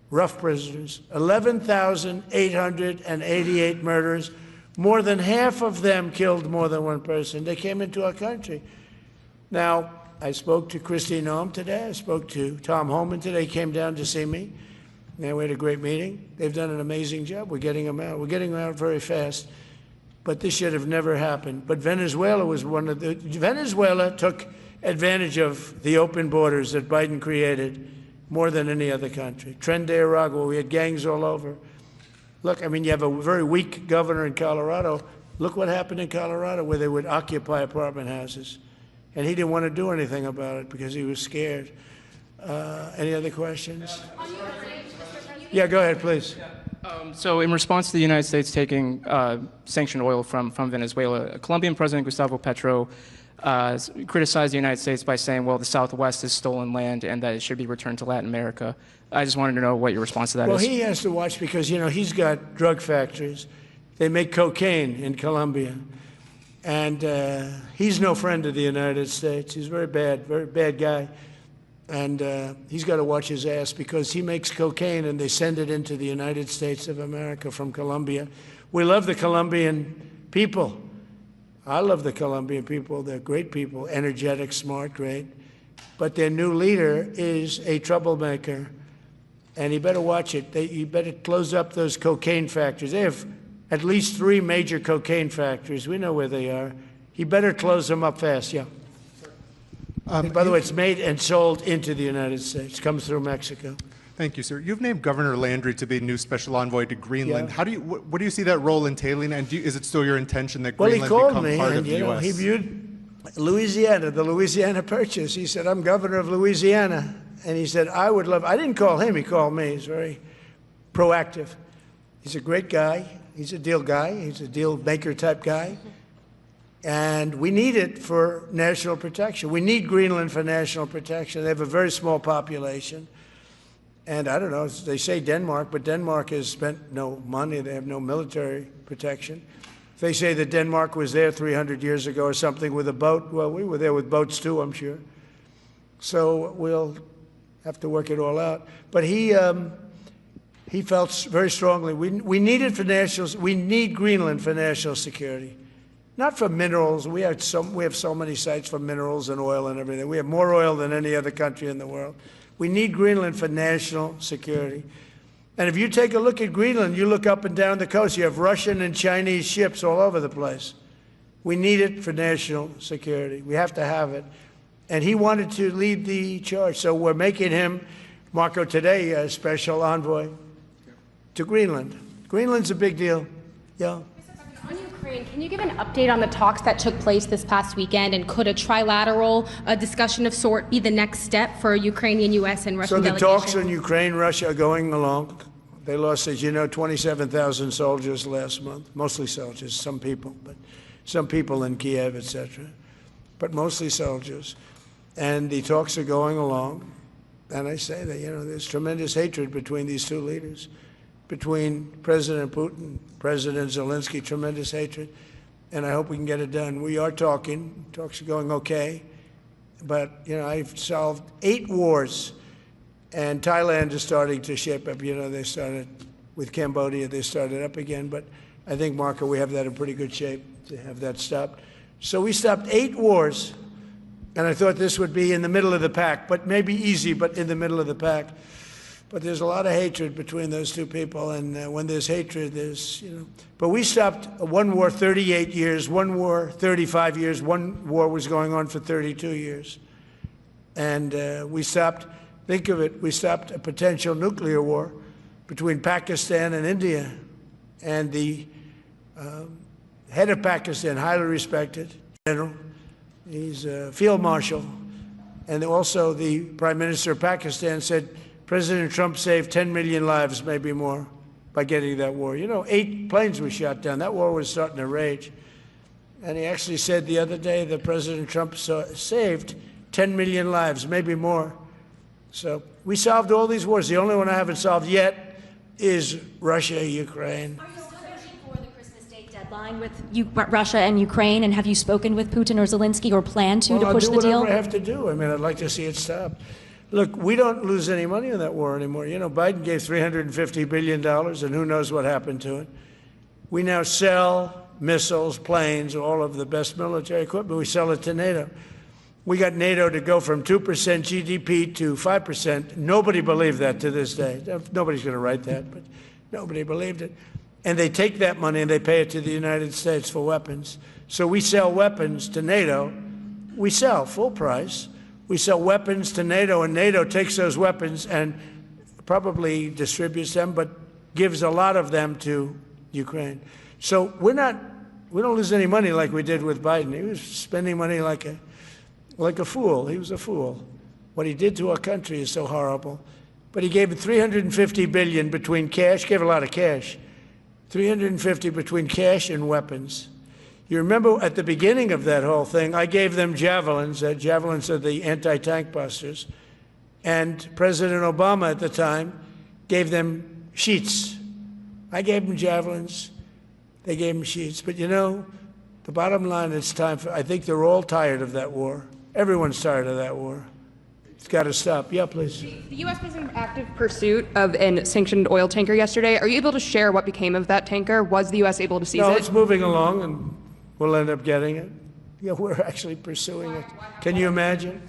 rough prisoners, 11,888 murders. More than half of them killed more than one person. They came into our country. Now, I spoke to Christine Noem today. I spoke to Tom Homan today. He came down to see me. And we had a great meeting. They've done an amazing job. We're getting them out. We're getting them out very fast. But this should have never happened. But Venezuela was Venezuela took advantage of the open borders that Biden created more than any other country. Tren de Aragua, we had gangs all over. Look, I mean, you have a very weak governor in Colorado. Look what happened in Colorado where they would occupy apartment houses. And he didn't want to do anything about it because he was scared. Any other questions? Yeah, go ahead, please. So in response to the United States taking sanctioned oil from Venezuela, Colombian President Gustavo Petro criticized the United States by saying, well, the Southwest is stolen land and that it should be returned to Latin America. I just wanted to know what your response to that is. Well, he has to watch because, he's got drug factories. They make cocaine in Colombia. And he's no friend of the United States. He's very bad guy. And he's got to watch his ass because he makes cocaine and they send it into the United States of America from Colombia. We love the Colombian people. I love the Colombian people. They're great people, energetic, smart, great. But their new leader is a troublemaker. And he better watch it. He better close up those cocaine factories. They have at least 3 major cocaine factories. We know where they are. He better close them up fast, yeah. By the way, it's made and sold into the United States. Comes through Mexico. Thank you, sir. You've named Governor Landry to be new special envoy to Greenland. Yeah. How do you, what do you see that role entailing, and is it still your intention that Well, Greenland he called become me, part and of the you know, U.S.? he viewed Louisiana, the Louisiana Purchase. He said, I'm governor of Louisiana. And he said, I would love, I didn't call him, he called me. He's very proactive. He's a great guy. He's a deal guy. He's a deal maker type guy. And we need it for national protection. We need Greenland for national protection. They have a very small population. And I don't know, they say Denmark, but Denmark has spent no money. They have no military protection. If they say that Denmark was there 300 years ago or something with a boat, well, we were there with boats too, I'm sure. So we'll have to work it all out. But he felt very strongly, we need it for we need Greenland for national security. Not for minerals. We have so many sites for minerals and oil and everything. We have more oil than any other country in the world. We need Greenland for national security. And if you take a look at Greenland, you look up and down the coast, you have Russian and Chinese ships all over the place. We need it for national security. We have to have it. And he wanted to lead the charge. So we're making him, Marco, today, a special envoy to Greenland. Greenland's a big deal. Yeah. On Ukraine, can you give an update on the talks that took place this past weekend, and could a trilateral discussion of sort be the next step for Ukrainian, U.S. and Russian delegations? So the talks on Ukraine, Russia are going along. They lost, as you know, 27,000 soldiers last month, mostly soldiers, some people in Kiev, etc., but mostly soldiers. And the talks are going along. And I say that, you know, there's tremendous hatred between these two leaders. Between President Putin, President Zelensky, tremendous hatred, and I hope we can get it done. We are talking. Talks are going okay, but you know, I've solved 8 wars, and Thailand is starting to ship up. You know, they started with Cambodia, they started up again, but I think, Marco, we have that in pretty good shape to have that stopped. So we stopped 8 wars, and I thought this would be in the middle of the pack, but maybe easy, but in the middle of the pack. But there's a lot of hatred between those two people, and when there's hatred, there's, you know. But we stopped one war 38 years, one war 35 years, one war was going on for 32 years. And we stopped, think of it, we stopped a potential nuclear war between Pakistan and India. And the head of Pakistan, highly respected general, he's a field marshal, and also the Prime Minister of Pakistan said, President Trump saved 10 million lives, maybe more, by getting that war. You know, 8 planes were shot down. That war was starting to rage. And he actually said the other day that President Trump saved 10 million lives, maybe more. So we solved all these wars. The only one I haven't solved yet is Russia, Ukraine. Are you still pushing for the Christmas Day deadline with Russia and Ukraine? And have you spoken with Putin or Zelensky or plan to push the deal? I'll do whatever I have to do. I mean, I'd like to see it stop. Look, we don't lose any money on that war anymore. You know, Biden gave $350 billion, and who knows what happened to it. We now sell missiles, planes, all of the best military equipment. We sell it to NATO. We got NATO to go from 2% GDP to 5%. Nobody believed that to this day. Nobody's going to write that, but nobody believed it. And they take that money and they pay it to the United States for weapons. So we sell weapons to NATO. We sell full price. We sell weapons to NATO, and NATO takes those weapons and probably distributes them, but gives a lot of them to Ukraine. So we don't lose any money like we did with Biden. He was spending money like a fool. He was a fool. What he did to our country is so horrible. But he gave $350 billion between cash, gave a lot of cash, $350 between cash and weapons. You remember at the beginning of that whole thing, I gave them javelins. Javelins are the anti-tank busters. And President Obama at the time gave them sheets. I gave them javelins. They gave them sheets. But you know, the bottom line, it's time for, I think they're all tired of that war. Everyone's tired of that war. It's got to stop. Yeah, please. The U.S. was in active pursuit of a sanctioned oil tanker yesterday. Are you able to share what became of that tanker? Was the U.S. able to seize it? No, it's moving along, and we'll end up getting it. Yeah, we're actually pursuing it. Can you imagine?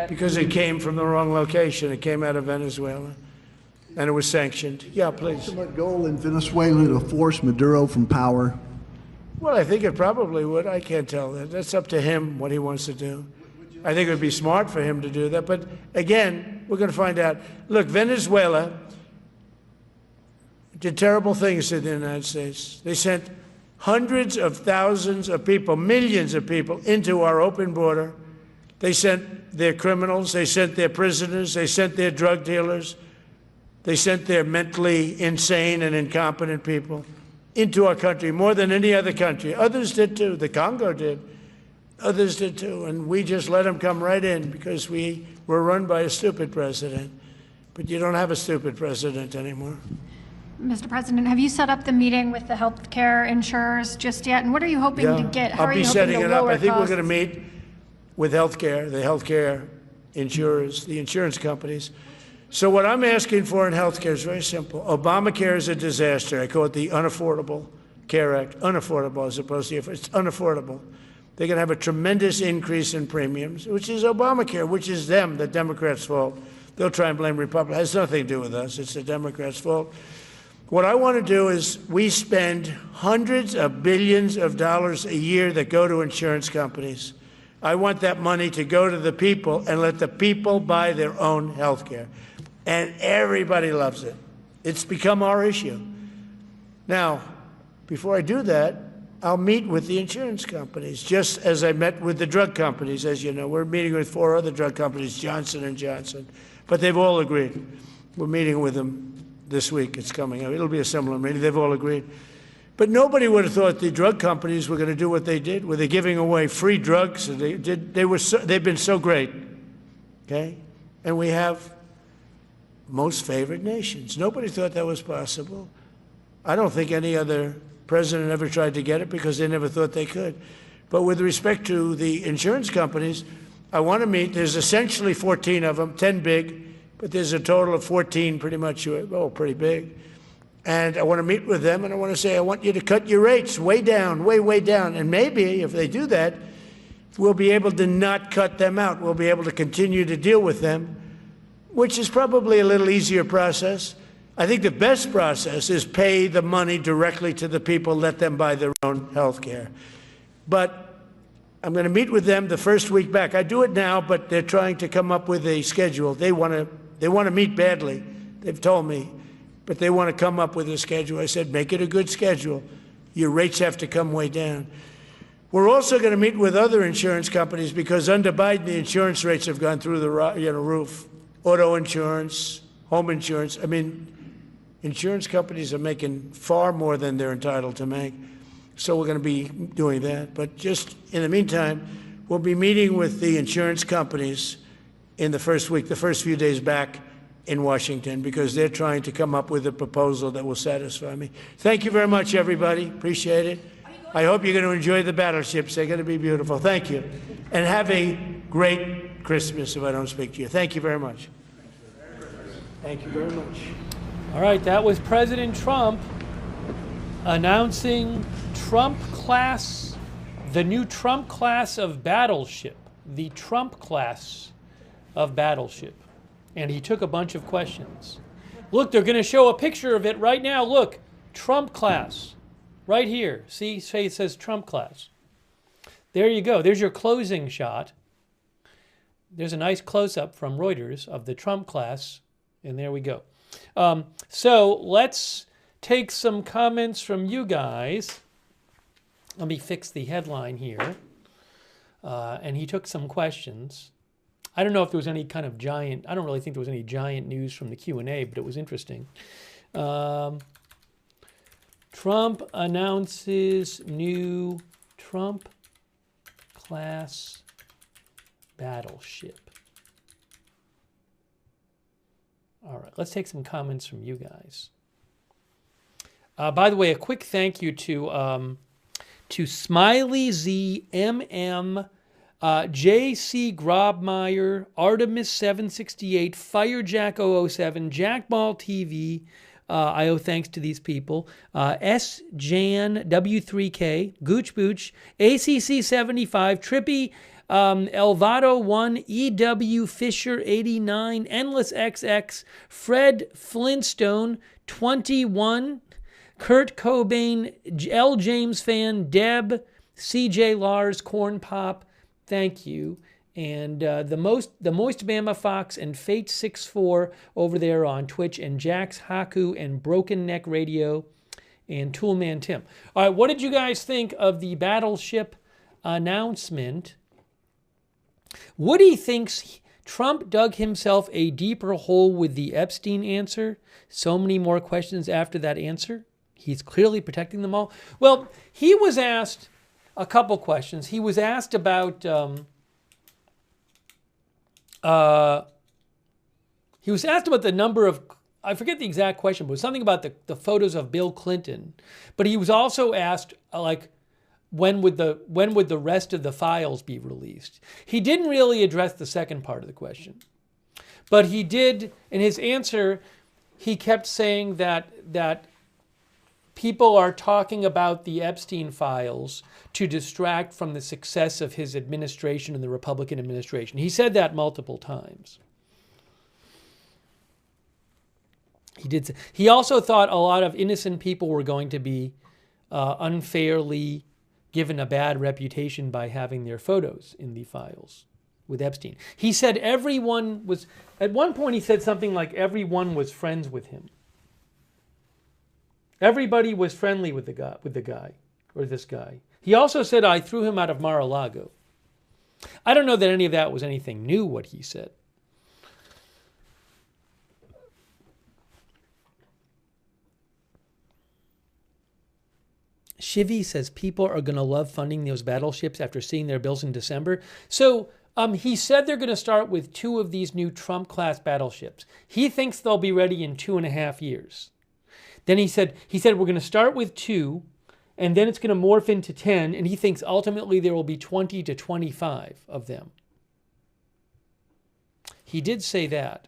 Because it came from the wrong location. It came out of Venezuela, and it was sanctioned. Yeah, please. Ultimate goal in Venezuela to force Maduro from power? Well, I think it probably would. I can't tell that. That's up to him, what he wants to do. I think it would be smart for him to do that. But again, We're going to find out. Look, Venezuela did terrible things to the United States. They sent hundreds of thousands of people, millions of people into our open border. They sent their criminals, they sent their prisoners, they sent their drug dealers, they sent their mentally insane and incompetent people into our country more than any other country. Others did too. The Congo did. Others did too. And we just let them come right in because we were run by a stupid president. But you don't have a stupid president anymore. Mr. President, have you set up the meeting with the health care insurers just yet? And what are you hoping to get? How I'll be setting it up. I think we're going to meet with the healthcare insurers, the insurance companies. So what I'm asking for in healthcare is very simple. Obamacare is a disaster. I call it the Unaffordable Care Act. Unaffordable as opposed to, it's unaffordable. They're going to have a tremendous increase in premiums, which is Obamacare, which is them, the Democrats' fault. They'll try and blame Republicans. It has nothing to do with us. It's the Democrats' fault. What I want to do is we spend hundreds of billions of dollars a year that go to insurance companies. I want that money to go to the people and let the people buy their own health care. And everybody loves it. It's become our issue. Now, before I do that, I'll meet with the insurance companies, just as I met with the drug companies. As you know, we're meeting with 4 other drug companies, Johnson & Johnson, but they've all agreed. We're meeting with them this week. It's coming up. It'll be a similar meeting. They've all agreed. But nobody would have thought the drug companies were going to do what they did, where they're giving away free drugs. They've been so great, okay? And we have most favored nations. Nobody thought that was possible. I don't think any other president ever tried to get it because they never thought they could. But with respect to the insurance companies, I want to meet. There's essentially 14 of them, 10 big, but there's a total of 14 pretty much, pretty big. And I want to meet with them, and I want to say, I want you to cut your rates way down, way down. And maybe if they do that, we'll be able to not cut them out. We'll be able to continue to deal with them, which is probably a little easier process. I think the best process is pay the money directly to the people, let them buy their own health care. But I'm going to meet with them the first week back. I do it now, but they're trying to come up with a schedule. They want to meet badly, they've told me, but they want to come up with a schedule. I said, make it a good schedule. Your rates have to come way down. We're also going to meet with other insurance companies because under Biden, the insurance rates have gone through the roof. Auto insurance, home insurance. I mean, insurance companies are making far more than they're entitled to make. So we're going to be doing that. But just in the meantime, we'll be meeting with the insurance companies in the first week, the first few days back in Washington, because they're trying to come up with a proposal that will satisfy me. Thank you very much, everybody. Appreciate it. I hope you're going to enjoy the battleships. They're going to be beautiful. Thank you. And have a great Christmas if I don't speak to you. Thank you very much. Thank you very much. All right, that was President Trump announcing the new Trump class of Battleship, the Trump class of Battleship. And he took a bunch of questions. Look, they're going to show a picture of it right now. Look, Trump class, right here. See, it says Trump class. There you go. There's your closing shot. There's a nice close-up from Reuters of the Trump class, and there we go. So let's take some comments from you guys. Let me fix the headline here. And he took some questions. I don't know if there was any kind of giant, I don't really think there was any giant news from the Q&A, but it was interesting. Trump announces new Trump class battleship. All right, let's take some comments from you guys. By the way, a quick thank you to Smiley ZMM, J.C. Grobmeyer, Artemis 768, Firejack 007, Jackball TV. I owe thanks to these people. S-Jan W3K, Gooch Booch, ACC 75, Trippy, Elvado 1, EW Fisher 89, Endless XX, Fred Flintstone 21, Kurt Cobain, L. James Fan, Deb, CJ Lars, Corn Pop, thank you. And the Moist Bama Fox and Fate64 over there on Twitch, and Jax Haku and Broken Neck Radio and Toolman Tim. All right, what did you guys think of the Battleship announcement? Woody thinks Trump dug himself a deeper hole with the Epstein answer. So many more questions after that answer. He's clearly protecting them all. Well, he was asked a couple questions. He was asked about the number of, I forget the exact question, but it was something about the photos of Bill Clinton. But he was also asked, when would the rest of the files be released? He didn't really address the second part of the question. But he did, in his answer, he kept saying that people are talking about the Epstein files to distract from the success of his administration and the Republican administration. He said that multiple times. He also thought a lot of innocent people were going to be unfairly given a bad reputation by having their photos in the files with Epstein. He said everyone was, at one point he said something like everyone was friends with him. Everybody was friendly with the guy, or this guy. He also said, I threw him out of Mar-a-Lago. I don't know that any of that was anything new, what he said. Shivy says people are going to love funding those battleships after seeing their bills in December. So he said they're going to start with 2 of these new Trump-class battleships. He thinks they'll be ready in 2.5 years. Then he said we're going to start with 2, and then it's going to morph into 10, and he thinks ultimately there will be 20 to 25 of them. He did say that.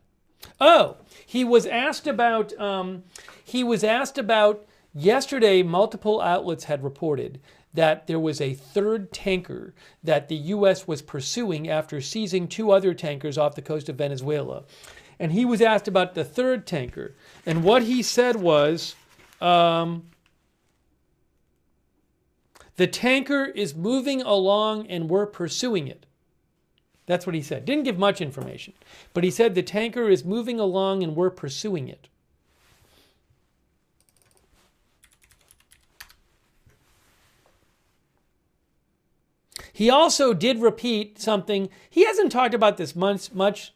Oh, he was asked about yesterday, multiple outlets had reported that there was a third tanker that the U.S. was pursuing after seizing 2 other tankers off the coast of Venezuela. And he was asked about the third tanker. And what he said was, the tanker is moving along and we're pursuing it. That's what he said. Didn't give much information. But he said the tanker is moving along and we're pursuing it. He also did repeat something. He hasn't talked about this much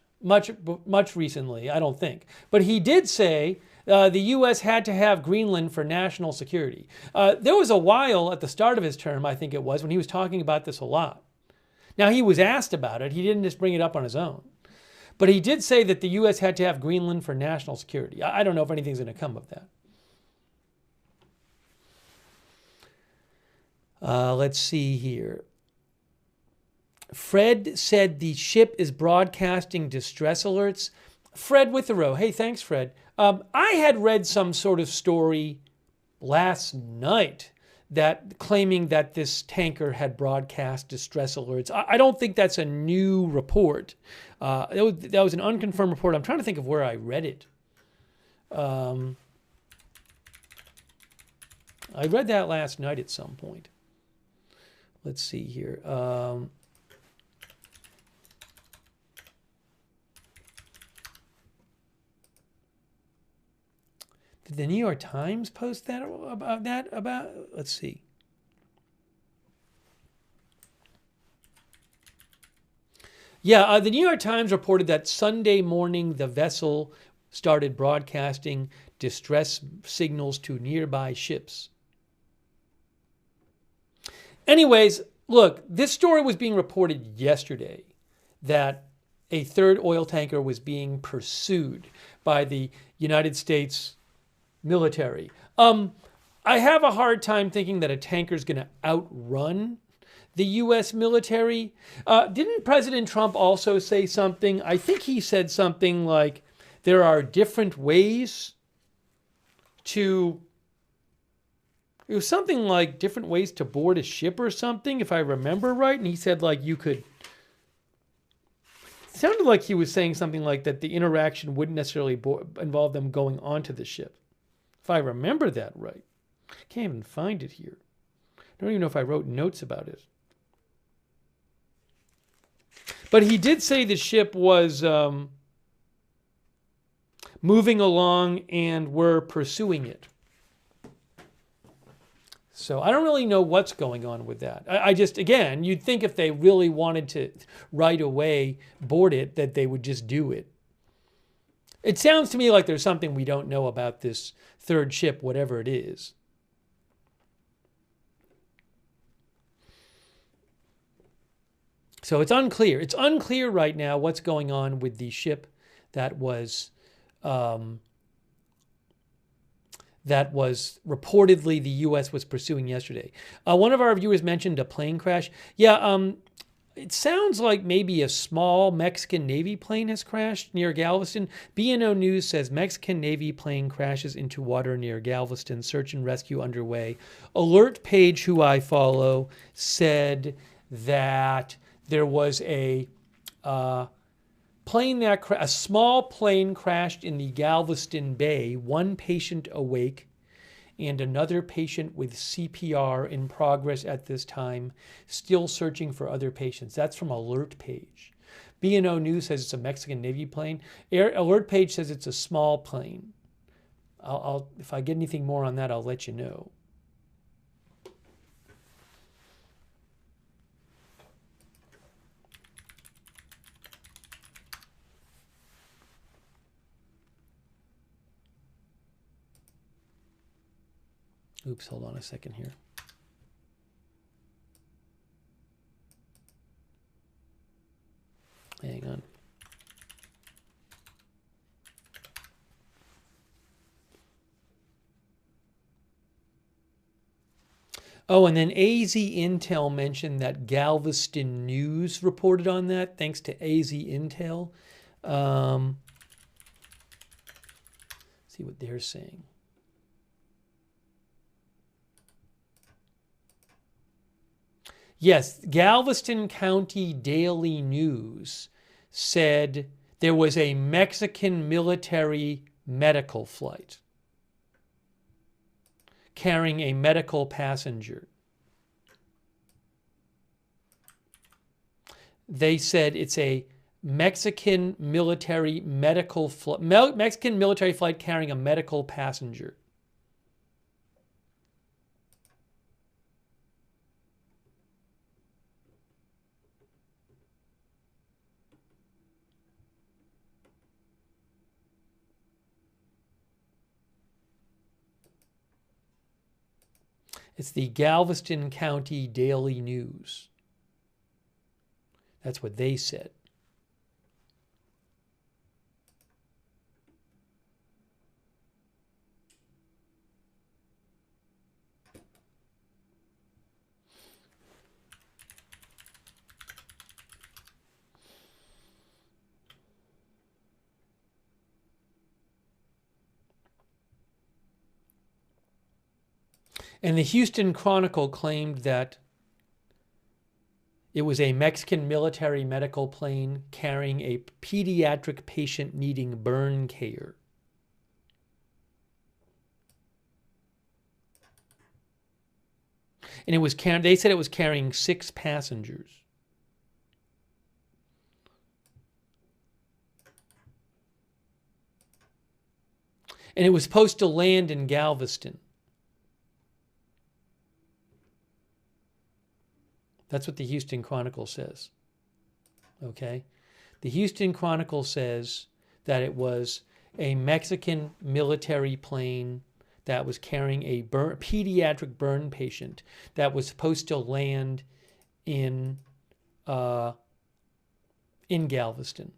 recently, I don't think. But he did say the U.S. had to have Greenland for national security. There was a while at the start of his term, I think it was, when he was talking about this a lot. Now, he was asked about it. He didn't just bring it up on his own. But he did say that the U.S. had to have Greenland for national security. I don't know if anything's going to come of that. Let's see here. Fred said the ship is broadcasting distress alerts. Fred Withrow. Hey, thanks, Fred. I had read some sort of story last night that claiming that this tanker had broadcast distress alerts. I don't think that's a new report. That was an unconfirmed report. I'm trying to think of where I read it. I read that last night at some point. Let's see here. Did the New York Times post that about? Let's see. Yeah, the New York Times reported that Sunday morning the vessel started broadcasting distress signals to nearby ships. Anyways, look, this story was being reported yesterday that a third oil tanker was being pursued by the United States military. I have a hard time thinking that a tanker is going to outrun the U.S. military. Didn't President Trump also say something? I think he said something like there are different ways to... It was something like different ways to board a ship or something, if I remember right. And he said like you could... It sounded like he was saying something like that the interaction wouldn't necessarily involve them going onto the ship. If I remember that right. I can't even find it here. I don't even know if I wrote notes about it. But he did say the ship was moving along and were pursuing it. So I don't really know what's going on with that. I just, again, you'd think if they really wanted to right away board it, that they would just do it. It sounds to me like there's something we don't know about this third ship, whatever it is. So it's unclear. It's unclear right now what's going on with the ship that was reportedly the U.S. was pursuing yesterday. One of our viewers mentioned a plane crash. Yeah, it sounds like maybe a small Mexican Navy plane has crashed near Galveston. BNO News says Mexican Navy plane crashes into water near Galveston. Search and rescue underway. Alert Page, who I follow, said that there was a plane that a small plane crashed in the Galveston Bay. One patient awake and another patient with CPR in progress at this time, still searching for other patients. That's from Alert Page. BNO News says it's a Mexican Navy plane. Alert Page says it's a small plane. If I get anything more on that, I'll let you know. Oops, hold on a second here. Hang on. Oh, and then AZ Intel mentioned that Galveston News reported on that. Thanks to AZ Intel. See what they're saying. Yes, Galveston County Daily News said there was a Mexican military medical flight carrying a medical passenger. They said it's a Mexican military Mexican military flight carrying a medical passenger. It's the Galveston County Daily News. That's what they said. And the Houston Chronicle claimed that it was a Mexican military medical plane carrying a pediatric patient needing burn care. And it was they said it was carrying 6 passengers. And it was supposed to land in Galveston. That's what the Houston Chronicle says. Okay? The Houston Chronicle says that it was a Mexican military plane that was carrying a pediatric burn patient that was supposed to land in Galveston.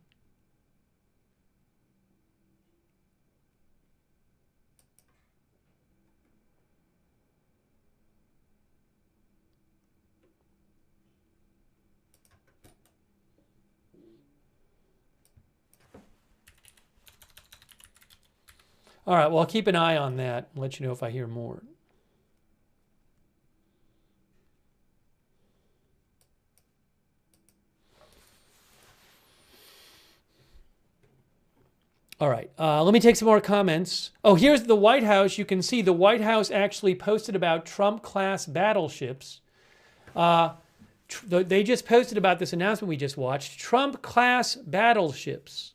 All right, well, I'll keep an eye on that and let you know if I hear more. All right, let me take some more comments. Oh, here's the White House. You can see the White House actually posted about Trump-class battleships. They just posted about this announcement we just watched. Trump-class battleships.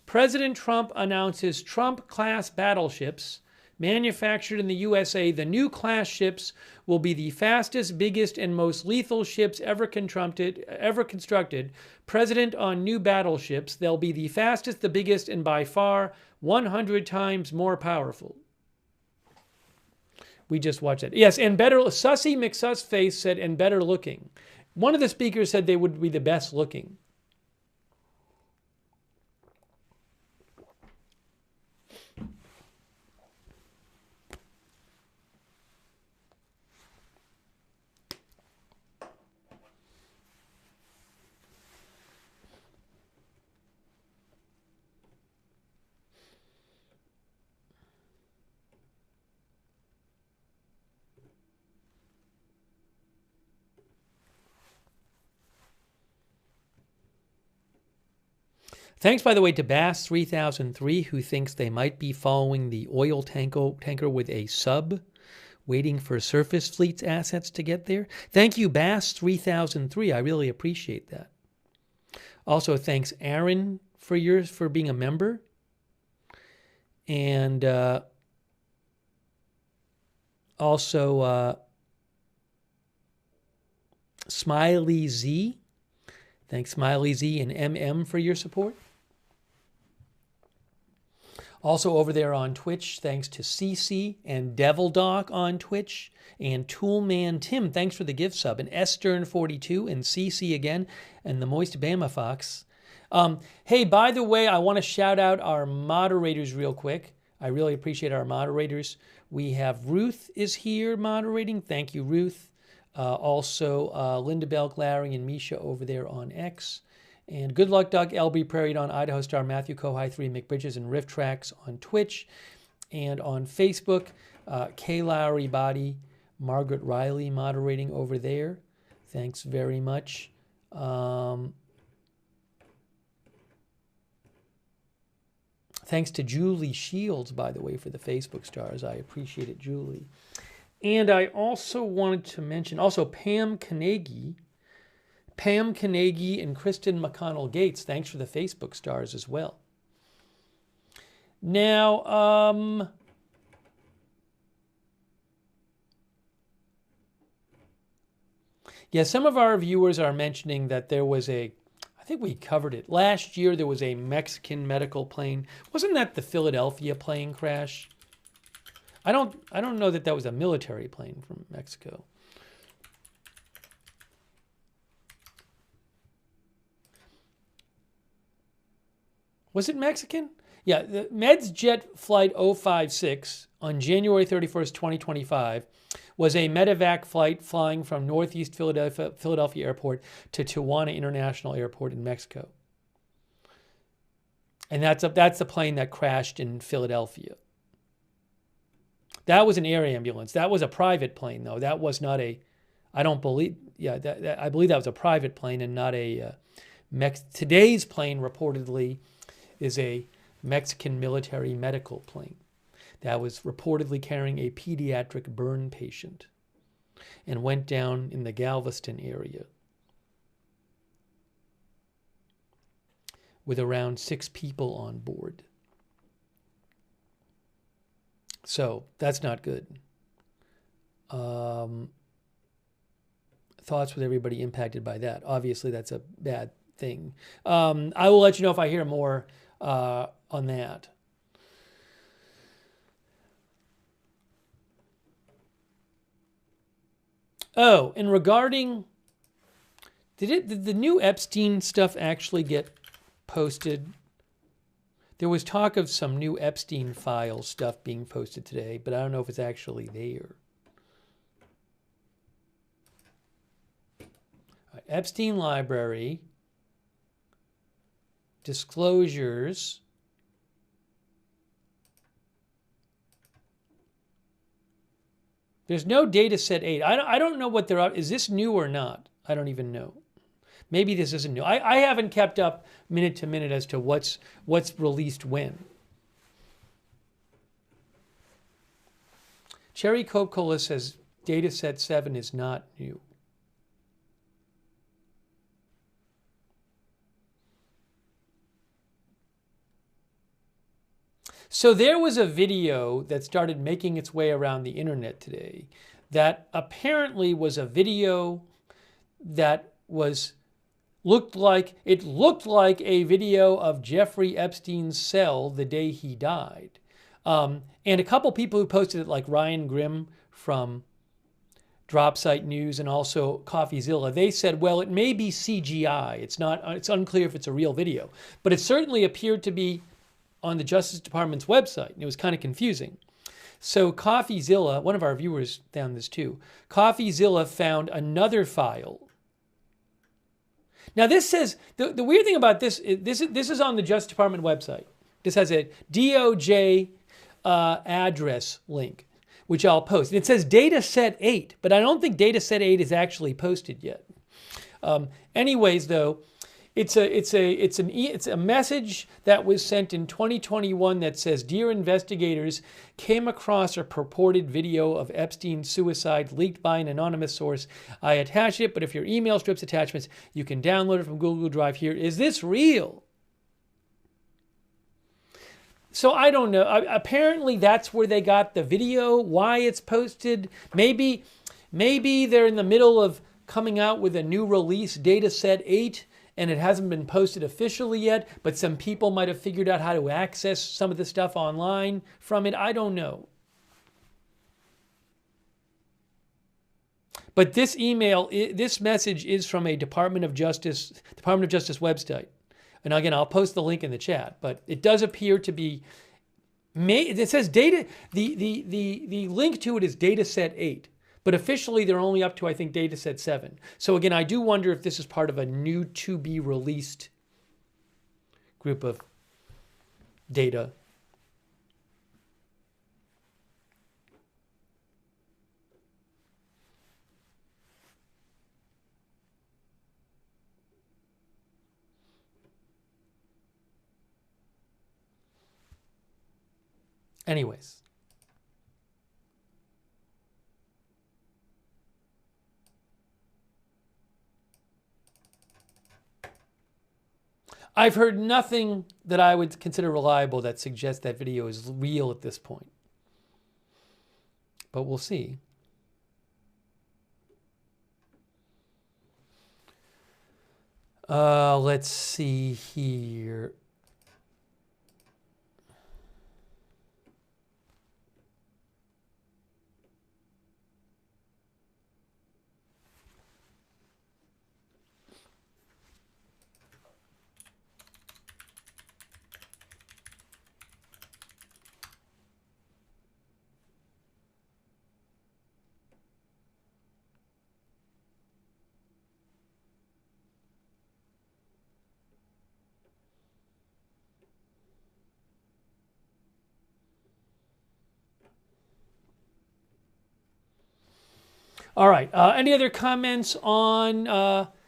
President Trump announces Trump-class battleships manufactured in the USA. The new class ships will be the fastest, biggest, and most lethal ships ever constructed. President on new battleships. They'll be the fastest, the biggest, and by far 100 times more powerful. We just watched that. Yes, and better. Sussy McSussface said, and better looking. One of the speakers said they would be the best looking. Thanks, by the way, to Bass 3003, who thinks they might be following the oil tanker with a sub, waiting for surface fleet's assets to get there. Thank you, Bass 3003. I really appreciate that. Also, thanks, Aaron, for being a member. And also, Smiley Z. Thanks, Smiley Z and MM, for your support. Also over there on Twitch, thanks to CC and Devil Doc on Twitch, and Toolman Tim, thanks for the gift sub, and Stern42 and CC again, and the Moist Bama Fox. Hey, by the way, I want to shout out our moderators real quick. I really appreciate our moderators. We have Ruth is here moderating. Thank you, Ruth. Also, Linda Belk, Larry, and Misha over there on X. And Good Luck Duck, LB Prairie on Idaho Star, Matthew Kohai 3, McBridges, and Riff Tracks on Twitch. And on Facebook, Kay Lowry Body, Margaret Riley moderating over there. Thanks very much. Thanks to Julie Shields, by the way, for the Facebook stars. I appreciate it, Julie. And I also wanted to mention, also Pam Carnegie and Kristen McConnell Gates, thanks for the Facebook stars as well. Now, yeah, some of our viewers are mentioning that there was I think we covered it. Last year there was a Mexican medical plane. Wasn't that the Philadelphia plane crash? I don't know that that was a military plane from Mexico. Was it Mexican? Yeah, the MedsJet Flight 056 on January 31st, 2025 was a medevac flight flying from Northeast Philadelphia Airport to Tijuana International Airport in Mexico. And that's the plane that crashed in Philadelphia. That was an air ambulance. That was a private plane, though. That was not a, I don't believe, yeah, I believe that was a private plane and not a, today's plane reportedly is a Mexican military medical plane that was reportedly carrying a pediatric burn patient and went down in the Galveston area with around 6 people on board. So that's not good. Thoughts with everybody impacted by that. Obviously, that's a bad thing. I will let you know if I hear more on that. Oh, and regarding, did the new Epstein stuff actually get posted? There was talk of some new Epstein file stuff being posted today, but I don't know if it's actually there. Right, Epstein Library, disclosures. There's no data set 8. I don't know what they're up. Is this new or not? I don't even know. Maybe this isn't new. I haven't kept up minute to minute as to what's released when. Cherry Coca-Cola says data set 7 is not new. So there was a video that started making its way around the internet today that apparently was a video that looked like a video of Jeffrey Epstein's cell the day he died. And a couple people who posted it, like Ryan Grimm from Dropsite News and also CoffeeZilla, they said, well, it may be CGI. It's unclear if it's a real video, but it certainly appeared to be on the Justice Department's website, and it was kind of confusing. So CoffeeZilla, one of our viewers found this too. CoffeeZilla found another file. Now this says, the weird thing about this is on the Justice Department website. This has a DOJ address link, which I'll post. And it says dataset 8, but I don't think dataset 8 is actually posted yet. Anyways, though, it's a message that was sent in 2021 that says, "Dear investigators, came across a purported video of Epstein's suicide leaked by an anonymous source. I attach it, but if your email strips attachments, you can download it from Google Drive here. Is this real?" So I don't know. Apparently that's where they got the video, why it's posted. Maybe they're in the middle of coming out with a new release, Dataset 8, and it hasn't been posted officially yet, but some people might have figured out how to access some of the stuff online from it. I don't know. But this this message is from a Department of Justice website. And again, I'll post the link in the chat, but it does appear to be, it says data, the link to it is Dataset 8. But officially, they're only up to, I think, Dataset 7. So again, I do wonder if this is part of a new to-be-released group of data. Anyways. I've heard nothing that I would consider reliable that suggests that video is real at this point. But we'll see. Let's see here. All right. Any other comments on the?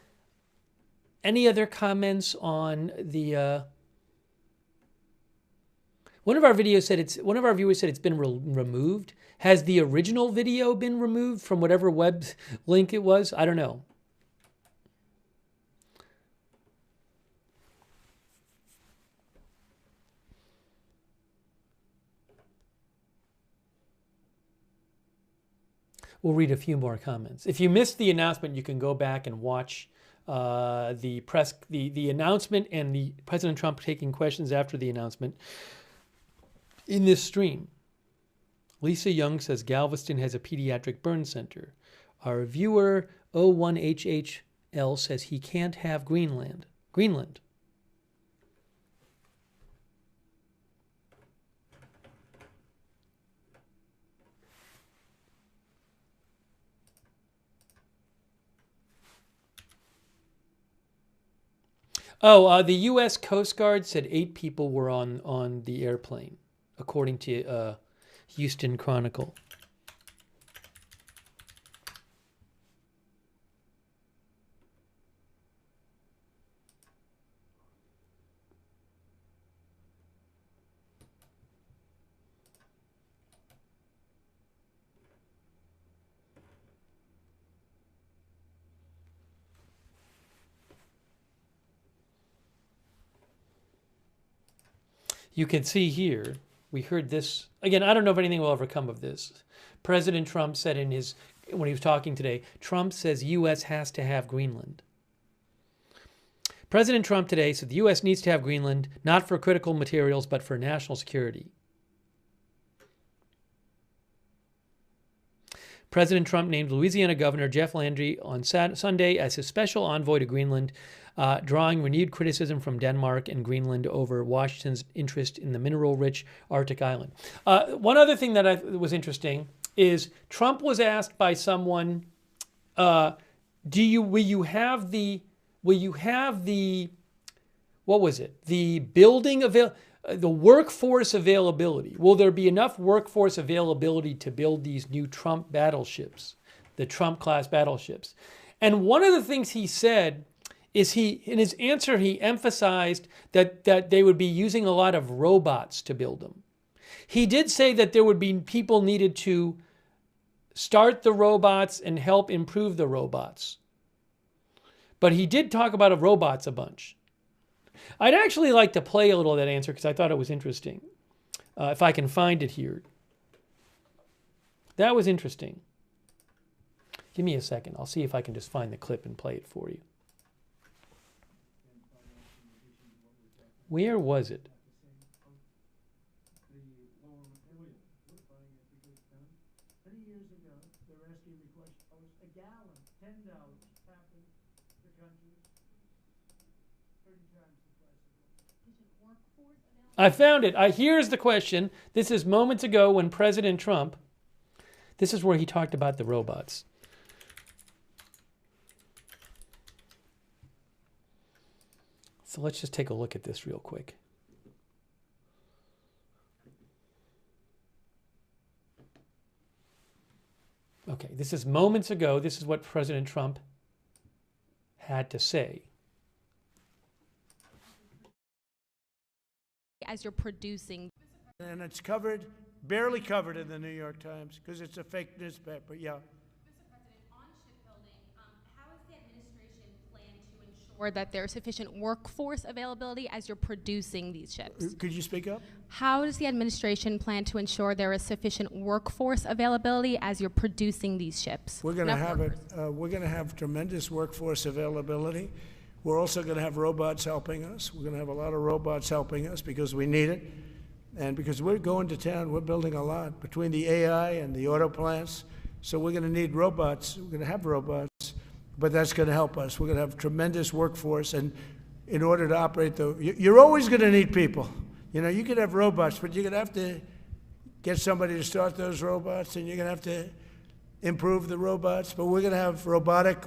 One of our viewers said it's been removed. Has the original video been removed from whatever web link it was? I don't know. We'll read a few more comments. If you missed the announcement, you can go back and watch the announcement and the President Trump taking questions after the announcement in this stream. Lisa Young says Galveston has a pediatric burn center. Our viewer 01HHL says he can't have Greenland. The U.S. Coast Guard said 8 people were on the airplane, according to Houston Chronicle. You can see here We heard this. Again, I don't know if anything will ever come of this. President Trump said when he was talking today, Trump says U.S. has to have Greenland. President Trump today said the U.S. needs to have Greenland, not for critical materials, but for national security. President Trump named Louisiana Governor Jeff Landry on Sunday as his special envoy to Greenland, drawing renewed criticism from Denmark and Greenland over Washington's interest in the mineral-rich Arctic island. One other thing that was interesting is Trump was asked by someone, will you have the what was it? The the workforce availability. Will there be enough workforce availability to build these new Trump battleships, the Trump-class battleships? And one of the things he said is in his answer, he emphasized that they would be using a lot of robots to build them. He did say that there would be people needed to start the robots and help improve the robots. But he did talk about robots a bunch. I'd actually like to play a little of that answer because I thought it was interesting. If I can find it here. That was interesting. Give me a second. I'll see if I can just find the clip and play it for you. Where was it? I found it. Here's the question. This is moments ago when President Trump, this is where he talked about the robots. So let's just take a look at this real quick. Okay, this is moments ago. This is what President Trump had to say. As you're producing. And it's covered, barely covered in the New York Times because it's a fake newspaper, yeah. Mr. President, on shipbuilding, how is the administration plan to ensure that there's sufficient workforce availability as you're producing these ships? Could you speak up? How does the administration plan to ensure there is sufficient workforce availability as you're producing these ships? We're going to have it. We're going to have tremendous workforce availability. We're also going to have robots helping us. We're going to have a lot of robots helping us because we need it. And because we're going to town, we're building a lot between the AI and the auto plants. So we're going to need robots. We're going to have robots, but that's going to help us. We're going to have tremendous workforce. And in order to operate you're always going to need people. You know, you could have robots, but you're going to have to get somebody to start those robots, and you're going to have to improve the robots. But we're going to have robotic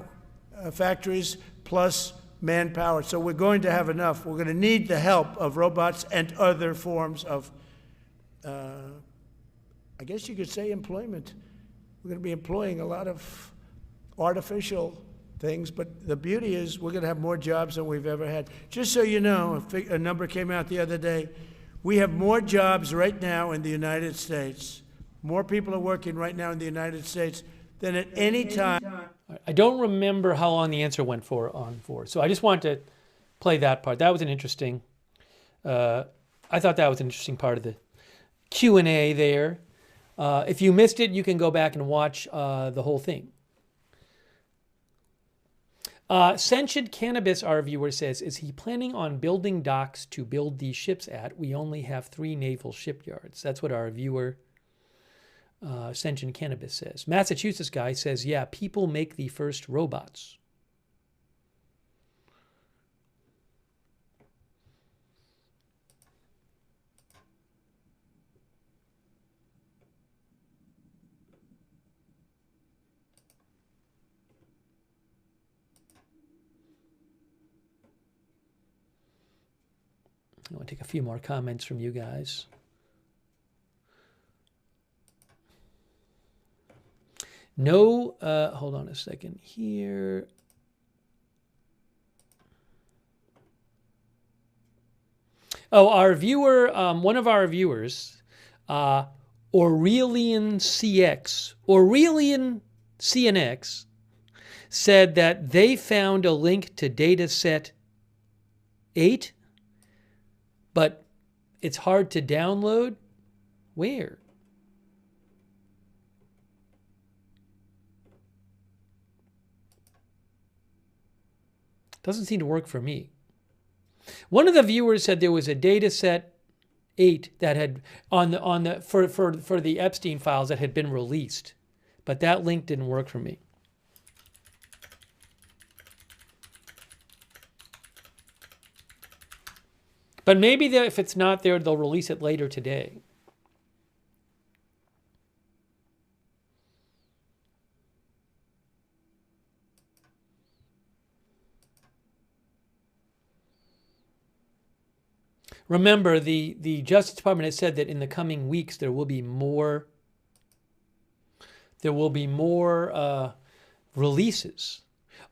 factories plus manpower. So we're going to have enough. We're going to need the help of robots and other forms of, I guess you could say, employment. We're going to be employing a lot of artificial things, but the beauty is we're going to have more jobs than we've ever had. Just so you know, a number came out the other day. We have more jobs right now in the United States. More people are working right now in the United States than at any time. I don't remember how long the answer went on for. So I just want to play that part. That was an interesting, I thought that was an interesting part of the Q&A there. If you missed it, you can go back and watch the whole thing. Sentient Cannabis, our viewer, says, is he planning on building docks to build these ships at? We only have 3 naval shipyards. That's what our viewer Sentient Cannabis says. Massachusetts guy says, yeah, people make the first robots. I want to take a few more comments from you guys. No, hold on a second here. Oh, our viewer, one of our viewers, Aurelian CNX, said that they found a link to dataset 8, but it's hard to download. Where? Doesn't seem to work for me. One of the viewers said there was a data set 8 that had for the Epstein files that had been released, but that link didn't work for me. But maybe if it's not there, they'll release it later today. Remember, the Justice Department has said that in the coming weeks there will be more releases.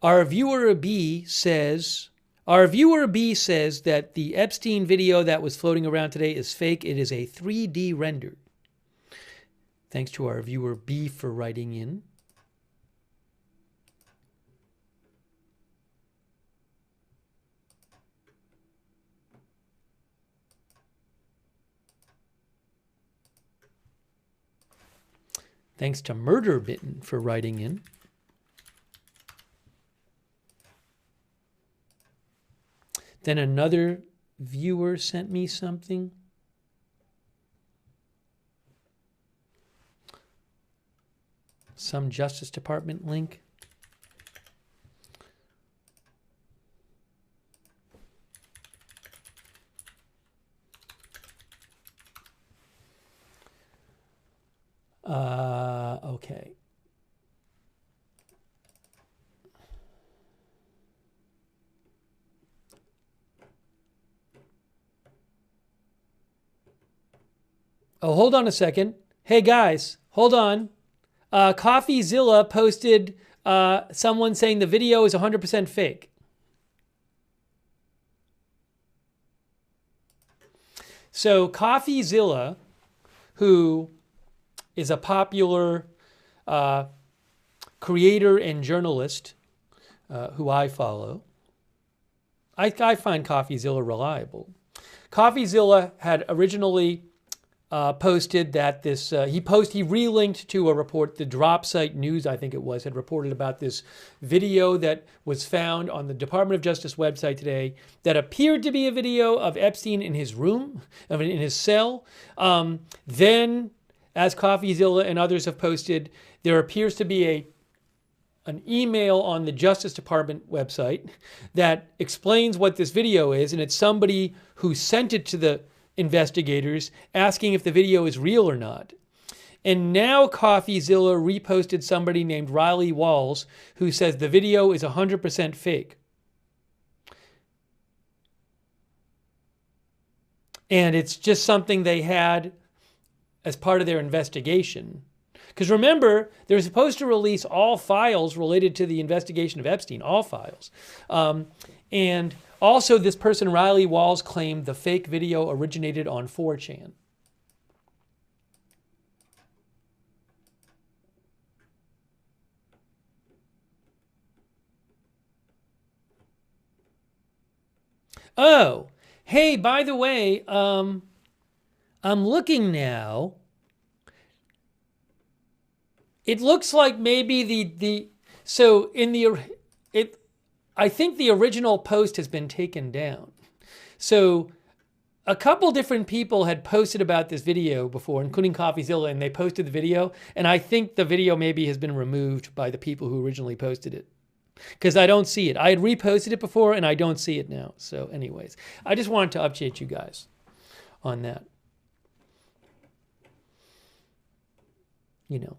Our viewer B says that the Epstein video that was floating around today is fake. It is a 3D render. Thanks to our viewer B for writing in. Thanks to Murder Bitten for writing in. Then another viewer sent me something. Some Justice Department link. Okay. Oh, hold on a second. Hey guys, hold on. CoffeeZilla posted someone saying the video is 100% fake. So CoffeeZilla, who is a popular creator and journalist who I follow. I find CoffeeZilla reliable. CoffeeZilla had originally posted that this, he relinked to a report, the Drop Site News, I think it was, had reported about this video that was found on the Department of Justice website today that appeared to be a video of Epstein in his room, in his cell. Then, as CoffeeZilla and others have posted, there appears to be an email on the Justice Department website that explains what this video is, and it's somebody who sent it to the investigators asking if the video is real or not. And now CoffeeZilla reposted somebody named Riley Walls who says the video is 100% fake. And it's just something they had as part of their investigation. Because remember, they're supposed to release all files related to the investigation of Epstein, all files. And also this person, Riley Walls, claimed the fake video originated on 4chan. Oh, hey, by the way, I'm looking now. It looks like maybe I think the original post has been taken down. So a couple different people had posted about this video before, including CoffeeZilla, and they posted the video. And I think the video maybe has been removed by the people who originally posted it. Because I don't see it. I had reposted it before and I don't see it now. So anyways, I just wanted to update you guys on that. You know.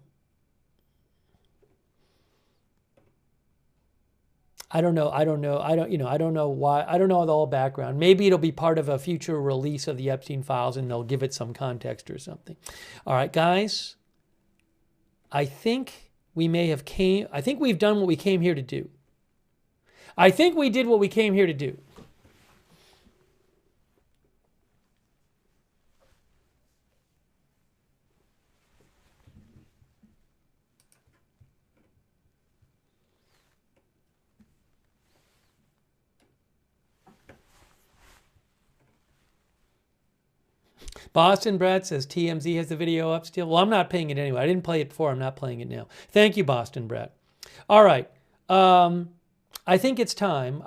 I don't know why. I don't know the whole background. Maybe it'll be part of a future release of the Epstein files and they'll give it some context or something. All right, guys. I think we've done what we came here to do. I think we did what we came here to do. Boston Brett says TMZ has the video up still. Well, I'm not playing it anyway. I didn't play it before. I'm not playing it now. Thank you, Boston Brett. All right. I think it's time.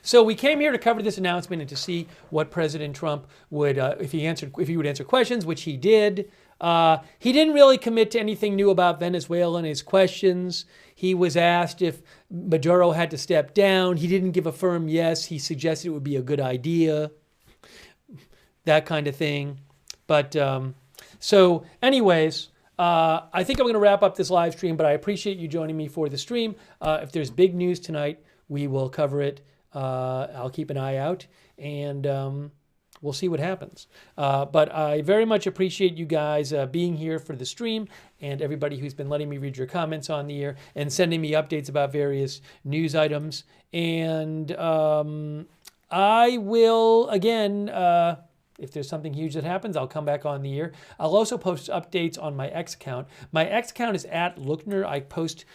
So we came here to cover this announcement and to see what President Trump would, if he would answer questions, which he did. He didn't really commit to anything new about Venezuela in his questions. He was asked if Maduro had to step down. He didn't give a firm yes. He suggested it would be a good idea, that kind of thing. But so anyways, I think I'm going to wrap up this live stream, but I appreciate you joining me for the stream. If there's big news tonight, we will cover it. I'll keep an eye out, and we'll see what happens. But I very much appreciate you guys being here for the stream, and everybody who's been letting me read your comments on the air and sending me updates about various news items. And I will, again, if there's something huge that happens, I'll come back on the air. I'll also post updates on my X account. My X account is @Lookner. I post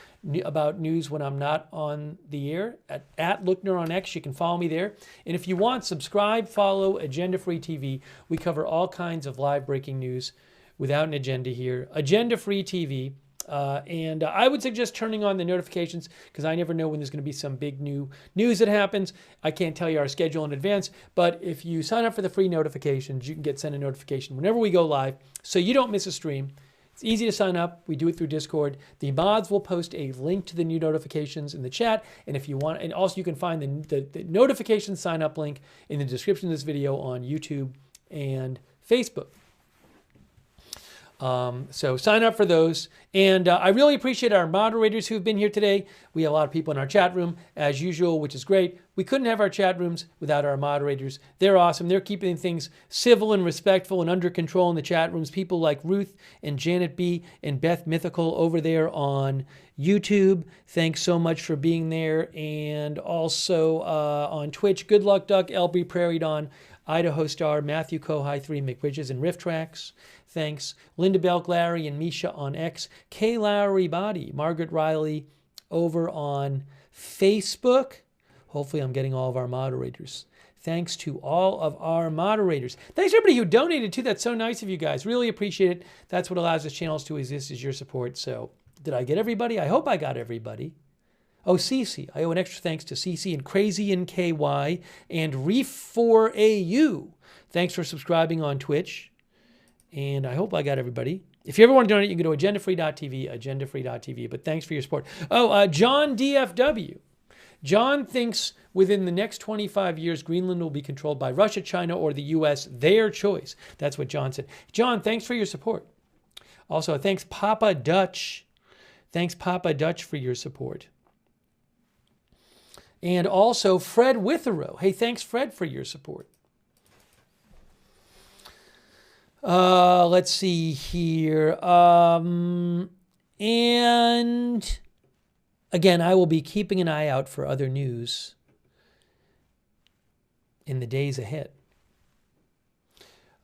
about news when I'm not on the air. At Lookner on X, you can follow me there. And if you want, subscribe, follow Agenda Free TV. We cover all kinds of live breaking news without an agenda here. Agenda Free TV. And I would suggest turning on the notifications because I never know when there's going to be some big new news that happens. I can't tell you our schedule in advance, but if you sign up for the free notifications, you can get sent a notification whenever we go live so you don't miss a stream. It's easy to sign up. We do it through Discord. The mods will post a link to the new notifications in the chat. And if you want, and also you can find the notification sign up link in the description of this video on YouTube and Facebook. So sign up for those. And I really appreciate our moderators who've been here today. We have a lot of people in our chat room, as usual, which is great. We couldn't have our chat rooms without our moderators. They're awesome. They're keeping things civil and respectful and under control in the chat rooms. People like Ruth and Janet B. and Beth Mythical over there on YouTube. Thanks so much for being there. And also on Twitch, Good Luck Duck, LB Prairie Dawn, Idaho Star, Matthew Kohai 3, McBridges, and Riff Tracks. Thanks. Linda Belk, Larry, and Misha on X. Kay Lowry Body, Margaret Riley over on Facebook. Hopefully I'm getting all of our moderators. Thanks to all of our moderators. Thanks to everybody who donated too. That's so nice of you guys. Really appreciate it. That's what allows this channels to exist, is your support. So did I get everybody? I hope I got everybody. Oh, Cece. I owe an extra thanks to Cece and Crazy and KY and Reef4AU. Thanks for subscribing on Twitch. And I hope I got everybody. If you ever want to donate, you can go to agendafree.tv, agendafree.tv. But thanks for your support. Oh, John DFW. John thinks within the next 25 years, Greenland will be controlled by Russia, China, or the U.S. Their choice. That's what John said. John, thanks for your support. Also, thanks Papa Dutch. Thanks Papa Dutch for your support. And also Fred Witherow. Hey, thanks Fred for your support. Let's see here. And again, I will be keeping an eye out for other news in the days ahead.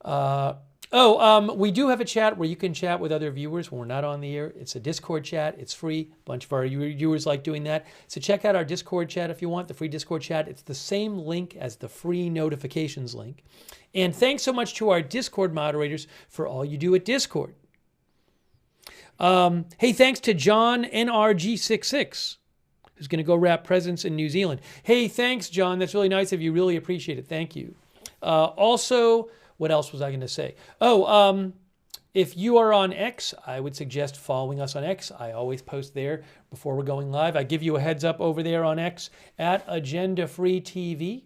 We do have a chat where you can chat with other viewers when we're not on the air. It's a Discord chat. It's free. A bunch of our viewers like doing that. So check out our Discord chat if you want, the free Discord chat. It's the same link as the free notifications link. And thanks so much to our Discord moderators for all you do at Discord. Hey, thanks to John NRG66, who's going to go wrap presents in New Zealand. Hey, thanks, John. That's really nice of you. Really appreciate it. Thank you. Also, what else was I going to say? If you are on X, I would suggest following us on X. I always post there before we're going live. I give you a heads up over there on X at Agenda Free TV. You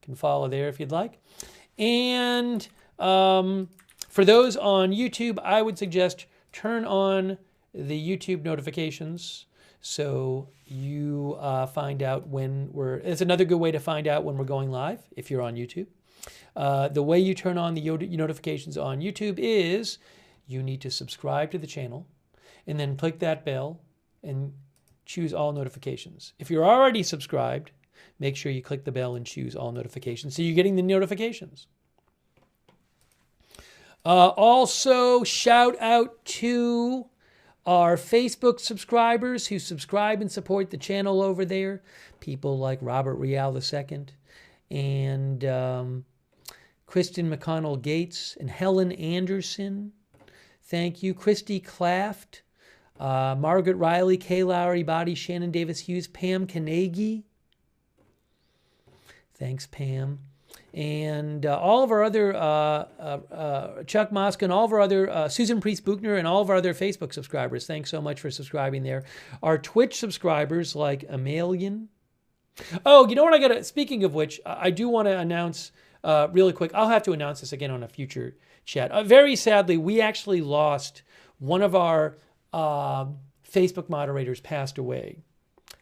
can follow there if you'd like. And for those on YouTube, I would suggest turn on the YouTube notifications so you find out when it's another good way to find out when we're going live if you're on YouTube. The way you turn on the notifications on YouTube is you need to subscribe to the channel and then click that bell and choose all notifications. If you're already subscribed, make sure you click the bell and choose all notifications so you're getting the notifications. Also, shout out to our Facebook subscribers who subscribe and support the channel over there. People like Robert Real II and Kristen McConnell Gates, and Helen Anderson. Thank you. Christy Claft, Margaret Riley, Kay Lowry, Body, Shannon Davis Hughes, Pam Kanagi. Thanks, Pam. And all of our other, Chuck Moska and all of our other, Susan Priest Buchner and all of our other Facebook subscribers. Thanks so much for subscribing there. Our Twitch subscribers like Amalian. Oh, you know what I got to, speaking of which, I do want to announce really quick. I'll have to announce this again on a future chat. Very sadly, we actually lost one of our Facebook moderators passed away,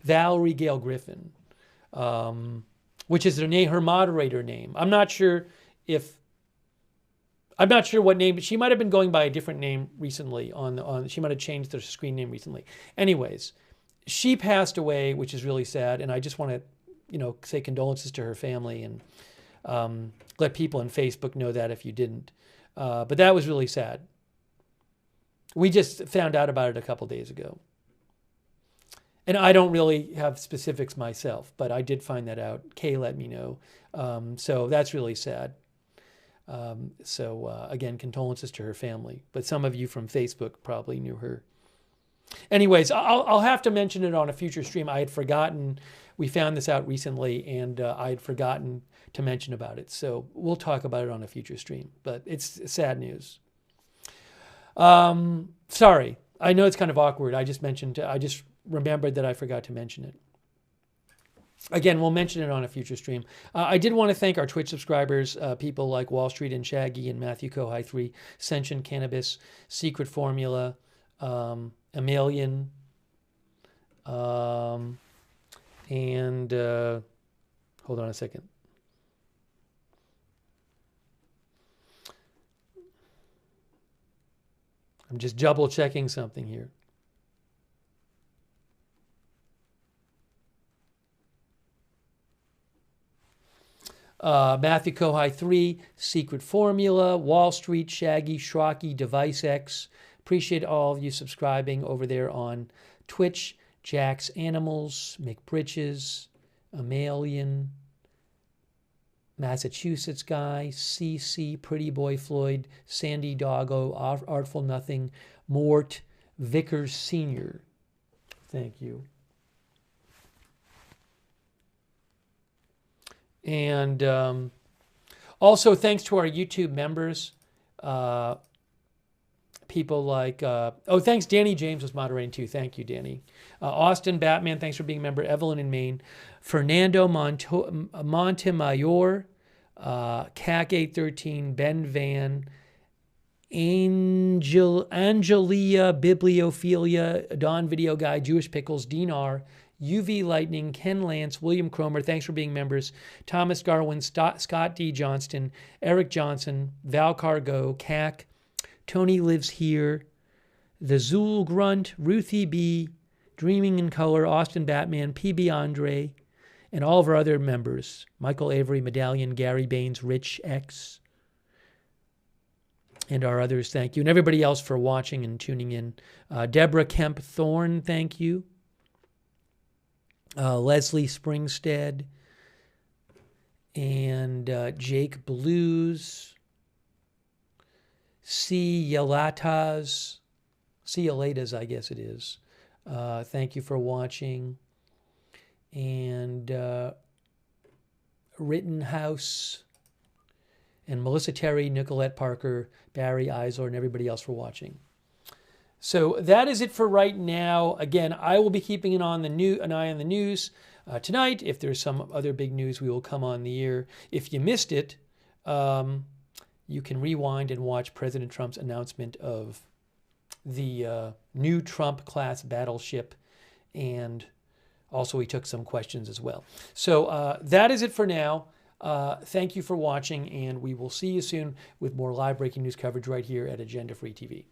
Valerie Gale Griffin. Which is her moderator name. I'm not sure what name, but she might have been going by a different name recently she might have changed her screen name recently. Anyways, she passed away, which is really sad, and I just want to, say condolences to her family and let people on Facebook know that if you didn't. But that was really sad. We just found out about it a couple days ago. And I don't really have specifics myself, but I did find that out. Kay let me know. So that's really sad. Again, condolences to her family. But some of you from Facebook probably knew her. Anyways, I'll have to mention it on a future stream. I had forgotten. We found this out recently, and I had forgotten to mention about it. So we'll talk about it on a future stream. But it's sad news. Sorry. I know it's kind of awkward. I just remembered that I forgot to mention it. Again, we'll mention it on a future stream. I did want to thank our Twitch subscribers, people like Wall Street and Shaggy and Matthew Kohai 3, Sentient Cannabis, Secret Formula, Amalian, and hold on a second. I'm just double checking something here. Matthew Kohai 3, Secret Formula, Wall Street, Shaggy, Shrocky, Device X. Appreciate all of you subscribing over there on Twitch. Jack's Animals, McBritches, Amalian, Massachusetts Guy, CC, Pretty Boy Floyd, Sandy Doggo, Artful Nothing, Mort, Vickers Sr. Thank you. And also thanks to our YouTube members, people like, thanks, Danny James was moderating too. Thank you, Danny. Austin Batman, thanks for being a member. Evelyn in Maine. Fernando Montemayor, CAC 813, Ben Van, Angelia, Bibliophilia, Don Video Guy, Jewish Pickles, Dean R., UV Lightning, Ken Lance, William Cromer, thanks for being members. Thomas Garwin, Scott D. Johnston, Eric Johnson, Val Cargo, CAC, Tony Lives Here, The Zool Grunt, Ruthie B., Dreaming in Color, Austin Batman, PB Andre, and all of our other members. Michael Avery, Medallion, Gary Baines, Rich X, and our others, thank you. And everybody else for watching and tuning in. Deborah Kemp Thorne, thank you. Leslie Springstead, and Jake Blues, C. Yalatas, I guess it is. Thank you for watching. And Rittenhouse, and Melissa Terry, Nicolette Parker, Barry Eisler, and everybody else for watching. So that is it for right now. Again, I will be keeping an eye on the news tonight. If there's some other big news, we will come on the air. If you missed it, you can rewind and watch President Trump's announcement of the new Trump-class battleship, and also he took some questions as well. So that is it for now. Thank you for watching, and we will see you soon with more live breaking news coverage right here at Agenda Free TV.